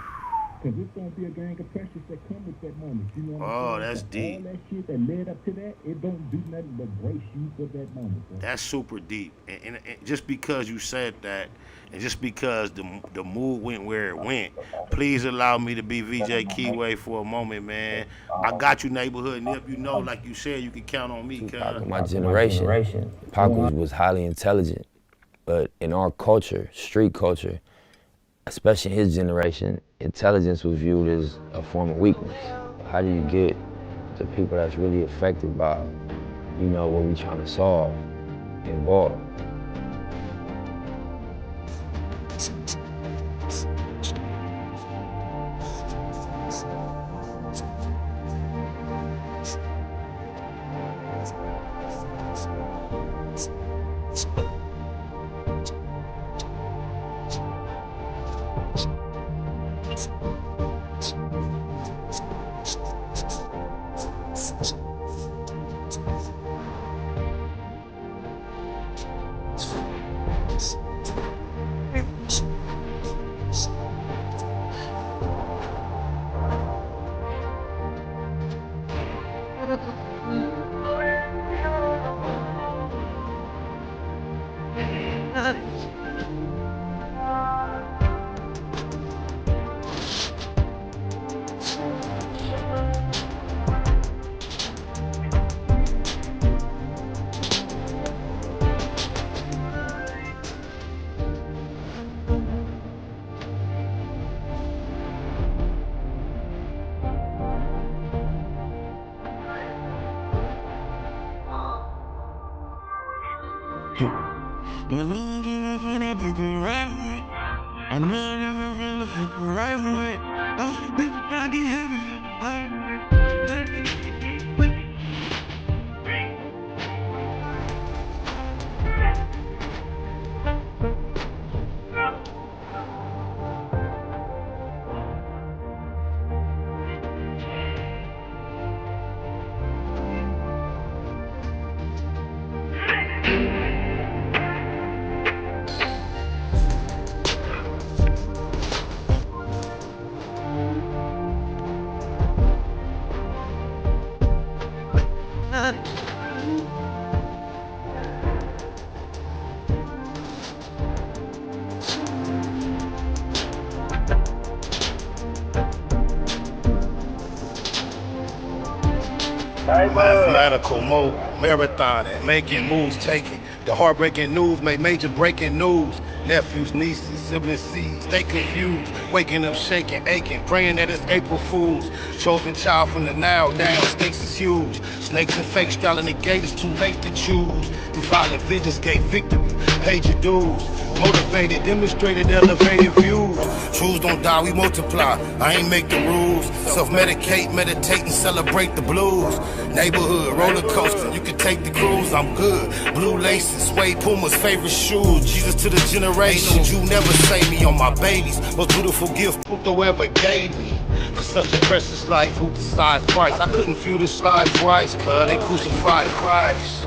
Because it's going to be a gang of pressures that come with that moment. You know what Oh, I'm saying? that's So deep. all that shit that led up to that, it don't do nothing but brace you for that moment, bro. That's super deep. And just because you said that, and just because the move went where it went, please allow me to be VJ Keyway for a moment, man. I got you, neighborhood nip. You know, like you said, you can count on me, cuz. My generation, Pac was highly intelligent, but in our culture, street culture, especially in his generation, intelligence was viewed as a form of weakness. How do you get the people that's really affected by, you know, what we trying to solve involved? Mathematical mode, marathon, making moves, taking the heartbreaking news, make major breaking news. Nephews, nieces, siblings, seeds, they confused. Waking up, shaking, aching, praying that it's April Fools. Chosen child from the now down, stakes is huge. Snakes and fake style in the gate, it's too late to choose. Violent visions gave victory, paid your dues. Motivated, demonstrated, elevated views. Truths don't die, we multiply. I ain't make the rules. Self-medicate, meditate, and celebrate the blues. Neighborhood, roller coaster, you can take the cruise, I'm good. Blue laces, suede Puma's favorite shoes. Jesus to the generations, you never save me on my babies. Most beautiful gift Pluto ever gave me. For such a precious life, who decides price? I couldn't feel this life twice, cause they crucified Christ.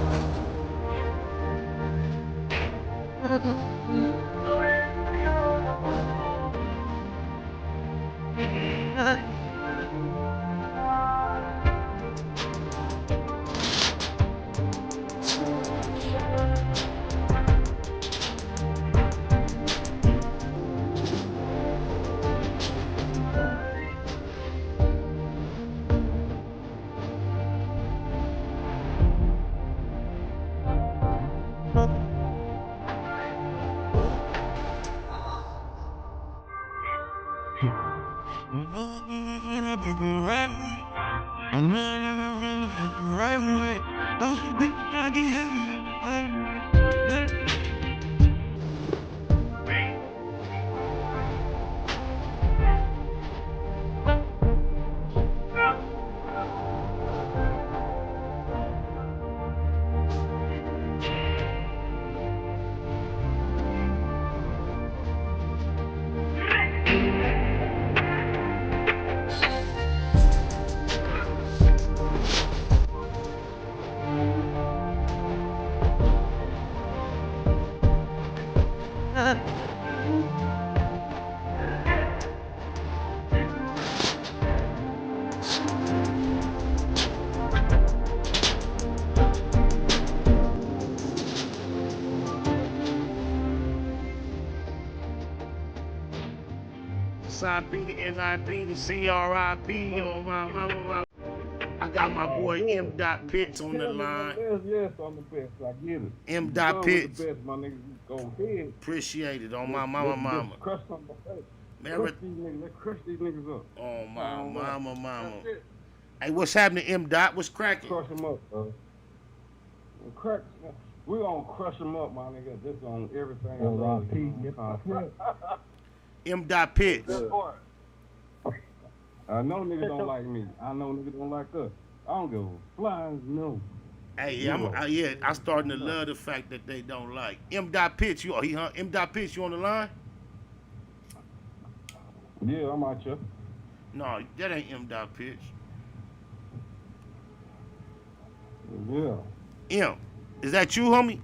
SIP, the NIP, the CRIP. Oh, my. I got my boy M. Pitts on the line. Yes, on the best. I get it. M. Pitts. The best, my niggas. Go ahead. Appreciate it on my mama. Crush on the face. Man, crush these niggas. Let's crush these niggas up. Oh, my mama. Hey, what's happening, M. What's cracking? Crush them up, bro. We gonna crush them up, my nigga. This on everything. M. Pitts. I know niggas don't like me. I know niggas don't like us. I don't give a flying no. Hey, yeah, I'm starting to love the fact that they don't like M. Pitts. M. Pitts, you on the line? Yeah, I'm out here. No, that ain't M. Pitts. Yeah. M, is that you, homie?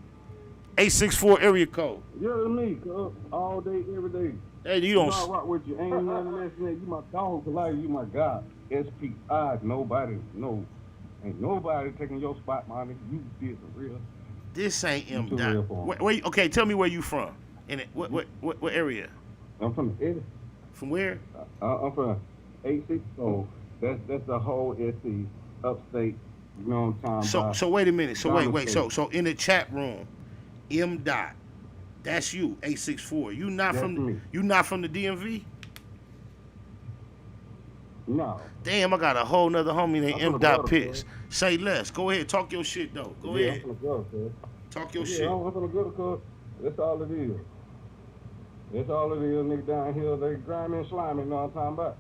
864 area code. Yeah, it's me, cuz. All day, every day. Hey, you don't. I rock with you. Ain't nothing less than that. You my dog, like you my God. SPI, nobody, no. Ain't nobody taking your spot, my nigga. You did the real. This ain't M. Okay, tell me where you from. What area? I'm from the Eddie. From where? I'm from 864. That's the whole SC, upstate. You know what I'm talking about? So wait a minute. So wait. So in the chat room, M. That's you, 864. You not from the DMV? No. Damn, I got a whole nother homie named M. Pitts. Say less. Go ahead, talk your shit though. Go ahead. Talk your shit. I'm gonna go, cuz. That's all it is. That's all it is, nigga down here. They grimy and slimy, you know what I'm talking about?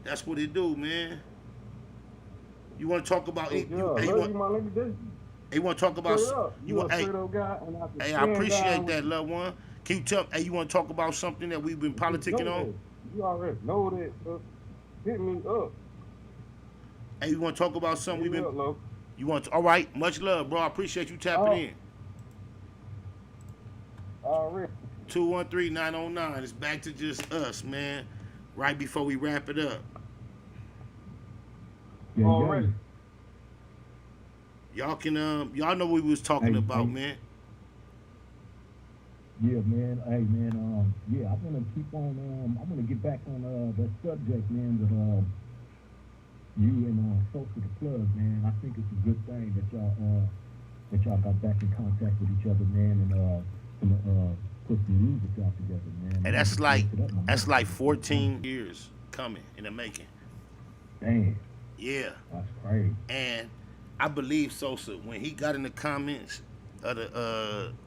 That's what it do, man. You want to talk about it? You want to talk about? Hey, I appreciate that, loved one. Can you tell? Hey, you want to talk about something that we've been politicking on? You already know that. Hit me up. Hey, you want to talk about something we've been? You want to? All right, much love, bro. I appreciate you tapping in. All right. 213-909. It's back to just us, man. Right before we wrap it up. Already. Y'all can y'all know what we was talking about, man. Yeah, man. Hey, man. Yeah, I want to keep on. I want to get back on that subject, man. With you and Sosa the Plug, man. I think it's a good thing that y'all got back in contact with each other, man, and put some music out together, man. And that's like 14 years coming in the making. Damn. Yeah. That's crazy. And I believe Sosa, when he got in the comments of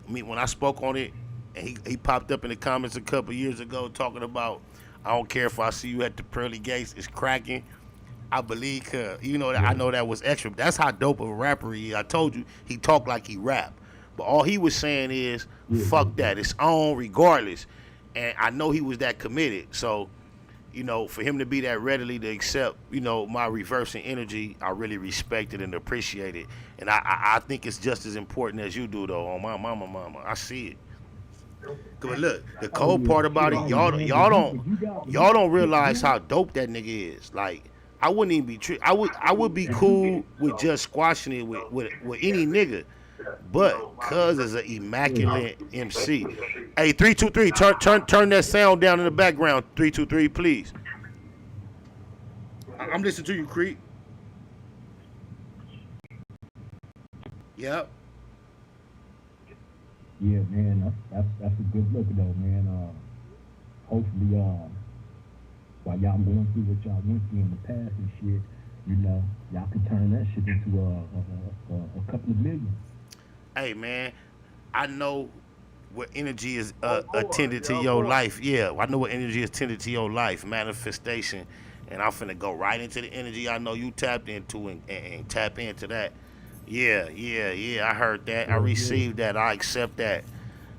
when I spoke on it, and he popped up in the comments a couple years ago talking about, I don't care if I see you at the pearly gates, it's cracking. I believe, I know that was extra. That's how dope of a rapper he is. I told you, he talked like he rap. But all he was saying is, fuck that, it's on regardless. And I know he was that committed. So, for him to be that readily to accept, my reversing energy, I really respect it and appreciate it. And I think it's just as important as you do, though, on my mama. I see it. Cause look, the cold part about it, y'all don't realize how dope that nigga is. Like, I wouldn't even be I would be cool with just squashing it with any nigga. But cuz is an immaculate MC. Hey, 323, turn that sound down in the background. 323, please. I'm listening to you, Creep. Yep. Yeah, man, that's a good look though, man. Hopefully, while y'all going through what y'all went through in the past and shit, y'all can turn that shit into a couple of million. Hey, man, I know what energy is attended to your life. Yeah, I know what energy is tended to your life, manifestation. And I'm finna go right into the energy I know you tapped into and tap into that. Yeah, I heard that. I received that. I accept that.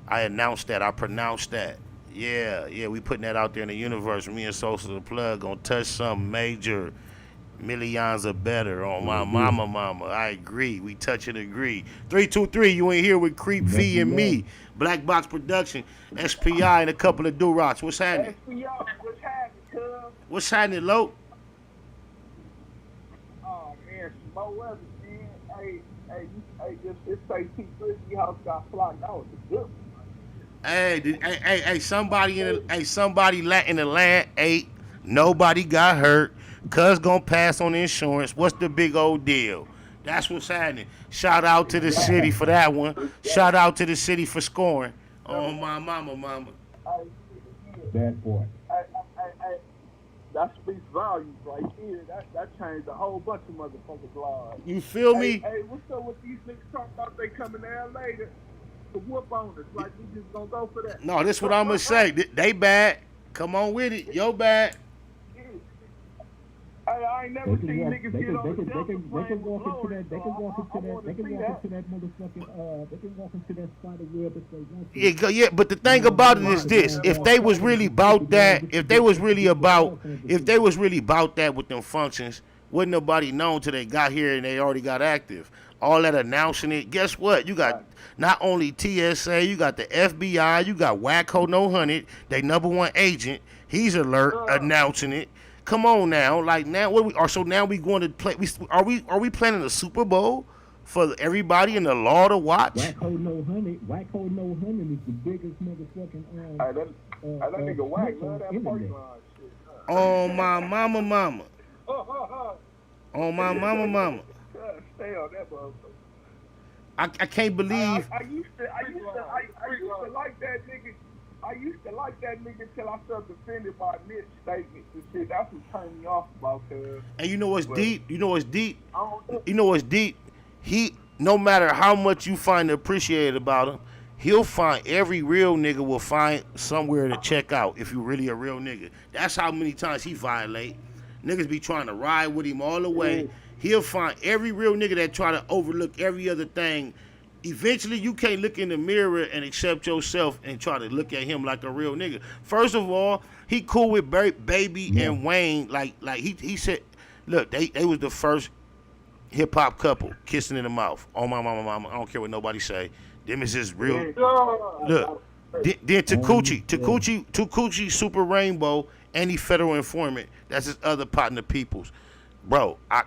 I announced that. I pronounced that. Yeah, we putting that out there in the universe. Me and Sosa the Plug gonna touch something major. Millions are better on my mama. I agree. We touch and agree. 323, you in here with Creep V and me. Black Box Production, SPI, and a couple of do-rots. What's happening? SPI, what's happening, cuz? What's happening, Lo? Oh, man, some more weather, man. Hey, this say T. Grizzley house got flocked out. It's good. Hey, somebody in the land ate Nobody got hurt. Cuz gonna pass on the insurance. What's the big old deal? That's what's happening. Shout out to the city for that one. Shout out to the city for scoring. Oh, my mama. Bad boy. That speaks volumes right here. That changed a whole bunch of motherfuckers' lives. You feel me? Hey, what's up with these niggas talking about they coming there later to whoop on us? Like, we just gonna go for that? No, this what I'm gonna say. They bad. Come on with it. Yo bad. Hey, I ain't never seen niggas They get on the can Delta walk plane into with that. glory, They can walk so into I wanna see that motherfucking. They can walk into that spider web if they want to. Yeah, but the thing about it is this: if they was really about that, if they was really about that with them functions, wouldn't nobody know till they got here and they already got active. All that announcing it. Guess what? You got not only TSA, you got the FBI, you got Wacko No 100, they #1 agent. He's alert announcing it. Come on now, like now what we are. So now we going to play. Are we planning a Super Bowl for everybody in the law to watch? Wacko No 100 is the biggest motherfucking. that nigga Wack love that parking lot shit. Oh my mama. Oh my mama. Stay on that motherfucker. I can't believe. I used to like that nigga. I used to like that nigga till I started defended by misstatements and shit. That's what turned me off about cuz. And you know what's deep? He, no matter how much you find appreciated about him, he'll find every real nigga will find somewhere to check out if you really a real nigga. That's how many times he violate. Niggas be trying to ride with him all the way. He'll find every real nigga that try to overlook every other thing. Eventually, you can't look in the mirror and accept yourself and try to look at him like a real nigga. First of all, he cool with Baby and Wayne. Like he said, look, they was the first hip hop couple kissing in the mouth. Oh my mama, I don't care what nobody say. Them is just real. Look, then Takuchi, Super Rainbow, and he Federal Informant. That's his other partner, Peoples. Bro, I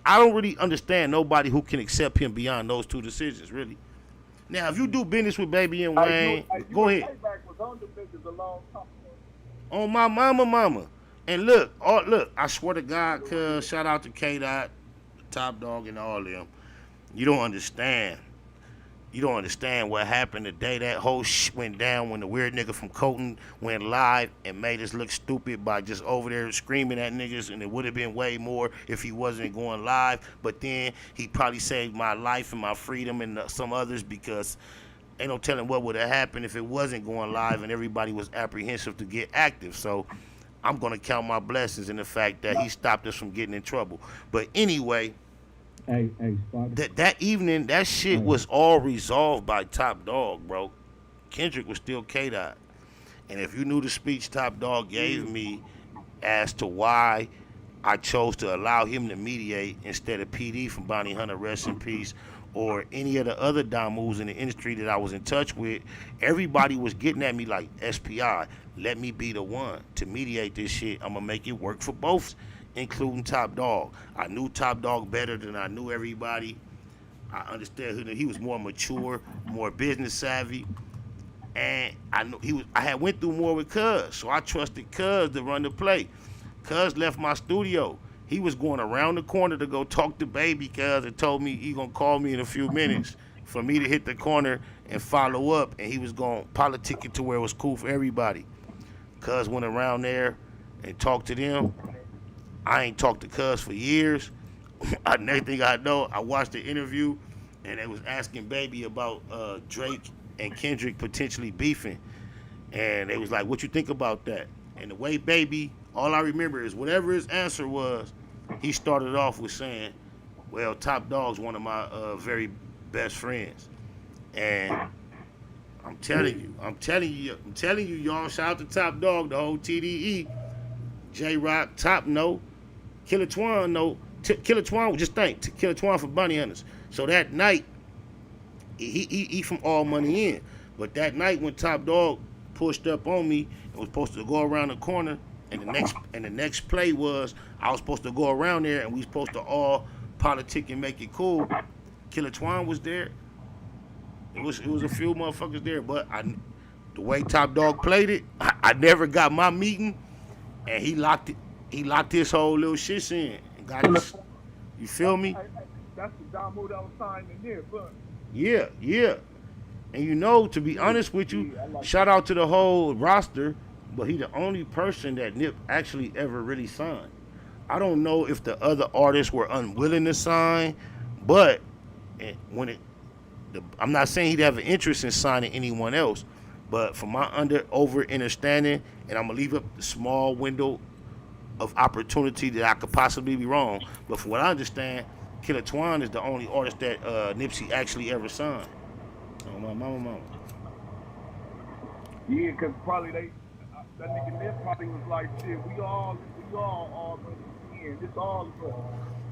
don't really understand nobody who can accept him beyond those two decisions, really. Now, if you do business with Baby and Wayne, go ahead. On my mama. And look, I swear to God, cuz, shout out to K-Dot, Top Dog, and all of them. You don't understand. You don't understand what happened the day that whole shit went down when the weird nigga from Colton went live and made us look stupid by just over there screaming at niggas, and it would have been way more if he wasn't going live. But then he probably saved my life and my freedom and some others, because ain't no telling what would have happened if it wasn't going live and everybody was apprehensive to get active. So I'm going to count my blessings in the fact that he stopped us from getting in trouble. But anyway, that evening, that shit was all resolved by Top Dog, bro. Kendrick was still K-Dot. And if you knew the speech Top Dog gave me as to why I chose to allow him to mediate instead of PD from Bounty Hunter, rest in peace, or any of the other Damus in the industry that I was in touch with, everybody was getting at me like, SPI, let me be the one to mediate this shit. I'm going to make it work for both, including Top Dog. I knew Top Dog better than I knew everybody. I understand he was more mature, more business savvy, and I knew I had went through more with Cuz, so I trusted Cuz to run the play. Cuz left my studio. He was going around the corner to go talk to Baby Cuz and told me he gonna call me in a few minutes for me to hit the corner and follow up, and he was gonna politic it to where it was cool for everybody. Cuz went around there and talked to them. I ain't talked to Cuz for years. Next thing I know, I watched the interview, and they was asking Baby about Drake and Kendrick potentially beefing. And they was like, what you think about that? And the way Baby, all I remember is whatever his answer was, he started off with saying, well, Top Dog's one of my very best friends. And I'm telling you, y'all, shout out to Top Dog, the whole TDE, J-Rock, Top No, Killer Twan, no. Killer Twan, just think, Killer Twan for Bounty Hunters. So that night, he from All Money In. But that night when Top Dog pushed up on me and was supposed to go around the corner, and the next play was I was supposed to go around there and we supposed to all politic and make it cool. Killer Twan was there. It was a few motherfuckers there, but the way Top Dog played it, I never got my meeting. and he locked his whole little shit in. And got his, you feel me? That's the Damo that was signed in there, but. Yeah, yeah. And you know, to be honest with you, shout out to the whole roster, but he the only person that Nip actually ever really signed. I don't know if the other artists were unwilling to sign, but I'm not saying he'd have an interest in signing anyone else, but from my over understanding, and I'm gonna leave up the small window of opportunity that I could possibly be wrong, but from what I understand, Killer Twine is the only artist that Nipsey actually ever signed. Oh, my mama. Yeah, because probably that nigga Nip probably was like, shit, we all in. This all of us.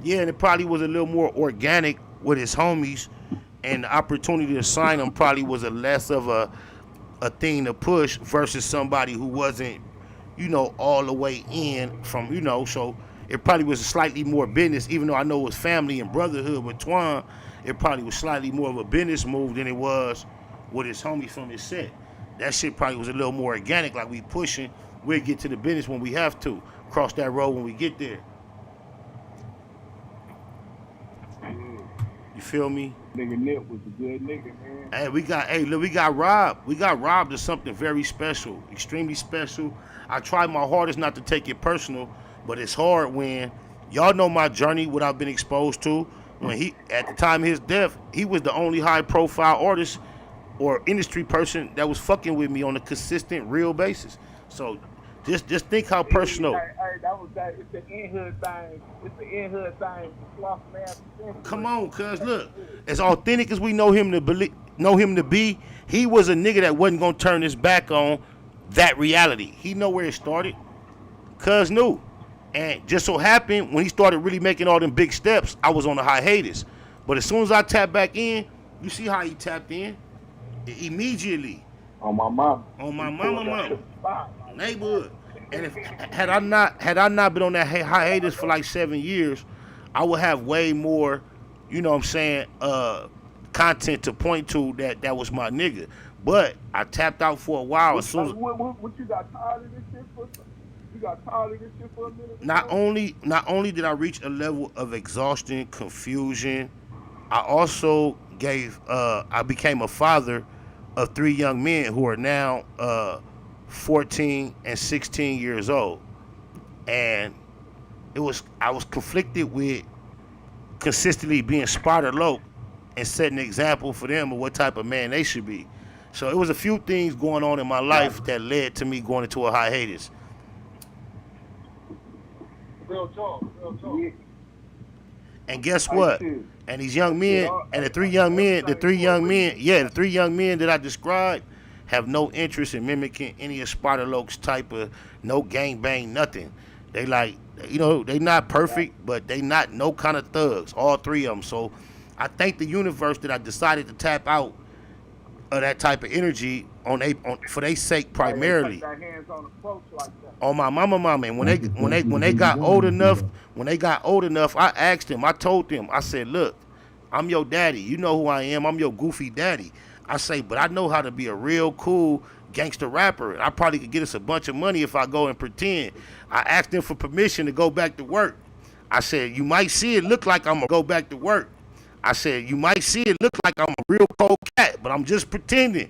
Yeah, and it probably was a little more organic with his homies, and the opportunity to sign him probably was a less of a thing to push versus somebody who wasn't, all the way in from, so it probably was slightly more business, even though I know it was family and brotherhood with Twan, it probably was slightly more of a business move than it was with his homies from his set. That shit probably was a little more organic, like we pushing, we'll get to the business when we have to, cross that road when we get there. You feel me? Nigga Nip was a good nigga, man. Hey, we got robbed. We got robbed of something very special, extremely special. I tried my hardest not to take it personal, but it's hard when y'all know my journey, what I've been exposed to. When at the time of his death, he was the only high-profile artist or industry person that was fucking with me on a consistent, real basis. So just think how personal. Hey, that was that. It's the in-hood thing. It's the in-hood thing. Come on, cuz look, as authentic as we know him to be, he was a nigga that wasn't gonna turn his back on that reality. He know where it started. Cuz knew. And just so happened, when he started really making all them big steps, I was on a hiatus. But as soon as I tapped back in, you see how he tapped in? Immediately. On my mama. On my mama. Neighborhood. And had I not been on that hiatus for like 7 years, I would have way more, content to point to that was my nigga. But I tapped out for a while. As soon as what you got tired of this shit for? You got tired of this shit for a minute? Not only did I reach a level of exhaustion, confusion, I also I became a father of 3 young men who are now 14 and 16 years old. And I was conflicted with consistently being spot or low and setting an example for them of what type of man they should be. So it was a few things going on in my life that led to me going into a hiatus. Real talk. And guess what? And these young men, and the three young men that I described have no interest in mimicking any of Sparta Loke's type of no gangbang, nothing. They they not perfect, but they not no kind of thugs, all 3 of them. So I thank the universe that I decided to tap out of that type of energy for their sake primarily. On my mama, and when they got old enough, I asked them, I told them, I said, look, I'm your daddy. You know who I am. I'm your goofy daddy. I say, but I know how to be a real cool gangster rapper. I probably could get us a bunch of money if I go and pretend. I asked them for permission to go back to work. I said, you might see it look like I'm gonna go back to work. I said, you might see it look like I'm a real cold cat, but I'm just pretending.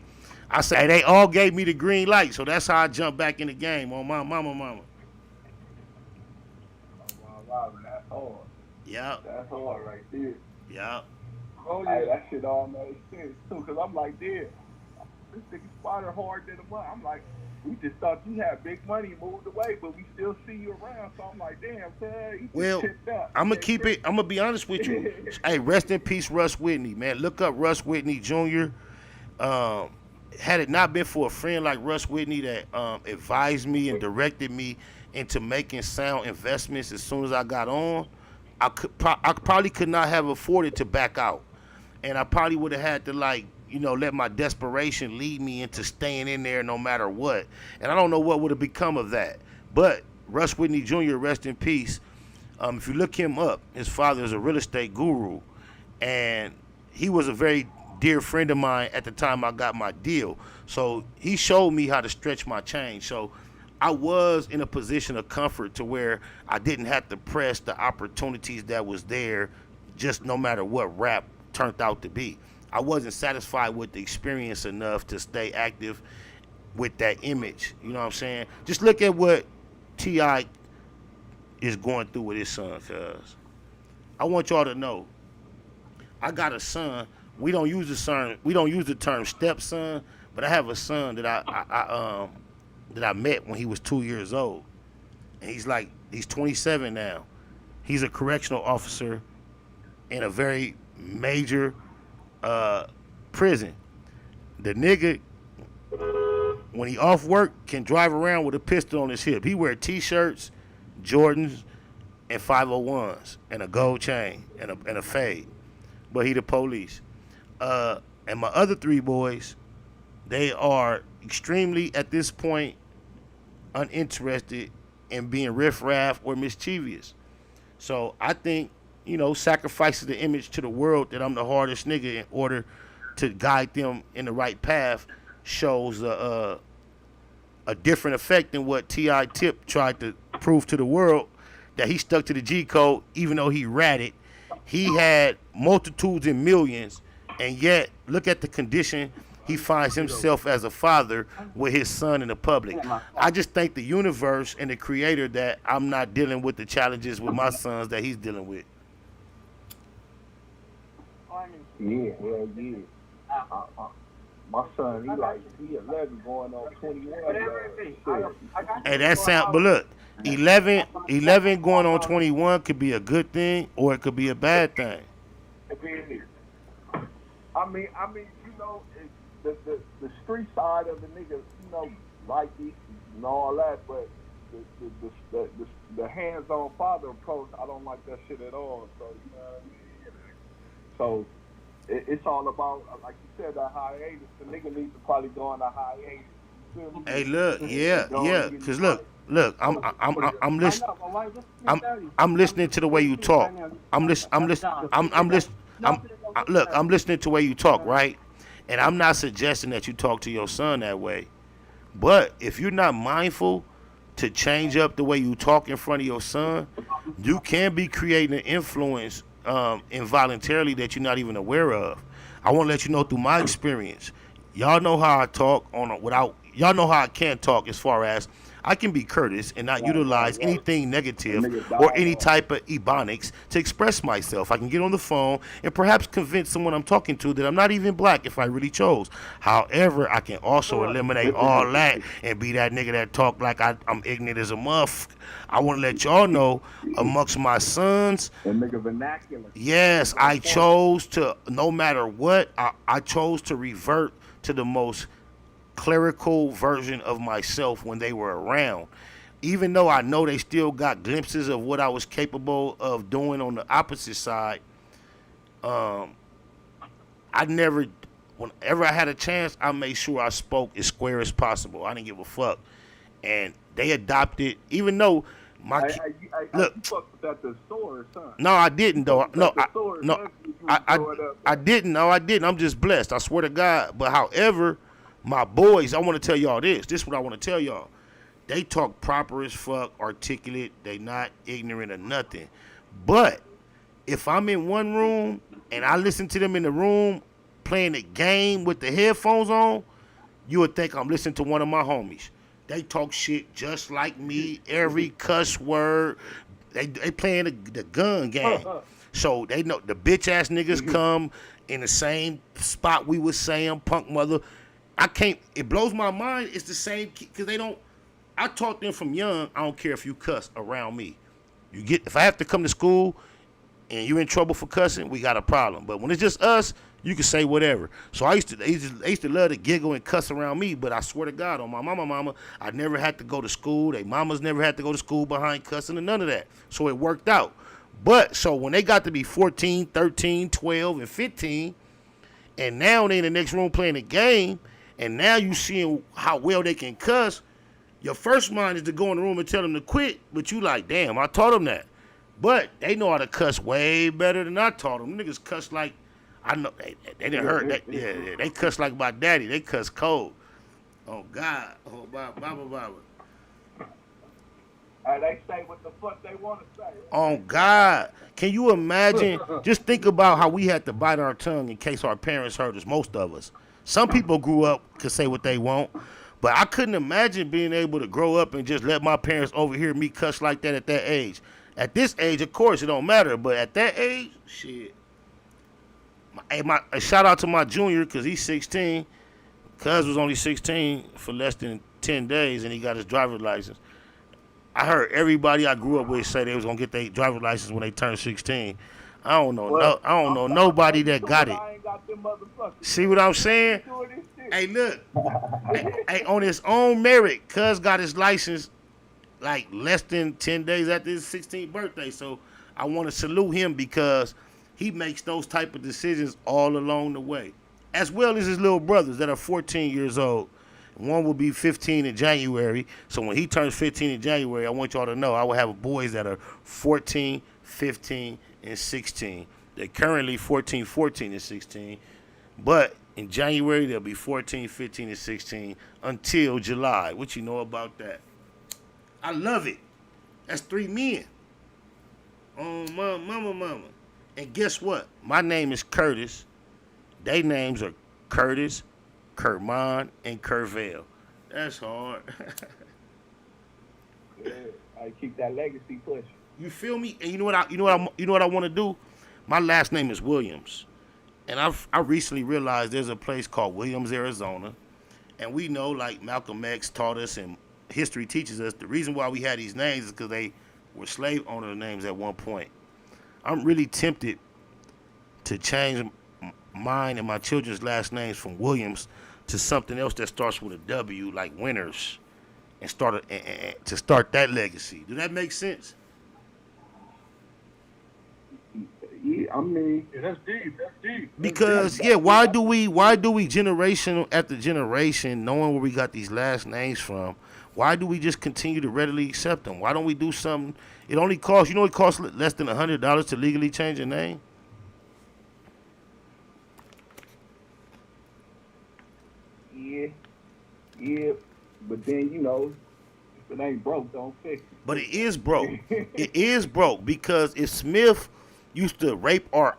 I said, they all gave me the green light, so that's how I jumped back in the game on my mama. Oh, wow, that's hard. Yeah. That's hard right there. Yeah. Oh, yeah, that shit all makes sense, too, because I'm like, damn, this nigga Spider hard than a month. I'm like, we just thought you had big money, moved away, but we still see you around. So I'm like, damn, cuz, well, I'm going to keep it, I'm going to be honest with you. Hey, rest in peace, Russ Whitney, man. Look up Russ Whitney Jr. Had it not been for a friend like Russ Whitney that advised me and directed me into making sound investments as soon as I got on, I probably could not have afforded to back out. And I probably would have had to, let my desperation lead me into staying in there no matter what. And I don't know what would have become of that. But Russ Whitney Jr., rest in peace. If you look him up, his father is a real estate guru. And he was a very dear friend of mine at the time I got my deal. So he showed me how to stretch my change. So I was in a position of comfort to where I didn't have to press the opportunities that was there, just no matter what rap turned out to be. I wasn't satisfied with the experience enough to stay active with that image. You know what I'm saying? Just look at what T.I. is going through with his son, cuz. I want y'all to know, I got a son. We don't use the term stepson, but I have a son that I met when he was 2 years old. And he's 27 now. He's a correctional officer in a very major prison. The nigga, when he off work, can drive around with a pistol on his hip. He wear t-shirts, Jordans, and 501s, and a gold chain, and a fade. But he the police. And my other three boys, they are extremely, at this point, uninterested in being riffraff or mischievous. So I think, sacrificing the image to the world that I'm the hardest nigga in order to guide them in the right path shows a different effect than what T.I. Tip tried to prove to the world, that he stuck to the G code even though he ratted. He had multitudes and millions, and yet look at the condition he finds himself as a father with his son in the public. I just thank the universe and the creator that I'm not dealing with the challenges with my sons that he's dealing with. Yeah. My son, he 11 going on 21. And that sound, but look, 11 going on 21 could be a good thing or it could be a bad thing. I mean, the street side of the nigga, like it and all that, but the hands-on father approach, I don't like that shit at all. So you know what I mean? So it's all about, like you said, that hiatus. The nigga needs to probably go on a hiatus. Hey, look, yeah, cause look, I'm listening to the way you talk. I'm listening to the way you talk, right? And I'm not suggesting that you talk to your son that way. But if you're not mindful to change up the way you talk in front of your son, you can be creating an influence involuntarily that you're not even aware of. I want to let you know through my experience. Y'all know how I talk y'all know how I can't talk as far as I can be courteous and not utilize anything negative or any type of ebonics to express myself. I can get on the phone and perhaps convince someone I'm talking to that I'm not even black if I really chose. However, I can also eliminate all that and be that nigga that talk like I'm ignorant as a muff. I want to let y'all know, amongst my sons, yes, I chose to, no matter what, I chose to revert to the most clerical version of myself when they were around. Even though I know they still got glimpses of what I was capable of doing on the opposite side, whenever I had a chance, I made sure I spoke as square as possible. I didn't give a fuck. And they adopted, even though look. You fucked at the store, son. No, I didn't though. I didn't. No, I didn't. I'm just blessed. I swear to God. But however, my boys, I want to tell y'all this. This is what I want to tell y'all. They talk proper as fuck, articulate. They not ignorant of nothing. But if I'm in one room and I listen to them in the room playing a game with the headphones on, you would think I'm listening to one of my homies. They talk shit just like me. Every cuss word. They playing the gun game. So they know the bitch ass niggas come in the same spot we was saying, punk mother. It blows my mind. It's the same, because I taught them from young, I don't care if you cuss around me. If I have to come to school and you're in trouble for cussing, we got a problem. But when it's just us, you can say whatever. So I used to love to giggle and cuss around me, but I swear to God, on my mama, I never had to go to school. They mamas never had to go to school behind cussing and none of that. So it worked out. But so when they got to be 14, 13, 12, and 15, and now they in the next room playing a game, and now you seeing how well they can cuss, your first mind is to go in the room and tell them to quit, but you like, damn, I taught them that. But they know how to cuss way better than I taught them. Niggas cuss like, I know, they didn't hurt that. Yeah, they cuss like my daddy. They cuss cold. Oh, God. Oh, Baba. They say what the fuck they want to say. Oh God, can you imagine? Just think about how we had to bite our tongue in case our parents hurt us. Most of us. Some people grew up could say what they want, but I couldn't imagine being able to grow up and just let my parents overhear me cuss like that at that age. At this age, of course, it don't matter, but at that age, shit. A shout out to my junior because he's 16. Cuz was only 16 for less than 10 days, and he got his driver's license. I heard everybody I grew up with say they was gonna get their driver's license when they turned 16. I don't know nobody that got it. See what I'm saying? Hey, look. Hey, on his own merit, Cuz got his license like less than 10 days after his 16th birthday. So I want to salute him because he makes those type of decisions all along the way, as well as his little brothers that are 14 years old. One will be 15 in January. So when he turns 15 in January, I want y'all to know I will have boys that are 14, 15, and 16. They're currently 14, 14, and 16. But in January, they'll be 14, 15, and 16 until July. What you know about that? I love it. That's 3 men. Oh, mama. And guess what? My name is Curtis. They names are Curtis, Kermon, and Curvell. That's hard. Yeah, I keep that legacy pushing. You feel me? And you know what I want to do? My last name is Williams, and I recently realized there's a place called Williams, Arizona, and we know, like Malcolm X taught us and history teaches us, the reason why we had these names is because they were slave owner names at one point. I'm really tempted to change mine and my children's last names from Williams to something else that starts with a W, like Winters, and to start that legacy. Do that make sense? Yeah, I mean, that's deep. Because why do we generation after generation, knowing where we got these last names from, why do we just continue to readily accept them? Why don't we do something? It only costs, it costs less than $100 to legally change a name. Yeah, but then if it ain't broke, don't fix it. But it is broke. It is broke because if Smith used to rape our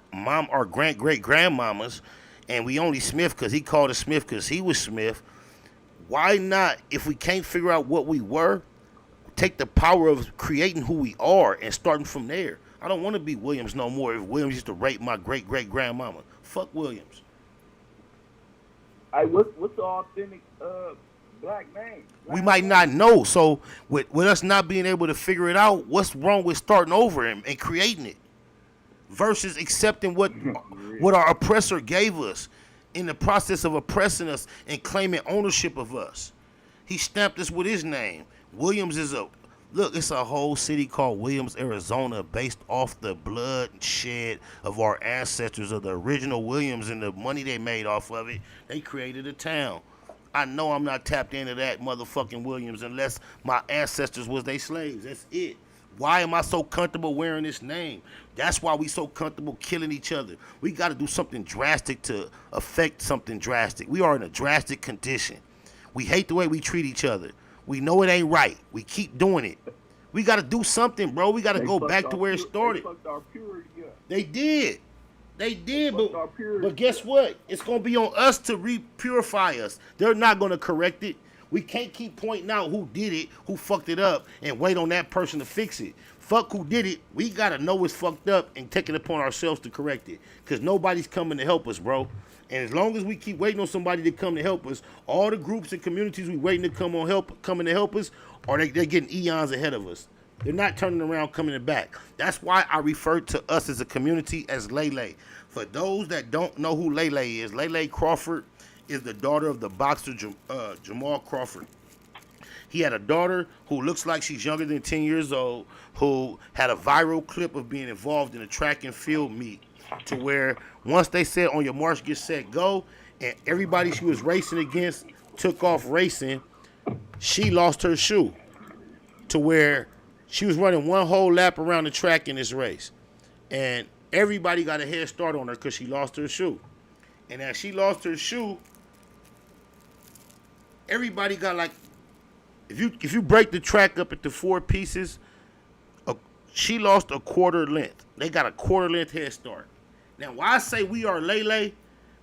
great grandmamas, and we only Smith because he called us Smith because he was Smith. Why not, if we can't figure out what we were, take the power of creating who we are and starting from there? I don't want to be Williams no more if Williams used to rape my great grandmama. Fuck Williams. Hey, what's the authentic black name? We might not know. So with us not being able to figure it out, what's wrong with starting over and creating it versus accepting what our oppressor gave us in the process of oppressing us and claiming ownership of us? He stamped us with his name. Williams is it's a whole city called Williams, Arizona, based off the blood shed of our ancestors, of the original Williams, and the money they made off of it. They created a town. I know I'm not tapped into that motherfucking Williams unless my ancestors was they slaves. That's it. Why am I so comfortable wearing this name? That's why we so comfortable killing each other. We got to do something drastic to affect something drastic. We are in a drastic condition. We hate the way we treat each other. We know it ain't right. We keep doing it. We got to do something, bro. We got to go back to where it started. They fucked our purity up. They did, but guess what? It's going to be on us to purify us. They're not going to correct it. We can't keep pointing out who did it, who fucked it up, and wait on that person to fix it. Fuck who did it. We got to know it's fucked up and take it upon ourselves to correct it, because nobody's coming to help us, bro. And as long as we keep waiting on somebody to come to help us, all the groups and communities we waiting to coming to help us, they're getting eons ahead of us. They're not turning around, coming back. That's why I refer to us as a community as Lele. For those that don't know who Lele is, Lele Crawford is the daughter of the boxer Jamal Crawford. He had a daughter who looks like she's younger than 10 years old, who had a viral clip of being involved in a track and field meet, to where once they said on your march, get set, go, and everybody she was racing against took off racing, she lost her shoe, to where she was running one whole lap around the track in this race, and everybody got a head start on her because she lost her shoe. And as she lost her shoe, everybody got like If you break the track up into 4 pieces, she lost a quarter length. They got a quarter length head start. Now, why I say we are Lele?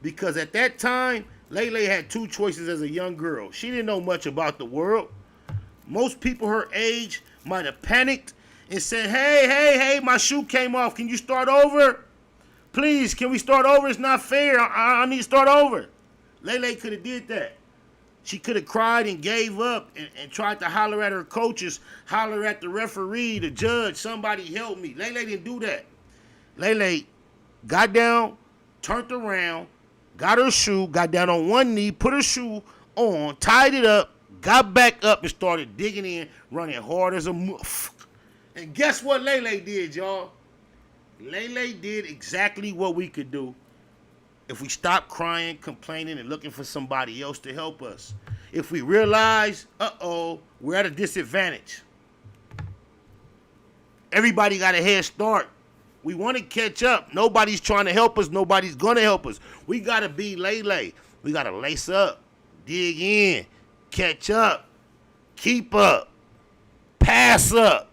Because at that time, Lele had 2 choices as a young girl. She didn't know much about the world. Most people her age might have panicked and said, hey, my shoe came off. Can you start over? Please, can we start over? It's not fair. I need to start over. Lele could have did that. She could have cried and gave up and tried to holler at her coaches, holler at the referee, the judge, somebody help me. Lele didn't do that. Lele got down, turned around, got her shoe, got down on one knee, put her shoe on, tied it up, got back up and started digging in, running hard as a And guess what Lele did, y'all? Lele did exactly what we could do if we stopped crying, complaining, and looking for somebody else to help us. If we realize, we're at a disadvantage. Everybody got a head start. We want to catch up. Nobody's trying to help us. Nobody's going to help us. We got to be Lele. We got to lace up, dig in, catch up, keep up, pass up.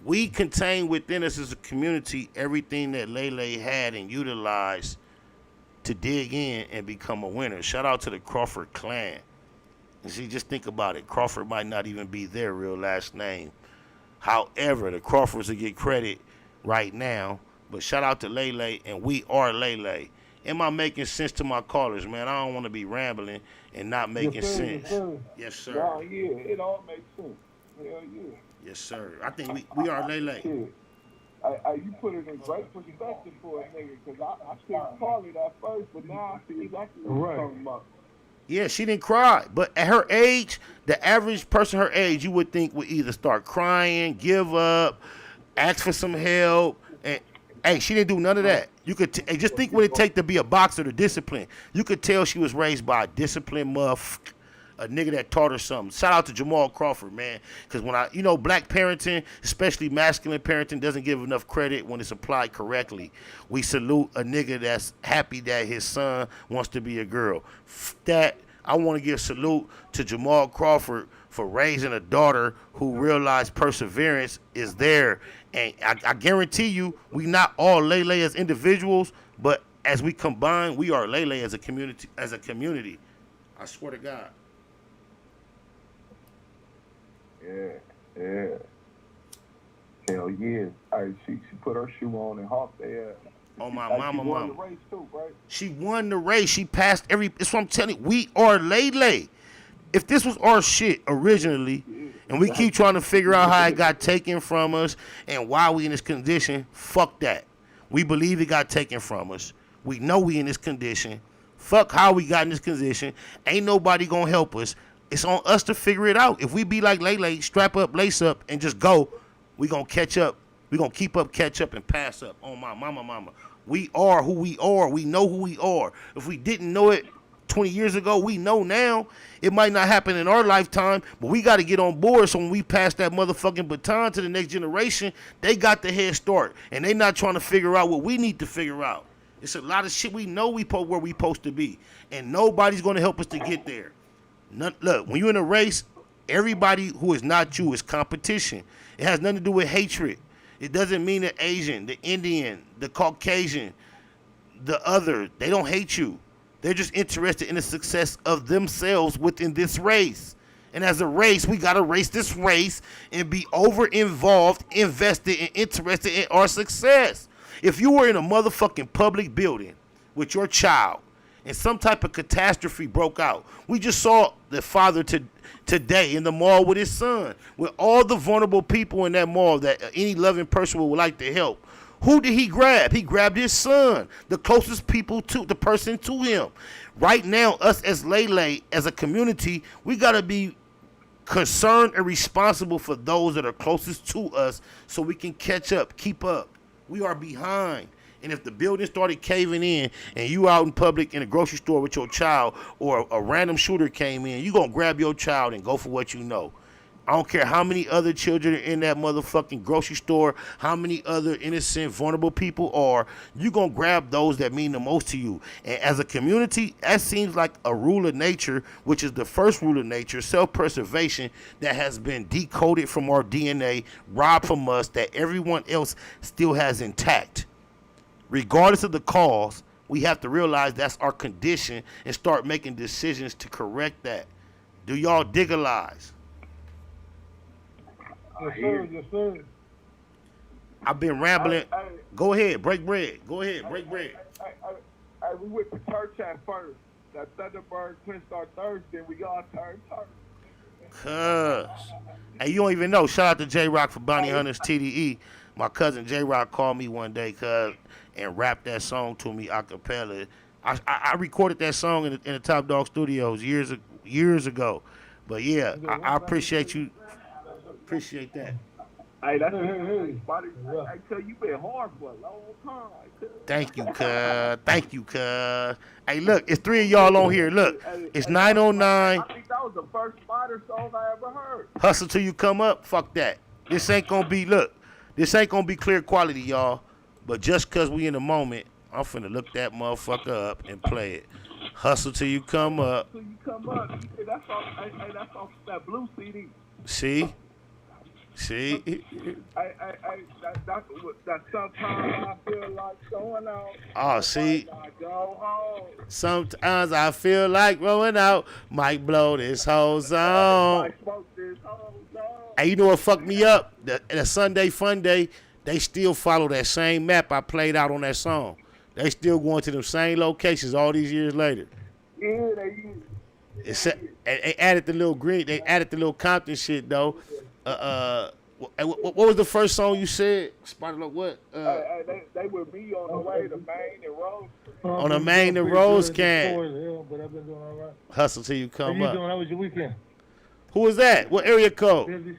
We contain within us as a community everything that Lele had and utilized to dig in and become a winner. Shout out to the Crawford clan. And see, just think about it. Crawford might not even be their real last name. However, the Crawfords will get credit right now. But shout out to Lele, and we are Lele. Am I making sense to my callers, man? I don't want to be rambling and not making sense. Yes, sir. Nah, yeah, it all makes sense. Hell yeah. Yes, sir. I think we are Lele. You put it in great perspective for a nigga, because I couldn't call it at first, but now I see exactly what you're talking about. Yeah, she didn't cry. But at her age, the average person her age, you would think would either start crying, give up, ask for some help. And hey, she didn't do none of that. You could just think what it take to be a boxer, the discipline. You could tell she was raised by a disciplined a nigga that taught her something. Shout out to Jamal Crawford, man. Because when black parenting, especially masculine parenting, doesn't give enough credit when it's applied correctly. We salute a nigga that's happy that his son wants to be a girl. That I want to give salute to Jamal Crawford for raising a daughter who realized perseverance is there. And I guarantee you, we not all Lele as individuals, but as we combine, we are Lele as a community. I swear to God. Yeah. Hell yeah. She put her shoe on and hopped there. Oh, my She mama. won the race too, right? She won the race. She passed that's what I'm telling you. We are Lele. If this was our shit originally, and we keep trying to figure out how it got taken from us and why we in this condition, fuck that. We believe it got taken from us. We know we in this condition. Fuck how we got in this condition. Ain't nobody gonna help us. It's on us to figure it out. If we be like Lele, strap up, lace up, and just go, we gonna catch up. We gonna keep up, catch up, and pass up. Oh, my mama. We are who we are. We know who we are. If we didn't know it 20 years ago, we know now. It might not happen in our lifetime, but we got to get on board so when we pass that motherfucking baton to the next generation, they got the head start, and they not trying to figure out what we need to figure out. It's a lot of shit we know where we supposed to be, and nobody's going to help us to get there. Look, when you're in a race, everybody who is not you is competition. It has nothing to do with hatred. It doesn't mean the Asian, the Indian, the Caucasian, the other. They don't hate you. They're just interested in the success of themselves within this race. And as a race, we got to race this race and be over-involved, invested, and interested in our success. If you were in a motherfucking public building with your child and some type of catastrophe broke out, we just saw the father today in the mall with his son, with all the vulnerable people in that mall that any loving person would like to help. Who did he grab? He grabbed his son, the closest people to the person to him. Right now, us as Lele, as a community, we got to be concerned and responsible for those that are closest to us so we can catch up, keep up. We are behind. And if the building started caving in and you out in public in a grocery store with your child or a random shooter came in, you going to grab your child and go for what you know. I don't care how many other children are in that motherfucking grocery store, how many other innocent, vulnerable people are. You gonna grab those that mean the most to you. And as a community, that seems like a rule of nature, which is the first rule of nature, self-preservation, that has been decoded from our DNA, robbed from us, that everyone else still has intact. Regardless of the cause, we have to realize that's our condition and start making decisions to correct that. Do y'all digitalize? Yes, sir. Yes, sir. I've been rambling. Go ahead, break bread. Go ahead, break bread. We went to church at first. That Thunderbird quenched our thirst, then we all turned turtle. Hey, you don't even know. Shout out to J Rock for Bounty Hunters TDE. My cousin J Rock called me one day, and rapped that song to me a cappella. I recorded that song in the Top Dog Studios years ago. But yeah, I appreciate you. Appreciate that. Hey, that's buddy. I tell you, been hard for a long time. Thank you, cuz. Thank you, cuz. Hey, look, it's 3 of y'all on here. Look, it's 9:09. I think that was the first Spider song I ever heard. Hustle till you come up. Fuck that. This ain't gonna be. Look, this ain't gonna be clear quality, y'all. But just cause we in the moment, I'm finna look that motherfucker up and play it. Hustle till you come up. Till you come up. That's off that blue CD. See? That sometimes I feel like going out. Oh, see? I go home. Sometimes I feel like rolling out. Might blow this whole zone. Might smoke this whole zone. Hey, you know what fucked me up? The Sunday Fun Day, they still follow that same map I played out on that song. They still going to them same locations all these years later. Yeah, they use. They added the little green. They added the little Compton shit though. What was the first song you said? Spider what? They would be on the way to Maine and Rose. On the Maine and Rose can. But I've been doing all right. Hustle till you come How up. you doing? How was your weekend? Who was that? What area code?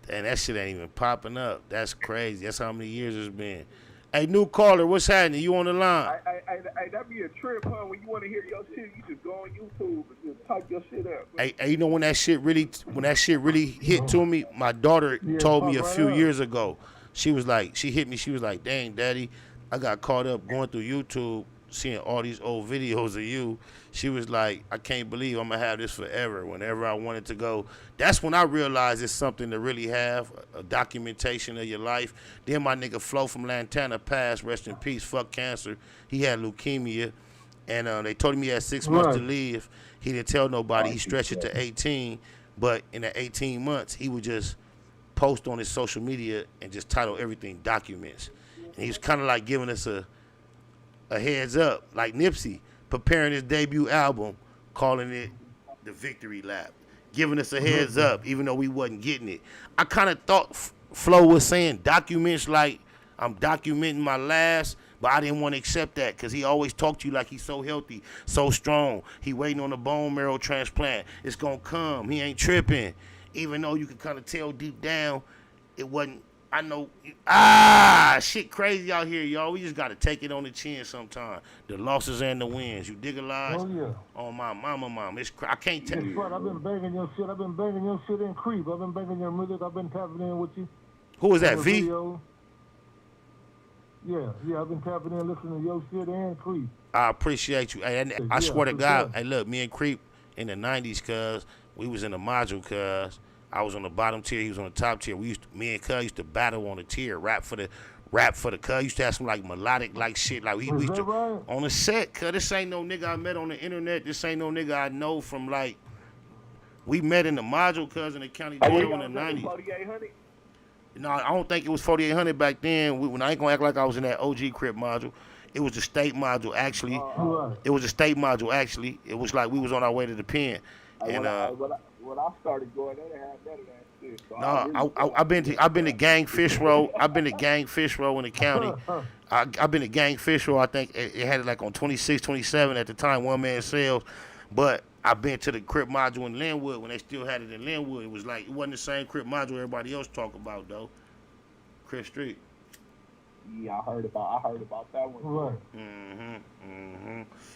And that shit ain't even popping up. That's crazy. That's how many years it's been. Hey, new caller, what's happening? You on the line? Hey, that'd be a trip, huh? When you want to hear your shit, you just go on YouTube and just type your shit up. Hey, you know when that shit really hit to me? My daughter told me a few years ago. She hit me. She was like, "Dang, Daddy, I got caught up going through YouTube, seeing all these old videos of you." She was like, "I can't believe I'm gonna have this forever." Whenever I wanted to go, that's when I realized it's something to really have a documentation of your life. Then my nigga Flo from Lantana passed, rest in peace. Fuck cancer. He had leukemia, and they told him he had 6 months to live. He didn't tell nobody. He stretched it to 18, but in the 18 months, he would just post on his social media and just title everything documents. And he was kind of like giving us a heads up, like Nipsey preparing his debut album, calling it the Victory Lap, giving us a heads up, even though we wasn't getting it. I kind of thought Flo was saying documents like I'm documenting my last, but I didn't want to accept that because he always talked to you like he's so healthy, so strong. He waiting on a bone marrow transplant. It's going to come. He ain't tripping. Even though you can kind of tell deep down it wasn't. I know, shit crazy out here, y'all. We just got to take it on the chin sometime. The losses and the wins. You dig a lie? Oh, yeah. Oh, my mama. I can't tell you. I've been banging your shit. I've been banging your shit in Creep. I've been banging your music. I've been tapping in with you. Who is that, V? Video. Yeah, I've been tapping in, listening to your shit and Creep. I appreciate you. Hey, I swear to God, hey, look, me and Creep in the 90s, cuz, we was in the module, cuz. I was on the bottom tier, he was on the top tier. Me and Cuz used to battle on the tier, rap for the Cuz. Used to have some like melodic like shit, like we used to right? On the set. Cuz this ain't no nigga I met on the internet. This ain't no nigga I know from like we met in the module, cuz in the county jail in the 90s. 4800? No, I don't think it was 4800 back then. When I ain't gonna act like I was in that OG Crip module. It was a state module actually. It was a state module actually. It was like we was on our way to the pen, and when I started going, they didn't have none of that shit. So no, I've been to gang fish row. I've been to gang fish row in the county. I've been to gang fish row. I think it had it like on 26, 27 at the time, one man sales. But I've been to the Crip module in Linwood when they still had it in Linwood. It was like it wasn't the same Crip module everybody else talk about though. Crip Street. Yeah, I heard about that one. Right.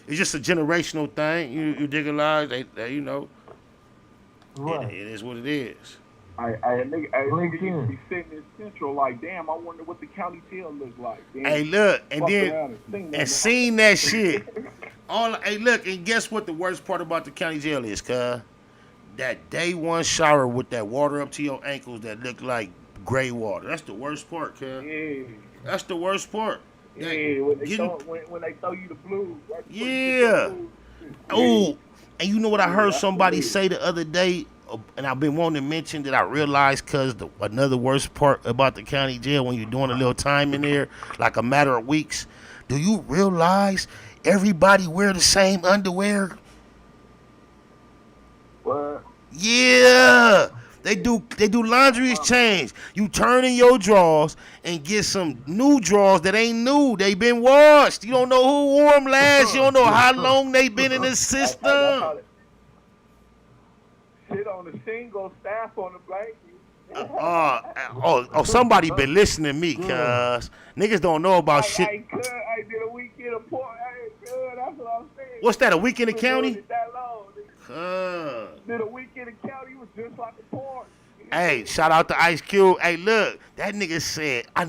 It's just a generational thing. You dig a lot. They you know, Right. it is what it is. A nigga used to be sitting in Central like, damn, I wonder what the county jail look like. Damn, Hey, look, and fuck then around and seen that shit. Hey, look, and guess what the worst part about the county jail is, cuz? That day one shower with that water up to your ankles that look like gray water. That's the worst part, cuz. Yeah. That's the worst part. Yeah, when they throw you the blues. Right? Yeah. Oh, and you know what I heard somebody say the other day, and I've been wanting to mention that I realized because another worst part about the county jail when you're doing a little time in there, like a matter of weeks, do you realize everybody wear the same underwear? What? Yeah. They do laundry exchange. You turn in your drawers and get some new drawers that ain't new. They been washed. You don't know who wore them last. You don't know how long they been in the system. Shit on the single, staff on the blanket. Somebody been listening to me, cuz niggas don't know about shit. I did a weekend of porn. That's what I'm saying. What's that, a week in the county? Did a week in the county was just like a porn. Hey, shout out to Ice Cube. Hey, look, that nigga said, I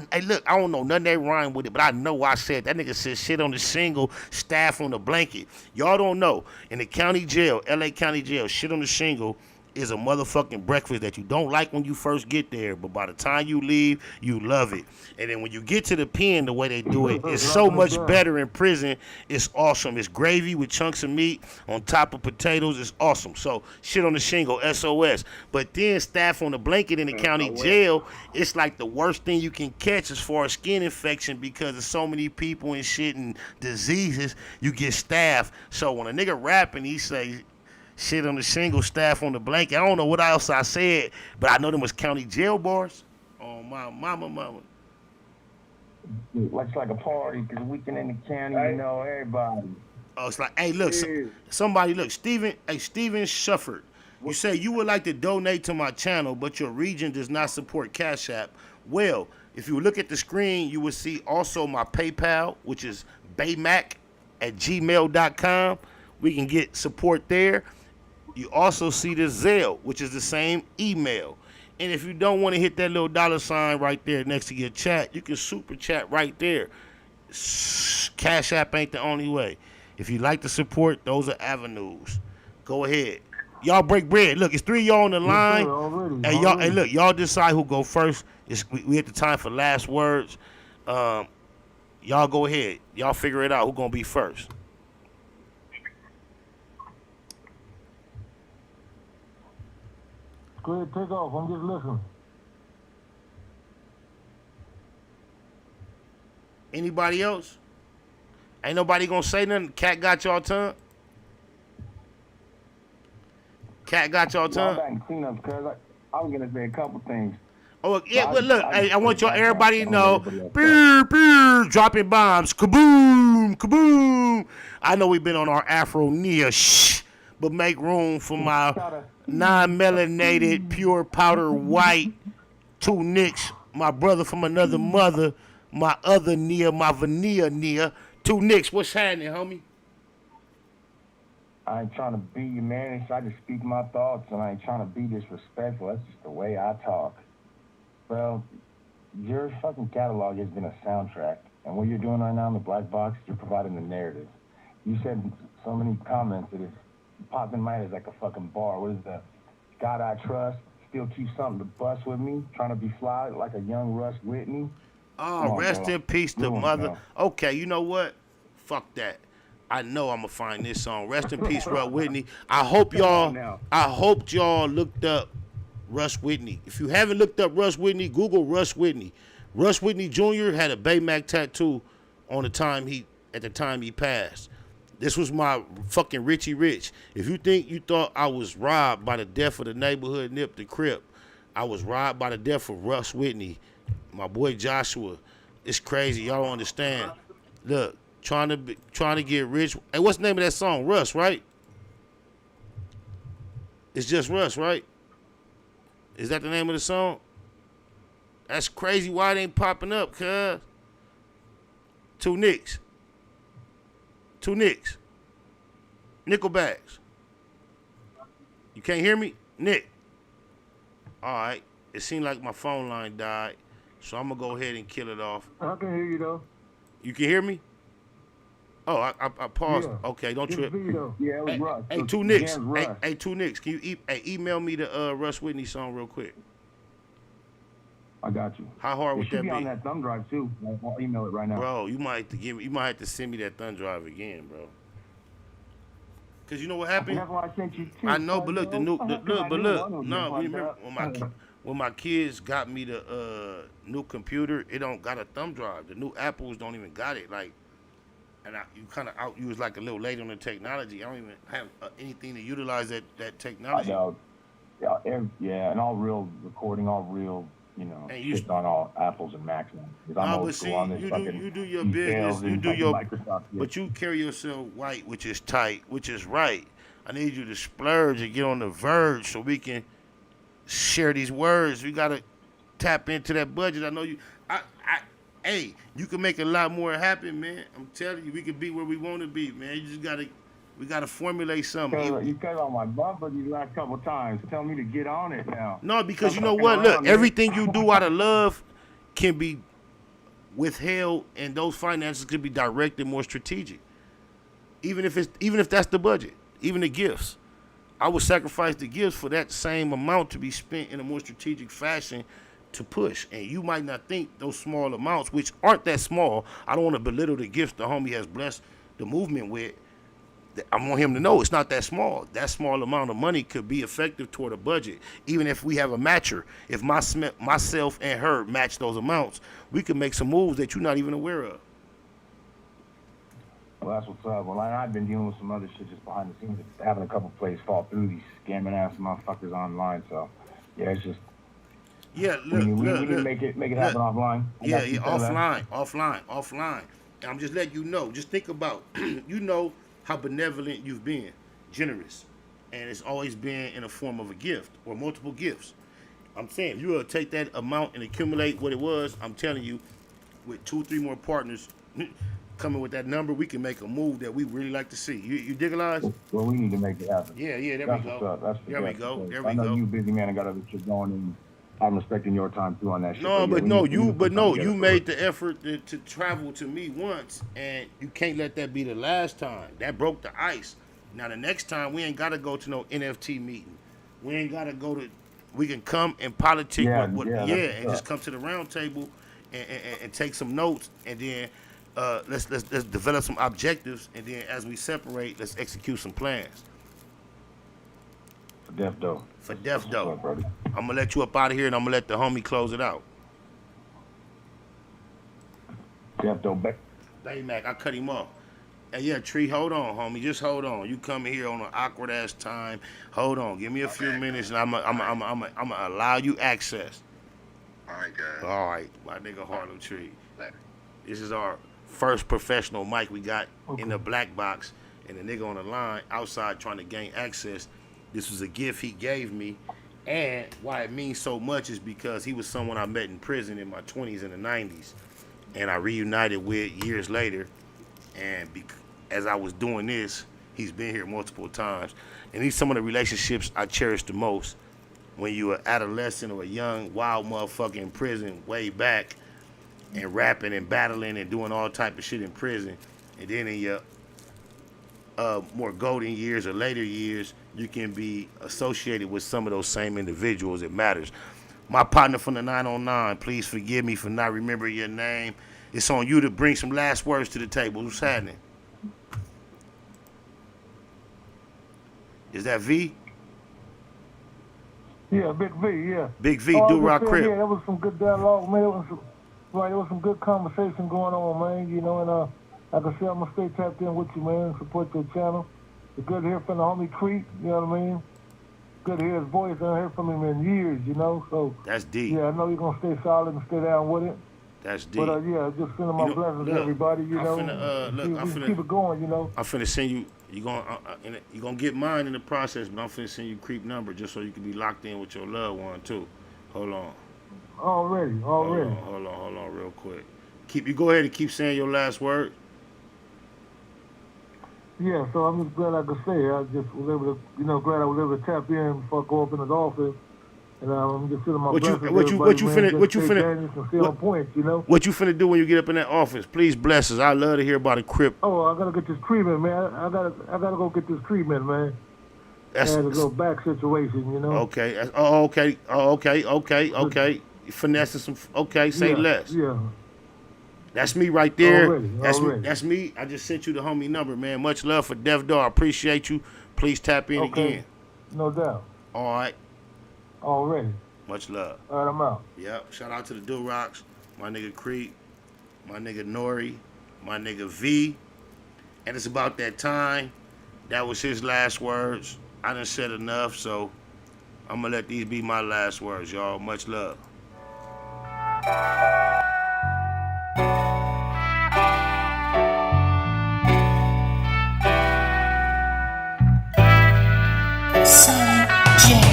don't know nothing that rhyme with it, but I know I said, that nigga said shit on the shingle, staff on the blanket. Y'all don't know. In the county jail, LA County Jail, shit on the shingle is a motherfucking breakfast that you don't like when you first get there, but by the time you leave, you love it. And then when you get to the pen, the way they do it, it's so much better in prison. It's awesome. It's gravy with chunks of meat on top of potatoes. It's awesome. So shit on the shingle, SOS. But then staff on the blanket in the county jail, it's like the worst thing you can catch as far as skin infection because there's so many people and shit and diseases, you get staph. So when a nigga rapping, he say, shit on the shingle, staff on the blanket. I don't know what else I said, but I know them was county jail bars. Oh, my mama. It's like a party, because weekend in the county, you know, everybody. Oh, it's like, hey, look, somebody, look, Steven Shufford. You say you would like to donate to my channel, but your region does not support Cash App. Well, if you look at the screen, you will see also my PayPal, which is baymac@gmail.com. We can get support there. You also see the Zelle, which is the same email. And if you don't want to hit that little $ right there next to your chat, you can super chat right there. Cash App ain't the only way. If you like to support, those are avenues. Go ahead. Y'all break bread. Look, it's 3 of y'all on the line. Hey, look, y'all decide who go first. We at the time for last words. Y'all go ahead. Y'all figure it out who gonna be first. Go ahead, take off. I'm just listening. Anybody else? Ain't nobody gonna say nothing. Cat got y'all tongue? Cat got y'all tongue? I got cleanups, cuz I was gonna say a couple things. Oh yeah, but look, I want y'all everybody to know. Beer, dropping bombs, kaboom, kaboom. I know we've been on our Afro Nia, but make room for my non-melanated, pure powder white, 2 Nicks, my brother from another mother, my other Nia, my vanilla Nia, 2 Nicks. What's happening, homie? I ain't trying to be your man. I just speak my thoughts, and I ain't trying to be disrespectful. That's just the way I talk. Well, your fucking catalog has been a soundtrack, and what you're doing right now in the black box, you're providing the narrative. You said so many comments that it's popped in my head as like a fucking bar. What is that? God I trust, still keep something to bust with me, trying to be fly like a young Russ Whitney. Oh, rest in peace to mother. Okay, you know what? Fuck that. I know I'm gonna find this song. Rest in peace, Russ Whitney. I hope y'all looked up Russ Whitney. If you haven't looked up Russ Whitney, Google Russ Whitney. Russ Whitney Jr. had a Baymac tattoo at the time he passed. This was my fucking Richie Rich. If you thought I was robbed by the death of the neighborhood Nip the Crip, I was robbed by the death of Russ Whitney. My boy Joshua. It's crazy. Y'all don't understand. Look, trying to get rich. Hey, what's the name of that song? Russ, right? It's just Russ, right? Is that the name of the song? That's crazy. Why it ain't popping up, cuz? 2 nicks. 2 nicks. Nickel bags. You can't hear me? Nick. All right. It seemed like my phone line died, so I'm going to go ahead and kill it off. I can hear you, though. You can hear me? Oh, I paused. Yeah. Okay, don't trip. Yeah, it was Russ. Hey, 2 nicks. Hey, 2 nicks. Can you email me the Russ Whitney song real quick? I got you. How hard would that be? It should be on that thumb drive, too. I'll email it right now. Bro, you might have to send me that thumb drive again, bro. Cause you know what happened? That's why I sent you two. I know, but look, remember when my kids got me the new computer, it don't got a thumb drive. The new Apples don't even got it. Like, and you kind of you was like a little late on the technology. I don't even have anything to utilize that technology. I know. Yeah, and all real recording, all real, shit on all Apples and Macs now. But see, you do your business, you do your, but you carry yourself white, which is tight, which is right. I need you to splurge and get on the verge so we can share these words. We gotta tap into that budget. I know you. Hey, you can make a lot more happen, man. I'm telling you, we can be where we want to be, man. You just we gotta formulate something. You cut on my bumper these last couple times. Tell me to get on it now. No, because you know what? Look, everything you do out of love can be withheld, and those finances can be directed more strategic. Even if that's the budget, even the gifts, I would sacrifice the gifts for that same amount to be spent in a more strategic fashion to push. And you might not think those small amounts, which aren't that small. I don't want to belittle the gifts the homie has blessed the movement with. I want him to know it's not that small. That small amount of money could be effective toward a budget. Even if we have a matcher, if myself and her match those amounts, we could make some moves that you're not even aware of. Well, that's what's up. Well, I've been dealing with some other shit just behind the scenes, having a couple plays fall through, these scamming ass motherfuckers online. So, yeah, it's just. Yeah, we need to make it happen offline. Offline. And I'm just letting you know. Just think about, how benevolent you've been, generous, and it's always been in a form of a gift or multiple gifts. I'm saying, you will take that amount and accumulate what it was. I'm telling you, with 2 or 3 more partners coming with that number, we can make a move that we really like to see. You dig, Elias? Well, we need to make it happen. Yeah, there we go. There we go. I know you busy man. I got other shit going, and I'm respecting your time too on that shit. You made the effort to travel to me once, and you can't let that be the last time. That broke the ice. Now the next time we ain't gotta go to no NFT meeting. We ain't gotta go to. We can come and politic and just come to the round table and take some notes, and then let's develop some objectives, and then as we separate, let's execute some plans. For Def Dough. I'm gonna let you up out of here, and I'm gonna let the homie close it out. Def Dough back. Hey, Mac, I cut him off. Hey, yeah, Tree, hold on, homie. Just hold on. You coming here on an awkward ass time. Hold on. Give me a few minutes, and I'm gonna allow you access. All right, guys. All right, my nigga Harlem Tree. This is our first professional mic we got in the black box, and the nigga on the line outside trying to gain access. This was a gift he gave me, and why it means so much is because he was someone I met in prison in my 20s and the 90s, and I reunited with years later, and as I was doing this, he's been here multiple times, and these some of the relationships I cherish the most. When you an adolescent or a young wild motherfucker in prison way back, and rapping and battling and doing all type of shit in prison, and then in your more golden years or later years, you can be associated with some of those same individuals. It matters. My partner from the 909, please forgive me for not remembering your name. It's on you to bring some last words to the table. What's happening? Is that V? Yeah, Big V, yeah. Big V, Do Rock Crip. Yeah, that was some good dialogue, man. It was some good conversation going on, man. And like I said, I'm gonna stay tapped in with you, man. Support your channel. It's good to hear from the homie Creek. You know what I mean? Good to hear his voice. I haven't heard from him in years, So that's deep. Yeah, I know you're gonna stay solid and stay down with it. That's deep. But just sending my blessings to everybody. Keep it going. I'm finna send you. You gonna get mine in the process, but I'm finna send you Creep number just so you can be locked in with your loved one too. Hold on. Already. Hold on, real quick. You go ahead and keep saying your last word. Yeah, so I'm just glad, like I say, I just was able to, glad I was able to tap in before I go up in his office. And I'm just feeling my blessings. What you finna on point, What you finna do when you get up in that office? Please bless us. I love to hear about a Crip. Oh, I gotta get this treatment, man. I gotta go get this treatment, man. That's a little back situation, Okay. Okay. Finessing some. Okay, say less. Yeah. That's me right there. Already. That's me. I just sent you the homie number, man. Much love for Dev Dog. I appreciate you. Please tap in again. No doubt. All right. Already. Much love. All right, I'm out. Yep. Shout out to the Do Rocks, my nigga Creek, my nigga Nori, my nigga V. And it's about that time. That was his last words. I done said enough, so I'm gonna let these be my last words, y'all. Much love.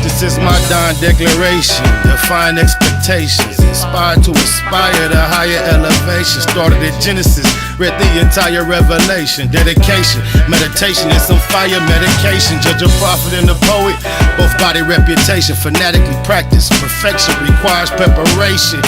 This is my Don declaration, define expectations, inspired to aspire to higher elevation. Started at Genesis, read the entire Revelation, dedication, meditation, and some fire medication. Judge a prophet and a poet, both body reputation, fanatically practice. Perfection requires preparation.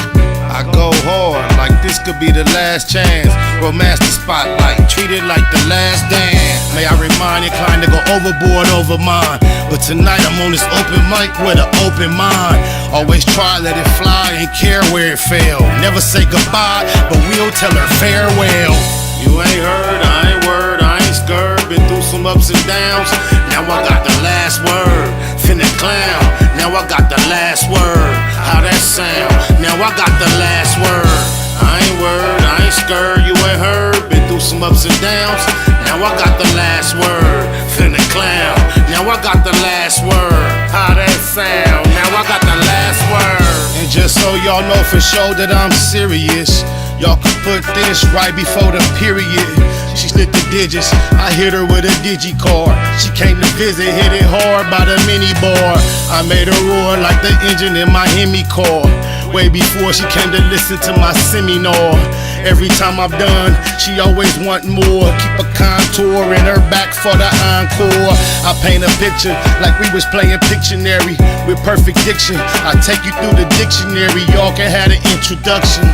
I go hard, like this could be the last chance. Romance the spotlight, treat it like the last dance. May I remind inclined to go overboard over mine. But tonight I'm on this open mic with an open mind. Always try, let it fly, ain't care where it fell. Never say goodbye, but we'll tell her farewell. You ain't heard, I ain't word, I ain't scared. Been through some ups and downs, now I got the last word. Finna clown, now I got the last word. How that sound? Now I got the last word. I ain't word, I ain't scared, you ain't heard. Been through some ups and downs, now I got the last word. Finna clown, now I got the last word. How that sound? Now I got the last word. And just so y'all know for sure that I'm serious, y'all can put this right before the period. She slid the digits, I hit her with a digi-card. She came to visit, hit it hard by the mini bar. I made her roar like the engine in my Hemi car. Way before she came to listen to my seminar. Every time I'm done, she always want more. Keep a contour in her back for the encore. I paint a picture like we was playing Pictionary with perfect diction. I take you through the dictionary, y'all can have an introduction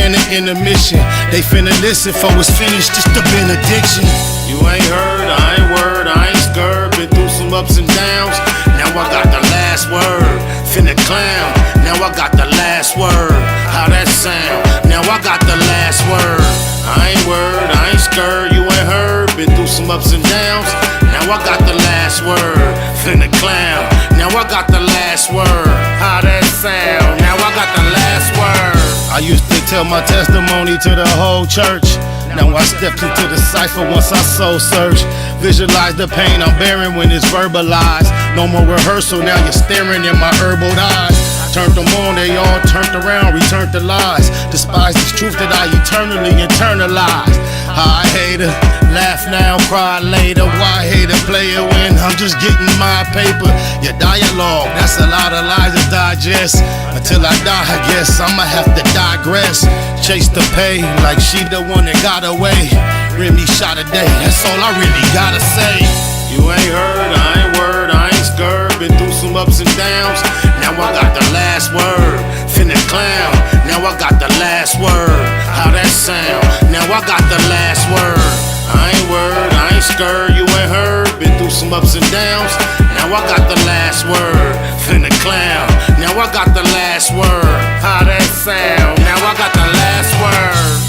and an intermission. They finna listen for it's finished, just a benediction. You ain't heard, I ain't word, I ain't scared. Been through some ups and downs, now I got the last word. Finna clown, now I got the last word. How that sound? Now I got the last word. I ain't word, I ain't scared, you ain't heard. Been through some ups and downs, now I got the last word. Finna clown, now I got the last word. How that sound? Now I got the last word. I used to tell my testimony to the whole church. Now I stepped into the cipher once I soul search. Visualize the pain I'm bearing when it's verbalized. No more rehearsal, now you're staring in my herbal eyes. Turned them on, they all turned around, returned to lies. Despise this truth that I eternally internalized. I hate her, laugh now, cry later. Why hate a player when I'm just getting my paper? Your dialogue, that's a lot of lies to digest. Until I die, I guess I'ma have to digress. Chase the pay like she the one that got away. Remy shot a day, that's all I really gotta say. You ain't heard, I ain't word, I ain't scared. Been through some ups and downs, now I got the last word. Finna clown, now I got the last word. How that sound? Now I got the last word. I ain't word, I ain't scared, you ain't heard. Been through some ups and downs, now I got the last word. Finna clown, now I got the last word. How that sound? Now I got the last word.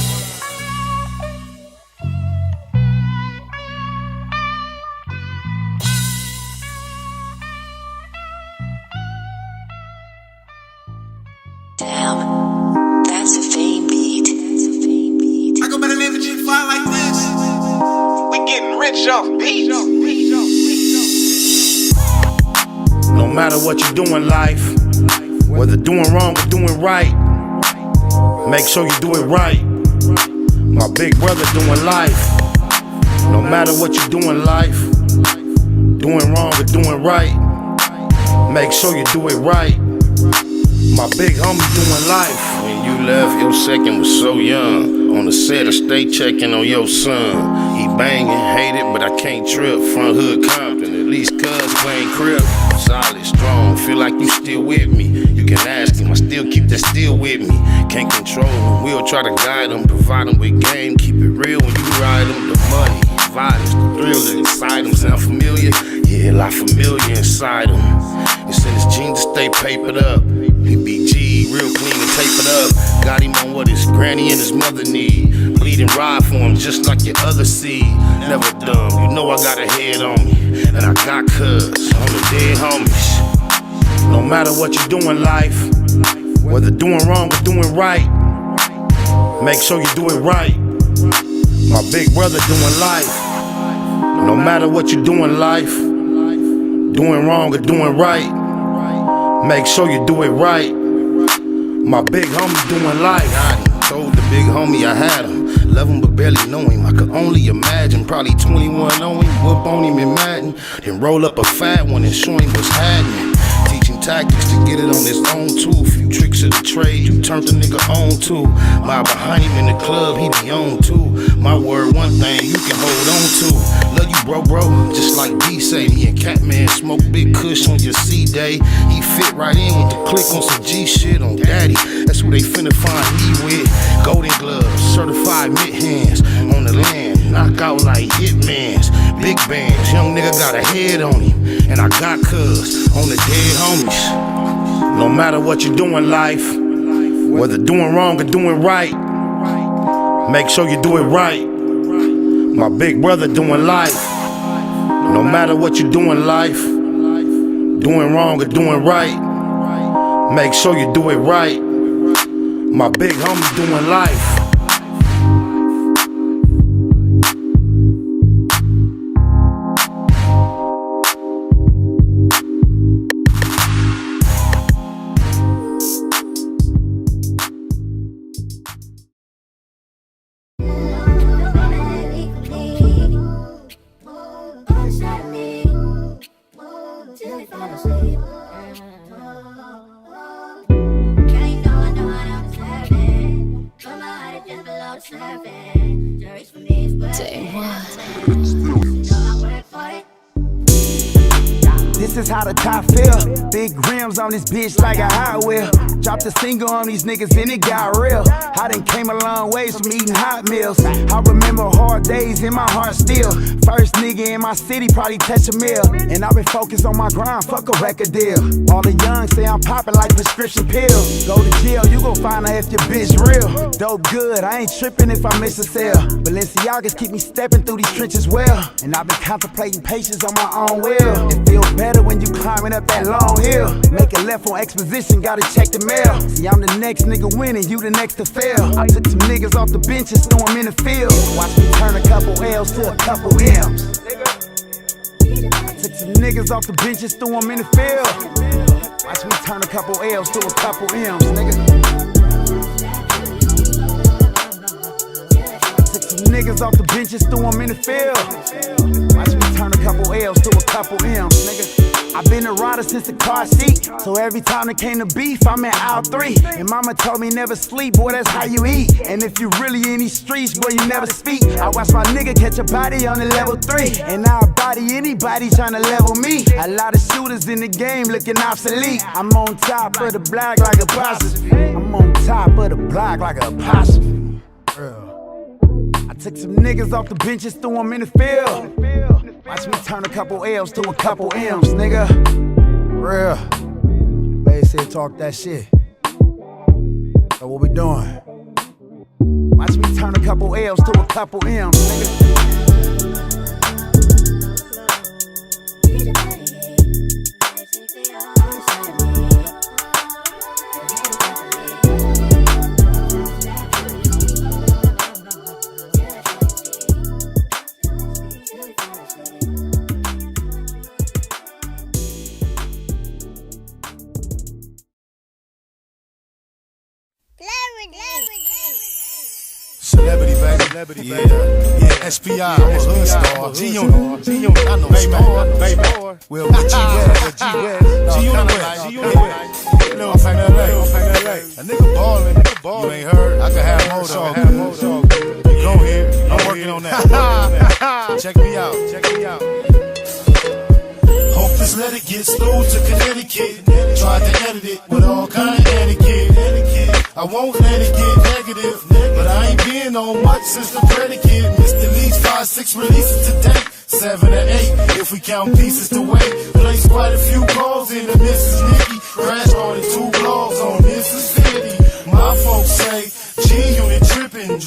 Damn, that's a fame beat. I go by the name of G5 like this. We getting rich off beats. No matter what you do in life, whether doing wrong or doing right, make sure you do it right. My big brother doing life. No matter what you do in life, doing wrong or doing right, make sure you do it right. My big homie doing life. When you left, your second was so young. On the set, I stay checking on your son. He banging, hate it, but I can't trip. Front hood Compton, at least cuz playing crib. Solid, strong, feel like you still with me. You can ask him, I still keep that still with me. Can't control him, we'll try to guide him. Provide him with game, keep it real when you ride him. The money, violence, the thrill that inside him. Sound familiar? Yeah, a lot familiar inside him. It's in his genes to stay papered up. He be G, real clean and tapered up. Got him on what his granny and his mother need. Bleed and ride for him just like your other seed. Never dumb, you know I got a head on me. And I got cuz on the dead homies. No matter what you do in life, whether doing wrong or doing right, make sure you do it right. My big brother doing life. No matter what you do in life, doing wrong or doing right, make sure you do it right. My big homie doing life. I told the big homie I had him. Love him but barely know him. I could only imagine. Probably 21 on him, whoop on him in Madden. Then roll up a fat one and show him what's happening. Teaching tactics to get it on his own too. Few tricks of the trade you turned the nigga on to. My behind him in the club, he be on too. My word, one thing you can hold on to. Love you, bro, just like D say. Me and Catman smoke big kush on your C-Day. He fit right in with the click on some G shit on Daddy. That's who they finna find me with. Golden gloves, certified mid hands on the land. Knock out like hitmans. Big bands, young nigga got a head on him. And I got cuz on the dead homies. No matter what you do in life, whether doing wrong or doing right, make sure you do it right. My big brother doing life. No matter what you do in life, doing wrong or doing right, make sure you do it right. My big homie doing life. This is how the top feel. Big rims on this bitch like a Hot Wheel. Dropped a single on these niggas and it got real. I done came a long ways from eating hot meals. I remember hard days in my heart still. First nigga in my city probably touch a meal. And I've been focused on my grind, fuck a record deal. All the young say I'm popping like prescription pills. Go to jail, you gon' find out if your bitch real. Dope good, I ain't tripping if I miss a sale. Balenciagas keep me stepping through these trenches well. And I've been contemplating patience on my own will. It feels better when you climbing up that long hill. Make a left on exposition, gotta check the mail. See, I'm the next nigga winning, you the next to fail. I took some niggas off the bench and threw them in the field. Watch me turn a couple L's to a couple M's. I took some niggas off the bench and threw them in the field. Watch me turn a couple L's to a couple M's, nigga. I took some niggas off the bench and threw them in the field. Watch me turn a couple L's to a couple M's, nigga. I've been a rider since the car seat, so every time it came to beef, I'm in aisle 3. And mama told me never sleep, boy, that's how you eat. And if you really in these streets, boy, you never speak. I watch my nigga catch a body on the level 3, and I'll body anybody tryna level me. A lot of shooters in the game looking obsolete. I'm on top of the block like a apostrophe. I'm on top of the block like a apostrophe. I took some niggas off the benches, threw them in the field. Watch me turn a couple L's to a couple M's, nigga. Real. They said talk that shit. So what we doing? Watch me turn a couple L's to a couple M's, nigga. Celebrity, baby. Yeah, SPI, I'm a hood star. G-Unit, I know baby. Well, with G-West. G-Unit. A nigga ballin'. You ain't heard? I can have more though. Go here. I'm working on that. Check me out. Hope this letter gets through to Connecticut. Tried to edit it with all kind of etiquette. I won't let it get negative, but I ain't been on much since the predicate. Missed at least 5-6 releases to date. 7 or 8, if we count pieces to weight. Placed quite a few calls in the Mrs. Nikki. Crashed on 2 blogs on Mississippi. My folks say G-Unit trippin',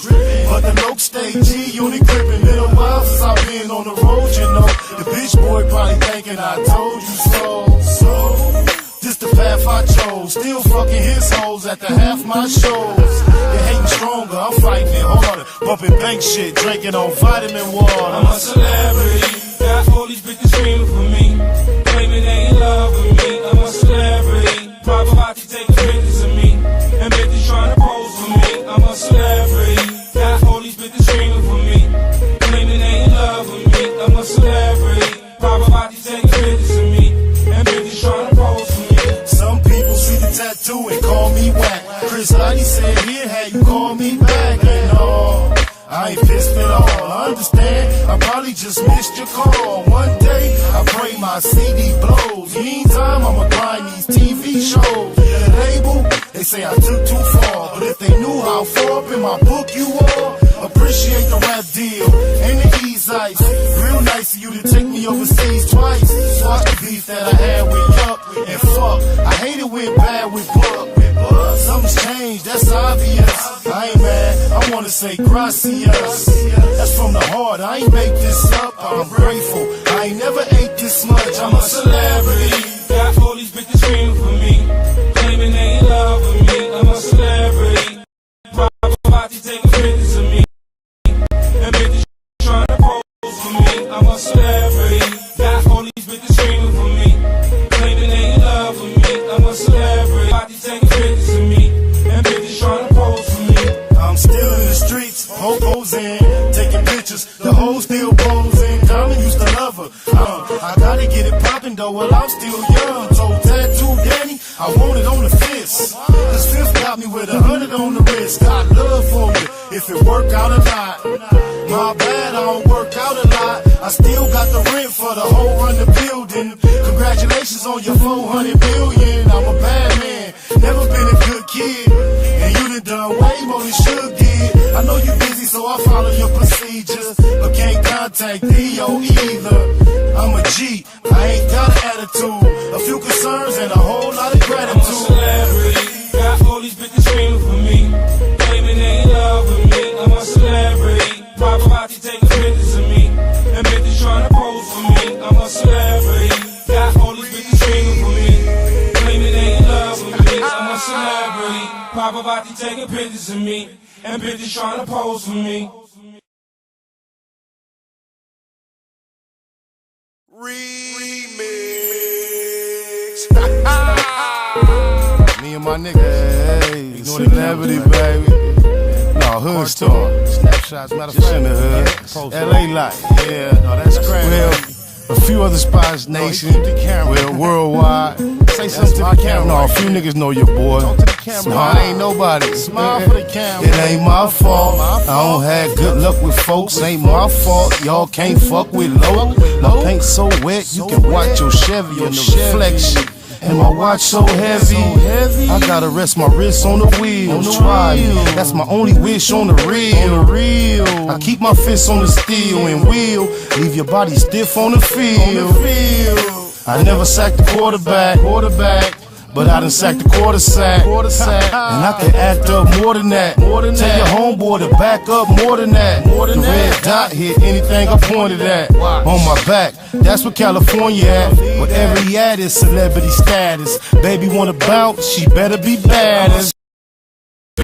but the loc stay G-Unit grippin'. Been a while since I've been on the road, you know. The bitch boy probably thinking I told you so. This the path I chose. Still fucking his hoes at the half my shows. They hating stronger, I'm fighting it harder. Bumping bank shit, drinking on vitamin water. I'm a celebrity. Got all these bitches screaming for me, claiming they in love with me. I'm a celebrity. Paparazzi taking pictures of me, and bitches trying to pose for me. I'm a celebrity. Got all these bitches screaming for me, claiming they in love with me. I'm a celebrity. Paparazzi taking pictures of me, and bitches trying to pose for me. Some people see the tattoo and call me whack. Chris Lighty said here, had you call me back and all. I ain't pissed at all, I understand. I probably just missed your call. One day, I pray my CD blows. Meantime, I'ma grind these TV shows. The label, they say I took too far. But if they knew how far up in my book you are, appreciate the rap deal and the ease ice. Real nice of you to take me overseas twice. Watch the beef that I had with Yuck and fuck. I hate it when bad with Buck. Something's changed, that's obvious. I ain't mad, I wanna say gracias. That's from the heart, I ain't make this up. I'm grateful, I ain't never ate this much. I'm a celebrity. Got all these bitches screaming for me, claiming they in love with me. I'm a celebrity. Paparazzi taking pictures of me, and bitches trying to pose for me. I'm a celebrity. Got all these bitches screaming for me, claiming they in love with me. I'm a celebrity. Paparazzi taking pictures of me, and bitches trying to pose for me. I'm still in the streets, ho-hos in, taking pictures, the hoes still posing. Diamond used to love her, I gotta get it poppin' though while I'm still young. Told Tattoo Danny, I want it on the fist. This fifth got me with 100 on the wrist. Got love for you, if it work out a lot. My bad, I don't work out a lot. I still got the rent for the whole run the building. Congratulations on your 400 million. I'm a bad man, never been a good kid. And you done way more than should did. I know you busy, so I follow your procedures, but can't contact D.O. either. I'm a G, I ain't got an attitude. A few concerns and a whole lot of gratitude. I'm a celebrity. Got all these bitches screaming for me, claiming they in love with me. I'm a celebrity. Paparazzi taking pictures of me, and bitches trying to pose for me. I'm a celebrity. Got all these bitches screaming for me, claiming they in love with me. I'm a celebrity. Paparazzi taking pictures of me, and bitches trying to pose for me. Me and my niggas, hey, celebrity, baby. No, hood store. Snapshots, matter of fact, in the hood. LA light, yeah. No, that's crazy. Well, a few other spots, nation. Well, worldwide. Say something to the camera. No, a few niggas know your boy. No, I ain't nobody. Smile for the camera. It ain't my fault. I don't have good luck with folks. Ain't my fault. Y'all can't fuck with low. My paint so wet, you can watch your Chevy in the reflection. And my watch so heavy, I gotta rest my wrist on the wheel. Try me, that's my only wish on the real. I keep my fists on the steel and will leave your body stiff on the field. I never sacked the quarterback, but I done sacked the quarter sack. And I can act up more than that. Tell your homeboy to back up more than that. The red dot hit anything I pointed at. On my back, that's what California at. Whatever he at is celebrity status. Baby wanna bounce, she better be badass.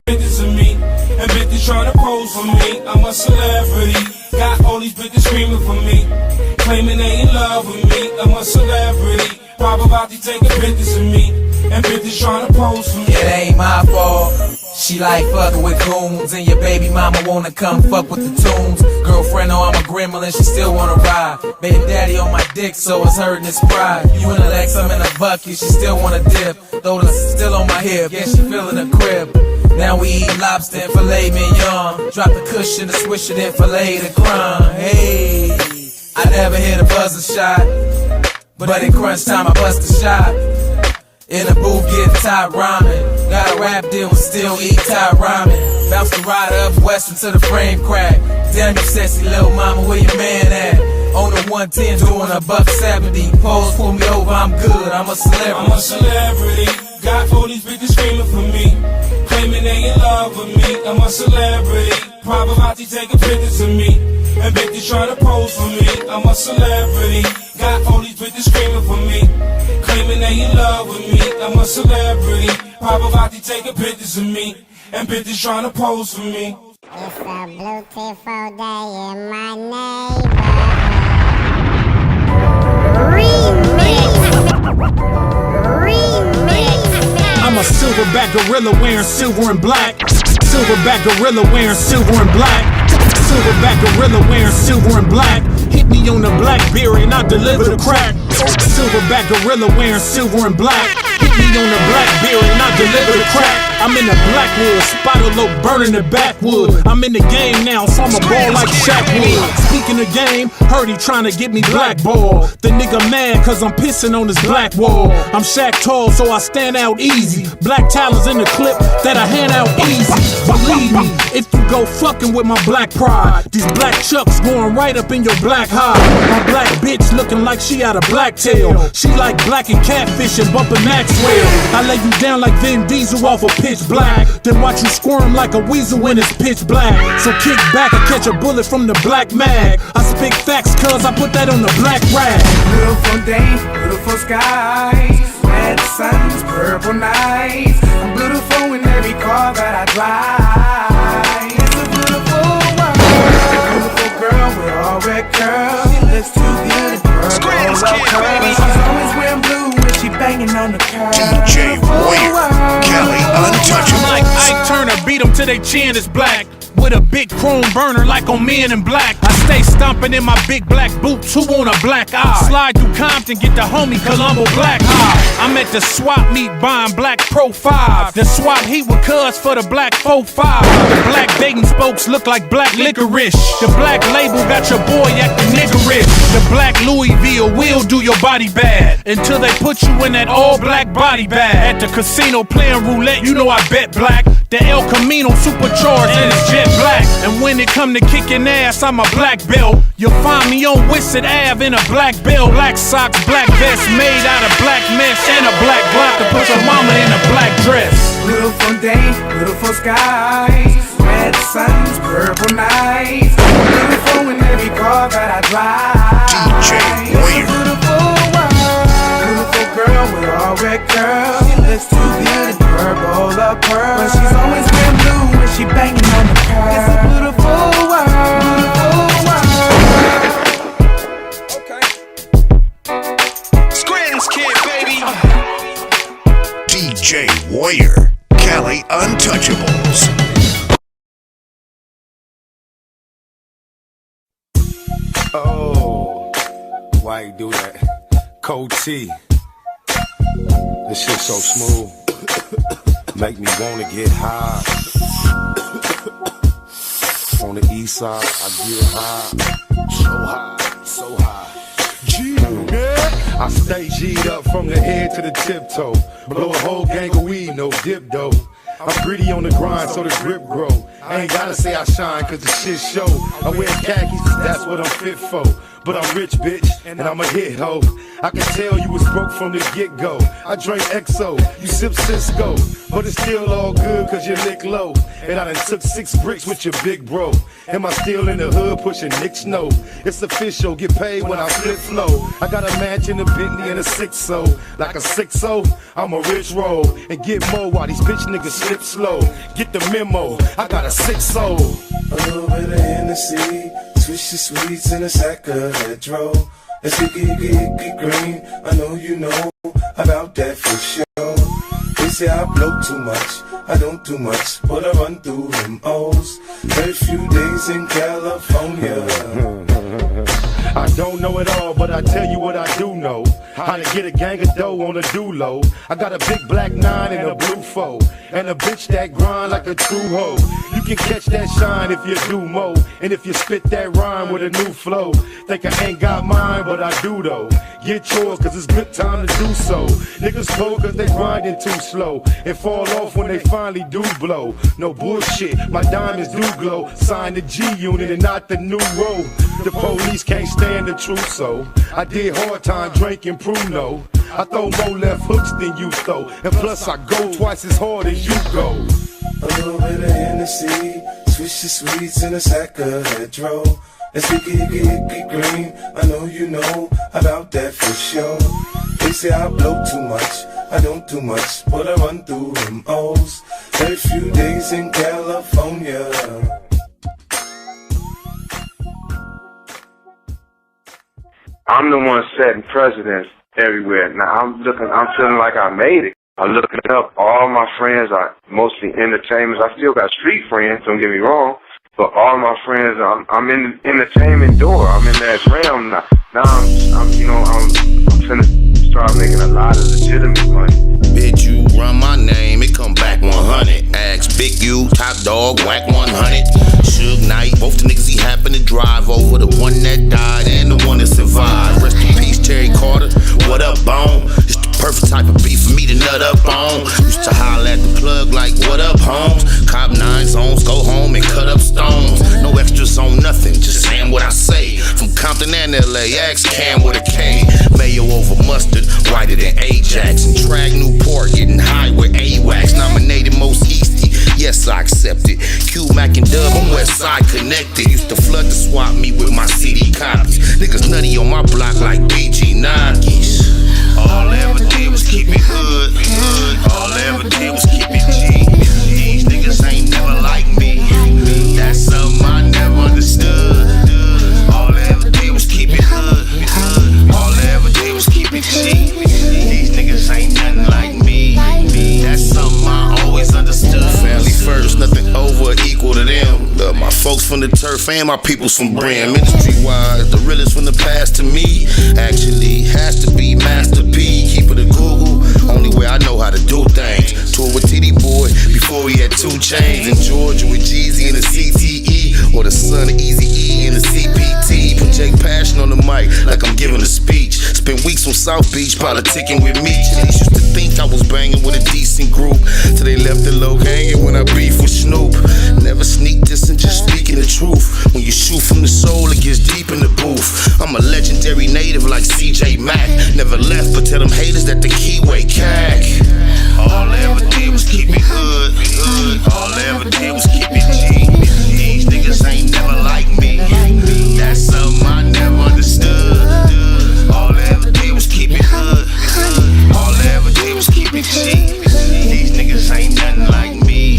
Bitches of me, and bitches trying to pose for me. I'm a celebrity. Got all these bitches screaming for me, claiming they in love with me. I'm a celebrity. Paparazzi taking pictures of me, and bitches trying to pose for me. It ain't my fault. She like fucking with goons, and your baby mama wanna come fuck with the tunes. Girlfriend know I'm a gremlin, she still wanna ride. Baby daddy on my dick, so it's hurting his pride. You in the Lex, I'm in a bucket, she still wanna dip. Though the still on my hip, yeah, she feeling the crib. Now we eat lobster and filet mignon. Drop the cushion, the swisher, then fillet the crumb. Hey, I never hit a buzzer shot, but in crunch time I bust a shot. In the booth getting top ramen. Got a rap deal and still eat top ramen. Bounce the ride up west until the frame crack. Damn you sexy little mama, where your man at? On the 110 doing a $170. Pose, pull me over, I'm good, I'm a celebrity. I'm a celebrity. Got all these bitches screaming for me, claiming they in love with me. I'm a celebrity. Paparazzi taking pictures of me, and bitches trying to pose for me. I'm a celebrity. Got all these bitches screaming for me, claiming they in love with me. I'm a celebrity. Paparazzi taking pictures of me, and bitches trying to pose for me. It's a beautiful day in my neighborhood. I'm a silverback gorilla wearing silver and black. Silverback gorilla wearing silver and black. Silverback gorilla wearing silver and black. Hit me on the Blackberry and I deliver the crack. Silverback gorilla wearing silver and black. Hit me on the Blackberry and I deliver the crack. I'm in the Blackwood, Spider Low burning the backwood. I'm in the game now, so I'm a ball like Shaq Wood. Speaking of game, heard he trying to get me blackball. The nigga mad cause I'm pissing on his black wall. I'm Shaq tall, so I stand out easy. Black talents in the clip that I hand out easy. Believe me, if you go fucking with my black pride, these black chucks going right up in your black hide. My black bitch looking like she out of Blacktail. She like black and catfish and bumping Maxwell. I lay you down like Vin Diesel off a pitch black, then watch you squirm like a weasel when it's pitch black. So kick back and catch a bullet from the black mag. I speak facts cause I put that on the black rag. Beautiful day, beautiful skies, red suns, purple nights. I'm beautiful in every car that I drive. It's a beautiful world. Beautiful girl with all red curls. She looks too good in purple. She's always wearing blue when she banging on the curb. DJ Warrior, Kelly Untouchable. Like Ike Turner, beat them till they chin is black. With a big chrome burner like on Men in Black. I stay stomping in my big black boots, who want a black eye? Slide through Compton, get the homie Columbo Black High. I'm at the swap meet buying black Pro 5. The swap heat with cuz for the black 4-5. The black Dayton spokes look like black licorice. The black label got your boy acting niggerish. The black Louisville will do your body bad until they put you in that all black body bag. At the casino playing roulette, you know I bet black. The El Camino supercharged and it's jet black. And when it come to kicking ass, I'm a black belt. You'll find me on Wissett Ave in a black belt. Black socks, black vest made out of black mesh, and a black block to put your mama in a black dress. Beautiful day, beautiful skies, red suns, purple nights. Beautiful in every car that I drive. DJ Warrior. Beautiful world. Beautiful girl with all red curls. She looks too good in purple up pearl. But she's always wearing blue when she banging on the curb. It's a beautiful world. Okay. Scrams Kid, baby. DJ Warrior, Kelly Untouchables. Oh, why you do that? Cold T. This shit so smooth. Make me wanna get high. On the east side, I get high. So high. G, yeah. I stay G'd up from the head to the tiptoe. Blow a whole gang of weed, no dip though. I'm gritty on the grind, so the grip grow. I ain't gotta say I shine, cause the shit show. I wear khakis, cause that's what I'm fit for. But I'm rich, bitch, and I'm a hit hoe. I can tell you was broke from the get-go. I drink XO, you sip Cisco. But it's still all good, cause you lick low. And I done took 6 bricks with your big bro. Am I still in the hood pushing Nick's no? It's official, get paid when I flip flow. I got a mansion, a Bentley, and a 6-0. Like a 6-0, I'm a rich roll. And get more while these bitch niggas slip slow. Get the memo, I got a 6-0. A little bit of Hennessy, swishy sweets in a sack of hedgerow. Let's get green, I know you know about that for sure. They say I blow too much, I don't do much, but I run through them O's. Very few days in California. I don't know it all, but I tell you what I do know. How to get a gang of dough on a do-low. I got a big black 9 and a blue 4, and a bitch that grind like a true hoe. You can catch that shine if you do mo, and if you spit that rhyme with a new flow. Think I ain't got mine, but I do though. Get yours, cause it's good time to do so. Niggas cold cause they grinding too slow, and fall off when they finally do blow. No bullshit, my diamonds do glow. Sign the G unit and not the new road. The police can't stand the truth, so I did hard time drinking Pruno. I throw more left hooks than you throw, and plus I go twice as hard as you go. A little bit of Hennessy, switch the sweets in a sack of Hedro. Let's get green, I know you know about that for sure. They say I blow too much, I don't do much, but I run through them O's. Every few days in California. I'm the one setting precedents everywhere. Now I'm feeling like I made it. I'm looking up. All my friends are mostly entertainers. I still got street friends, don't get me wrong, but all my friends, I'm in the entertainment door. I'm in that realm now. Now I'm finna start making a lot of legitimate money. Bitch, you run my name, it come back 100. Ask Big U, Top Dog, whack 100. Suge Knight, both the niggas he happened to drive over. The one that died and the one that survived. Rest in peace, Terry Carter. What up, Bone? It's the perfect type of beef for me to nut up on. Used to holler at the plug like, what up, Holmes? Cop 9 zones, go home and cut up stones. No extras on nothing, just saying what I say. From Compton and LAX, Cam with a K. Mayo over mustard, whiter than Ajax. And Trag Newport, getting high with AWACS. Nominated most Easty, yes I accept it. Q, Mac and Dub, I'm Westside connected. Used to flood the swap me with my CD copies. Niggas nutty on my block like BG Nike's. All I ever did was keep it hood. All I ever did was keep it G. These niggas ain't never like me. That's something I never understood. All I ever did was keep it hood. All I ever did was keep it G. These niggas ain't nothing like me. That's something I always understood. Family first, nothing over or equal to them. Love my folks from the turf and my peoples from Brim. Industry-wise, the realest from the past to me. Actually, has to be Master P. Keep it a Google, only way I know how to do things. Tour with TD Boy before he had 2 chains. In Georgia with Jeezy and the CTE, or the son of Easy E and the CPT. Project passion on the mic like I'm giving a speech. Spent weeks on South Beach politicking with me. Police used to think I was banging with a decent group, till they left the low hanging when I beef with Snoop. Never sneak this and just speaking the truth. When you shoot from the soul, it gets deep in the booth. I'm a legendary native like CJ Mack. Never left, but tell them haters that the keyway cack. All I ever did was keep it hood. All I ever did was keep it G. These niggas ain't never like me. That's something I never understood. All I ever did was keep it hood. All I ever did was keep it G. These niggas ain't nothing like me.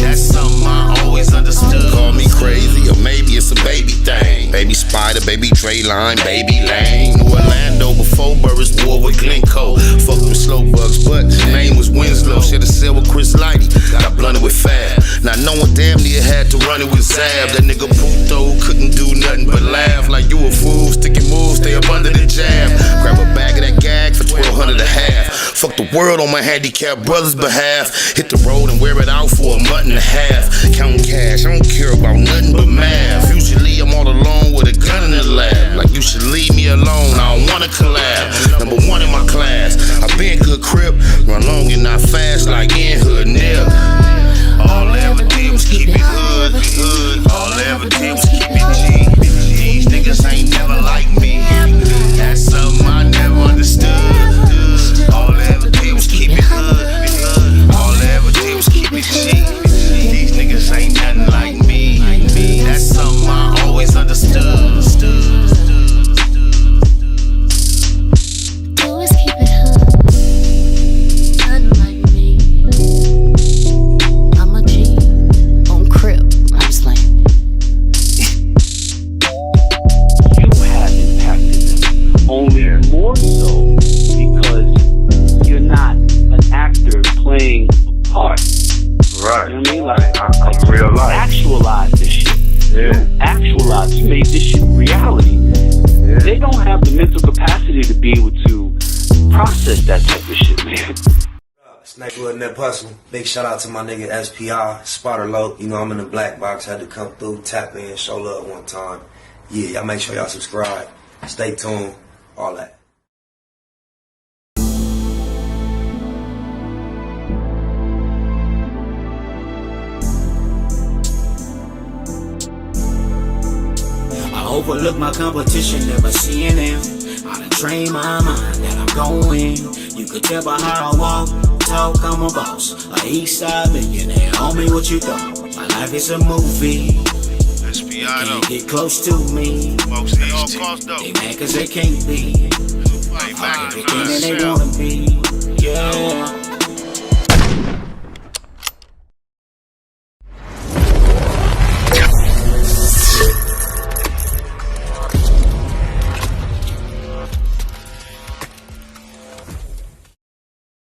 That's something I always understood. Call me crazy, or maybe it's a baby thing. Baby Spider, baby Dre Line, baby Lane. New Orlando before Burris war with Glencoe. Fuck with slow bugs, but his name was Winslow. Should've said with Chris Lighty, got blunted with Fab. Now no one damn near had to run it with Zab. That nigga Puto couldn't do nothing but laugh. Like you a fool, sticking moves, stay up under the jab. Grab a bag of that gag for $1,200 a half. Fuck the world on my handicapped brother's behalf. Hit the road and wear it out for a month and a half. Counting cash, I don't care about nothing but math. Usually I'm all alone with a gun in the lab. Like you should leave me alone, I don't wanna collab. Number 1 in my class, I been good crip. Run long and not fast like in hood nip. All I ever did was keep it hood. All I ever did was keep it G. These niggas ain't never like me. That's something I never understood. All I ever did was keep it hood. All I ever did was keep it G. These niggas ain't nothing like me. That's something I always understood. Always keep it hood. Nothing like me. I'm a G on Crip. I'm slaying. You have impacted them. Only more so because you're not an actor playing a part. Right. You know what I mean? Like I'm real life. Actualize this shit. Yeah. You actualize. You made this shit reality. they don't have the mental capacity to be able to process that type of shit, man. Snakewood and that hustle. Big shout out to my nigga SPI, Spotter Low. You know I'm in the black box, had to come through, tap in, show love one time. Yeah, y'all make sure y'all subscribe. Stay tuned, all that. Overlook my competition, never seeing them. I done trained my mind that I'm going. You could tell by how I walk, talk, I'm a boss. A east side millionaire, homie, what you thought? My life is a movie. Can't get close to me. They mad cause they can't be. Everything that they wanna be. Yeah.